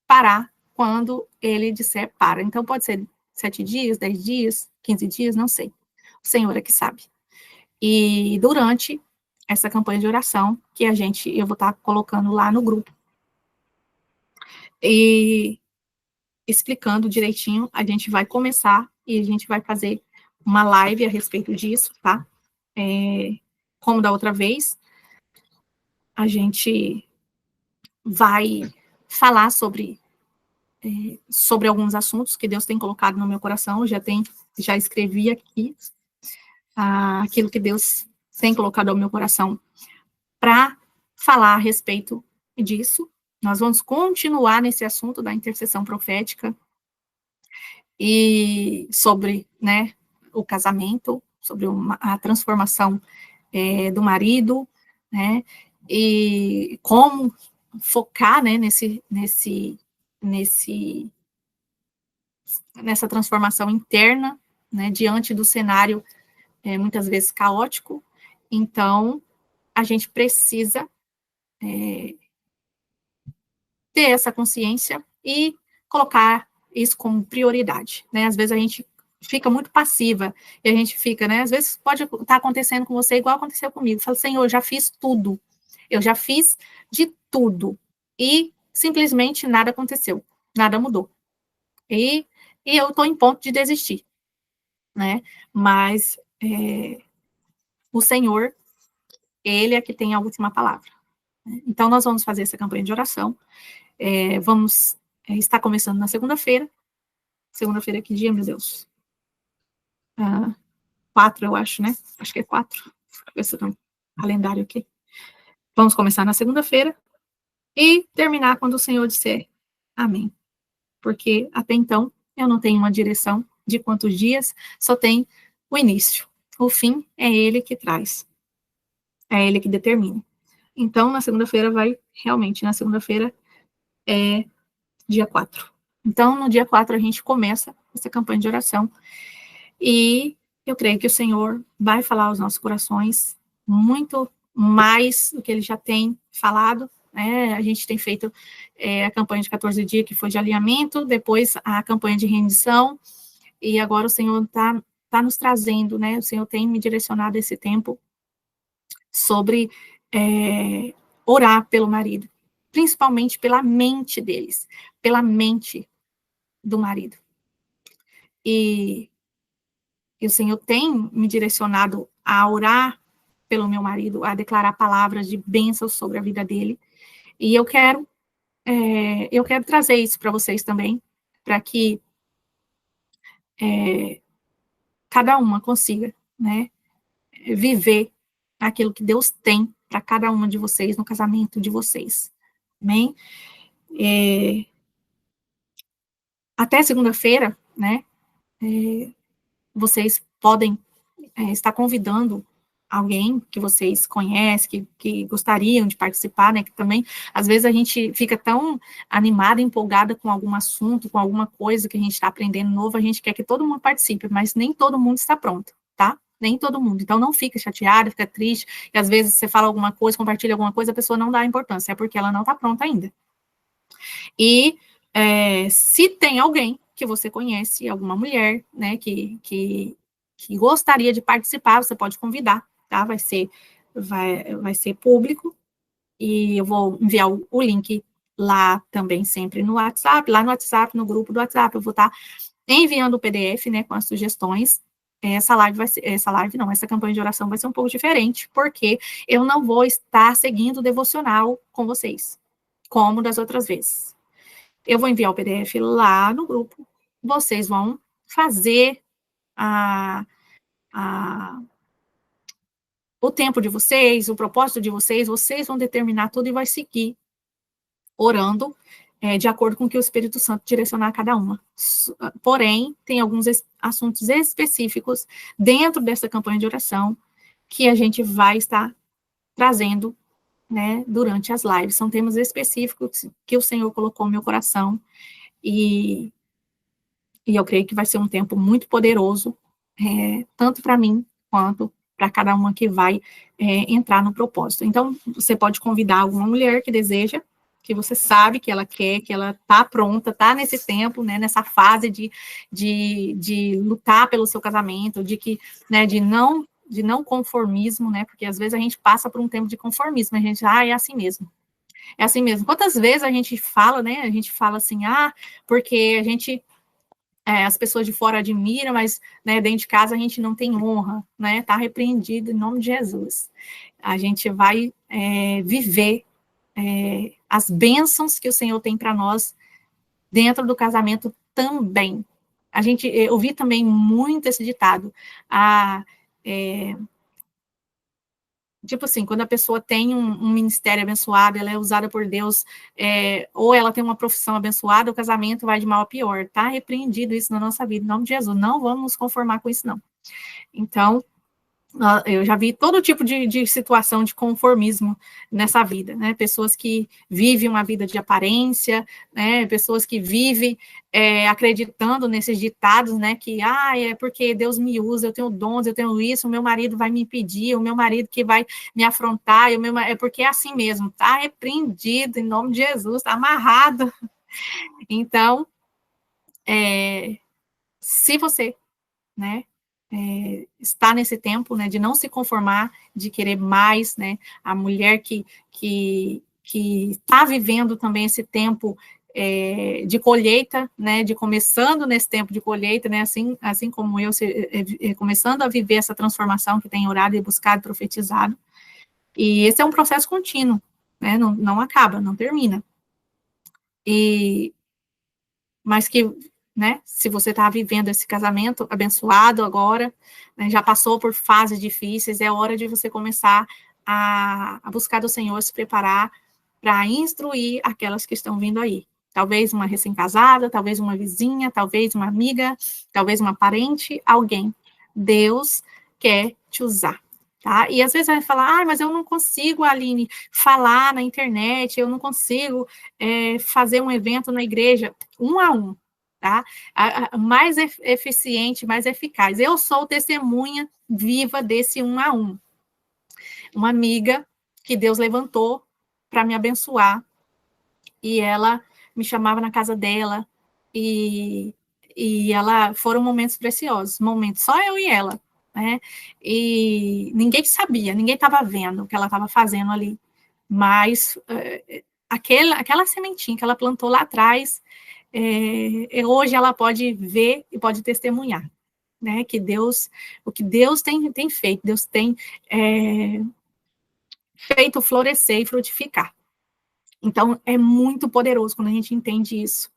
parar quando ele disser para. Então, pode ser 7 dias, 10 dias, 15 dias, não sei. O Senhor é que sabe. E durante essa campanha de oração, que eu vou estar colocando lá no grupo, e explicando direitinho, a gente vai começar e a gente vai fazer uma live a respeito disso, tá? Como da outra vez, a gente vai falar sobre alguns assuntos que Deus tem colocado no meu coração. Eu já escrevi aqui aquilo que Deus tem colocado ao meu coração para falar a respeito disso. Nós vamos continuar nesse assunto da intercessão profética e sobre, né, o casamento, sobre a transformação do marido, né, e como focar, né, nessa transformação interna, né, diante do cenário muitas vezes caótico. Então, a gente precisa ter essa consciência e colocar isso como prioridade, né? Às vezes a gente fica muito passiva, e a gente fica, né? Às vezes pode estar acontecendo com você igual aconteceu comigo. Fala, Senhor, eu já fiz tudo. Eu já fiz de tudo. E simplesmente nada aconteceu. Nada mudou. E eu estou em ponto de desistir, né? Mas o Senhor, Ele é que tem a última palavra. Então, nós vamos fazer essa campanha de oração. Vamos estar começando na segunda-feira. Segunda-feira, que dia, meu Deus? 4, eu acho, né? Acho que é 4. Esse é o calendário aqui. Vamos começar na segunda-feira e terminar quando o Senhor disser amém. Porque até então eu não tenho uma direção de quantos dias, só tem o início. O fim é Ele que traz. É ele que determina. Então, na segunda-feira na segunda-feira é dia 4. Então, no dia 4 a gente começa essa campanha de oração e eu creio que o Senhor vai falar aos nossos corações muito mais do que ele já tem falado, né? A gente tem feito a campanha de 14 dias, que foi de alinhamento, depois a campanha de rendição, e agora o Senhor está nos trazendo, né? O Senhor tem me direcionado esse tempo sobre orar pelo marido, principalmente pela mente deles, pela mente do marido. E o Senhor tem me direcionado a orar pelo meu marido, a declarar palavras de bênçãos sobre a vida dele. E eu quero trazer isso para vocês também, para que cada uma consiga, né, viver aquilo que Deus tem para cada uma de vocês no casamento de vocês. Amém? Até segunda-feira, né, vocês podem estar convidando alguém que vocês conhecem, que gostariam de participar, né, que também, às vezes a gente fica tão animada, empolgada com algum assunto, com alguma coisa que a gente está aprendendo novo, a gente quer que todo mundo participe, mas nem todo mundo está pronto, tá? Nem todo mundo. Então, não fica chateado, fica triste, e às vezes você fala alguma coisa, compartilha alguma coisa, a pessoa não dá importância, é porque ela não está pronta ainda. E se tem alguém que você conhece, alguma mulher, né, que gostaria de participar, você pode convidar, tá? Vai ser público, e eu vou enviar o link lá também, sempre no WhatsApp, lá no WhatsApp, no grupo do WhatsApp, eu vou estar enviando o PDF, né, com as sugestões. Essa campanha de oração vai ser um pouco diferente, porque eu não vou estar seguindo o devocional com vocês, como das outras vezes. Eu vou enviar o PDF lá no grupo, vocês vão fazer o tempo de vocês, o propósito de vocês vão determinar tudo e vai seguir orando de acordo com o que o Espírito Santo direcionar a cada uma. Porém, tem alguns assuntos específicos dentro dessa campanha de oração que a gente vai estar trazendo, né, durante as lives. São temas específicos que o Senhor colocou no meu coração e eu creio que vai ser um tempo muito poderoso, tanto para mim quanto para cada uma que vai entrar no propósito. Então, você pode convidar alguma mulher que deseja, que você sabe que ela quer, que ela está pronta, está nesse tempo, né, nessa fase de lutar pelo seu casamento, de não conformismo, né, porque às vezes a gente passa por um tempo de conformismo, a gente, é assim mesmo. É assim mesmo. Quantas vezes a gente fala, né, assim, porque a gente... as pessoas de fora admiram, mas, né, dentro de casa a gente não tem honra, né, tá repreendido em nome de Jesus. A gente vai viver as bênçãos que o Senhor tem para nós dentro do casamento também. Eu ouvi também muito esse ditado, tipo assim, quando a pessoa tem um ministério abençoado, ela é usada por Deus, ou ela tem uma profissão abençoada, o casamento vai de mal a pior. Tá repreendido isso na nossa vida, em nome de Jesus. Não vamos nos conformar com isso, não. Então, eu já vi todo tipo de situação de conformismo nessa vida, né? Pessoas que vivem uma vida de aparência, né? Pessoas que vivem acreditando nesses ditados, né? Que, é porque Deus me usa, eu tenho dons, eu tenho isso, o meu marido vai me impedir, o meu marido que vai me afrontar, é porque é assim mesmo, tá repreendido em nome de Jesus, tá amarrado. Então, se você, né, está nesse tempo, né, de não se conformar, de querer mais, né, a mulher que está vivendo também esse tempo de colheita, né, de começando nesse tempo de colheita, né, assim como eu, começando a viver essa transformação que tem orado e buscado, profetizado, e esse é um processo contínuo, né, não acaba, não termina, mas que, né, se você está vivendo esse casamento abençoado agora, né, já passou por fases difíceis, é hora de você começar a buscar do Senhor, se preparar para instruir aquelas que estão vindo aí. Talvez uma recém-casada, talvez uma vizinha, talvez uma amiga, talvez uma parente, alguém. Deus quer te usar. tá? E às vezes vai falar, mas eu não consigo, Aline, falar na internet, eu não consigo fazer um evento na igreja, 1 a 1, tá? Mais eficiente, mais eficaz. Eu sou testemunha viva desse 1 a 1. Uma amiga que Deus levantou para me abençoar, e ela me chamava na casa dela, e ela, foram momentos preciosos, momentos só eu e ela, né? E ninguém sabia, ninguém estava vendo o que ela estava fazendo ali, mas aquela sementinha que ela plantou lá atrás, hoje ela pode ver e pode testemunhar, né? Que Deus, o que Deus tem feito, Deus tem feito florescer e frutificar. Então, é muito poderoso quando a gente entende isso.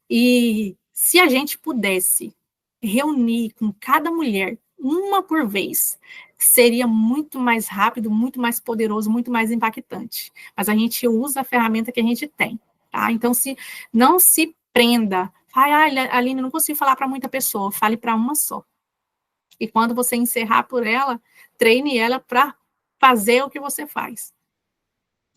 E se a gente pudesse reunir com cada mulher, uma por vez, seria muito mais rápido, muito mais poderoso, muito mais impactante. Mas a gente usa a ferramenta que a gente tem, tá? Então, não se prenda. Ai, Aline, não consigo falar para muita pessoa. Fale para uma só. E quando você encerrar por ela, treine ela para fazer o que você faz.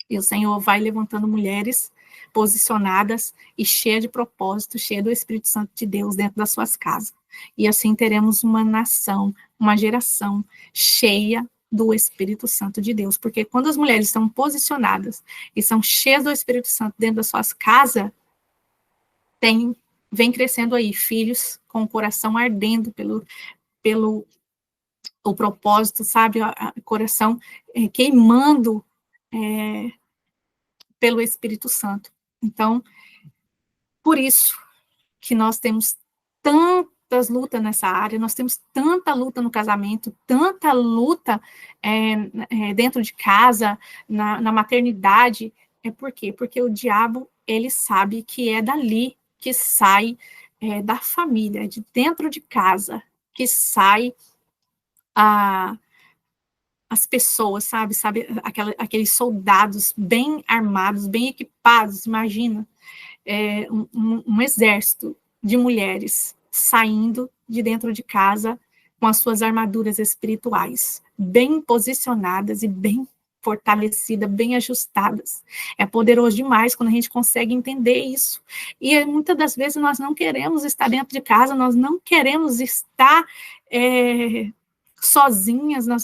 E o Senhor vai levantando mulheres posicionadas e cheias de propósito, cheias do Espírito Santo de Deus dentro das suas casas. E assim teremos uma nação, uma geração cheia do Espírito Santo de Deus. Porque quando as mulheres estão posicionadas e são cheias do Espírito Santo dentro das suas casas, vem crescendo aí filhos com o coração ardendo pelo o propósito, sabe? O coração queimando pelo Espírito Santo. Então, por isso que nós temos tantas lutas nessa área, nós temos tanta luta no casamento, tanta luta dentro de casa, na maternidade. Por quê? Porque o diabo, ele sabe que é dali que sai, da família, de dentro de casa, que sai as pessoas, sabe aqueles soldados bem armados, bem equipados, imagina, um exército de mulheres saindo de dentro de casa com as suas armaduras espirituais, bem posicionadas e bem fortalecidas, bem ajustadas. É poderoso demais quando a gente consegue entender isso. E muitas das vezes nós não queremos estar dentro de casa, nós não queremos estar sozinhas, nós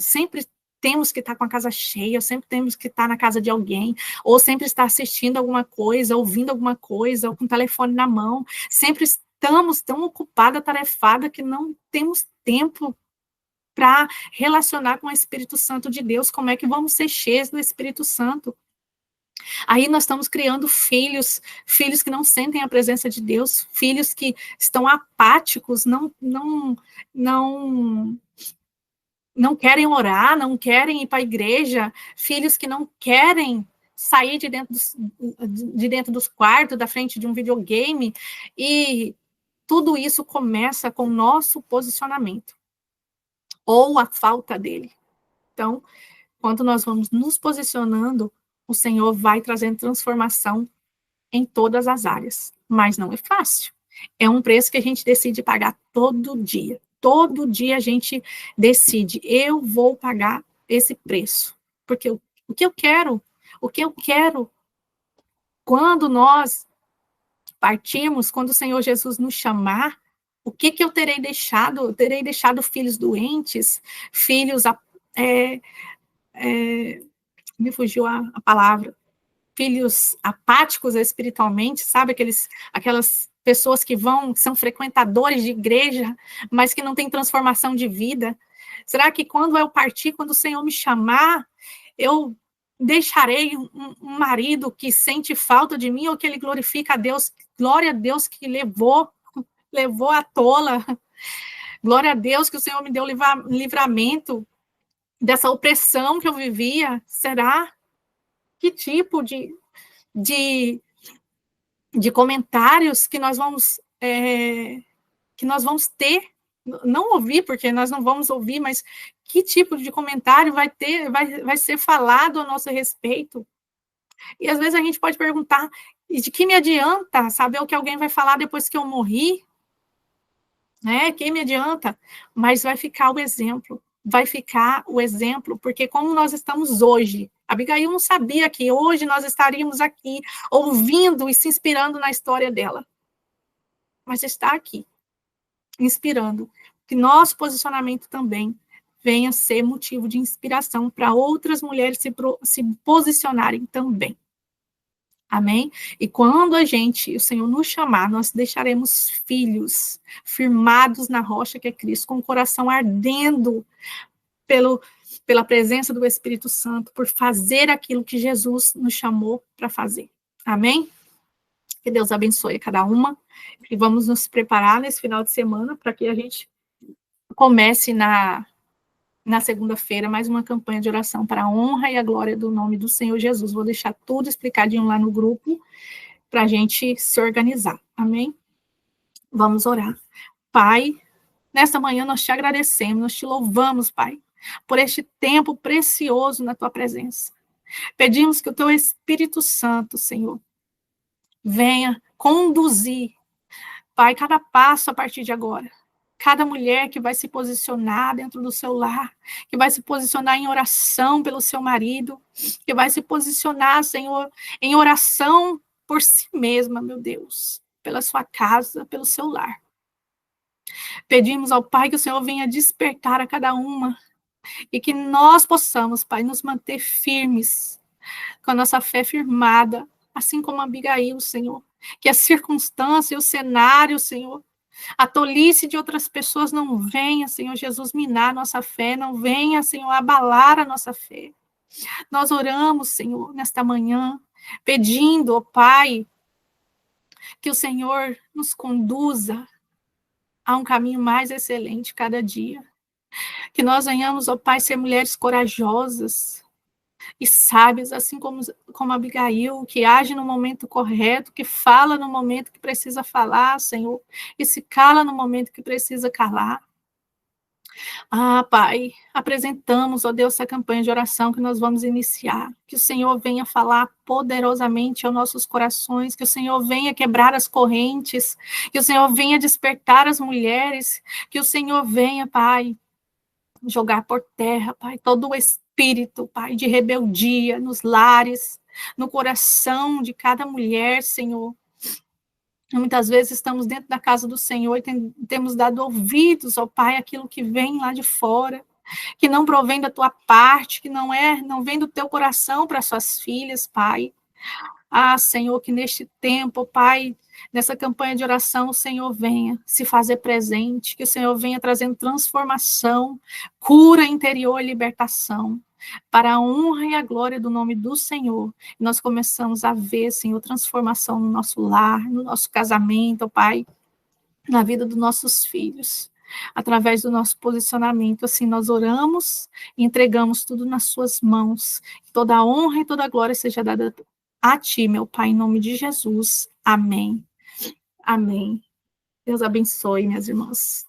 sempre temos que estar com a casa cheia, sempre temos que estar na casa de alguém, ou sempre estar assistindo alguma coisa, ouvindo alguma coisa, ou com o telefone na mão, sempre estamos tão ocupadas, atarefadas, que não temos tempo para relacionar com o Espírito Santo de Deus. Como é que vamos ser cheios do Espírito Santo? Aí nós estamos criando filhos que não sentem a presença de Deus, filhos que estão apáticos, não querem orar, não querem ir para a igreja, filhos que não querem sair de dentro dos quartos, da frente de um videogame, e tudo isso começa com o nosso posicionamento, ou a falta dele. Então, quando nós vamos nos posicionando, o Senhor vai trazendo transformação em todas as áreas, mas não é fácil. É um preço que a gente decide pagar todo dia. Todo dia a gente decide, eu vou pagar esse preço, porque o que eu quero, quando nós partimos, quando o Senhor Jesus nos chamar, o que eu terei deixado? Eu terei deixado filhos doentes, filhos, me fugiu a palavra, filhos apáticos espiritualmente, sabe, aquelas pessoas que são frequentadores de igreja, mas que não têm transformação de vida. Será que quando eu partir, quando o Senhor me chamar, eu deixarei um marido que sente falta de mim, ou que ele glorifica a Deus? Glória a Deus que levou a tola. Glória a Deus que o Senhor me deu livramento dessa opressão que eu vivia. Será? Que tipo de comentários que nós vamos ter, não ouvir, porque nós não vamos ouvir, mas que tipo de comentário vai ser falado a nosso respeito? E às vezes a gente pode perguntar, e de que me adianta saber o que alguém vai falar depois que eu morri? Quem me adianta? Mas vai ficar o exemplo vai ficar o exemplo, porque como nós estamos hoje, Abigail não sabia que hoje nós estaríamos aqui, ouvindo e se inspirando na história dela, mas está aqui, inspirando, que nosso posicionamento também venha ser motivo de inspiração para outras mulheres se posicionarem também. Amém? E quando o Senhor nos chamar, nós deixaremos filhos firmados na rocha que é Cristo, com o coração ardendo pela presença do Espírito Santo, por fazer aquilo que Jesus nos chamou para fazer. Amém? Que Deus abençoe cada uma. E vamos nos preparar nesse final de semana para que a gente comece na segunda-feira mais uma campanha de oração para a honra e a glória do nome do Senhor Jesus. Vou deixar tudo explicadinho lá no grupo para a gente se organizar. Amém? Vamos orar. Pai, nesta manhã nós te agradecemos, nós te louvamos, Pai, por este tempo precioso na tua presença. Pedimos que o teu Espírito Santo, Senhor, venha conduzir, Pai, cada passo a partir de agora. Cada mulher que vai se posicionar dentro do seu lar, que vai se posicionar em oração pelo seu marido, que vai se posicionar, Senhor, em oração por si mesma, meu Deus, pela sua casa, pelo seu lar. Pedimos ao Pai que o Senhor venha despertar a cada uma e que nós possamos, Pai, nos manter firmes, com a nossa fé firmada, assim como Abigail, Senhor. Que a circunstância, o cenário, Senhor, a tolice de outras pessoas não venha, Senhor Jesus, minar a nossa fé, não venha, Senhor, abalar a nossa fé. Nós oramos, Senhor, nesta manhã, pedindo, ó Pai, que o Senhor nos conduza a um caminho mais excelente cada dia. Que nós venhamos, ó Pai, ser mulheres corajosas e sábias, assim como Abigail, que age no momento correto, que fala no momento que precisa falar, Senhor, e se cala no momento que precisa calar. Ah, Pai, apresentamos, ó Deus, essa campanha de oração que nós vamos iniciar. Que o Senhor venha falar poderosamente aos nossos corações, que o Senhor venha quebrar as correntes, que o Senhor venha despertar as mulheres, que o Senhor venha, Pai, jogar por terra, Pai, todo o espírito, Pai, de rebeldia nos lares, no coração de cada mulher, Senhor. Muitas vezes estamos dentro da casa do Senhor e temos dado ouvidos, ó Pai, aquilo que vem lá de fora, que não provém da tua parte, que não vem do teu coração para suas filhas, Pai. Ah, Senhor, que neste tempo, Pai, nessa campanha de oração, o Senhor venha se fazer presente, que o Senhor venha trazendo transformação, cura interior e libertação, para a honra e a glória do nome do Senhor. E nós começamos a ver, Senhor, transformação no nosso lar, no nosso casamento, Pai, na vida dos nossos filhos, através do nosso posicionamento. Assim nós oramos e entregamos tudo nas suas mãos. Toda a honra e toda a glória seja dada a ti, meu Pai, em nome de Jesus. Amém. Amém. Deus abençoe, minhas irmãs.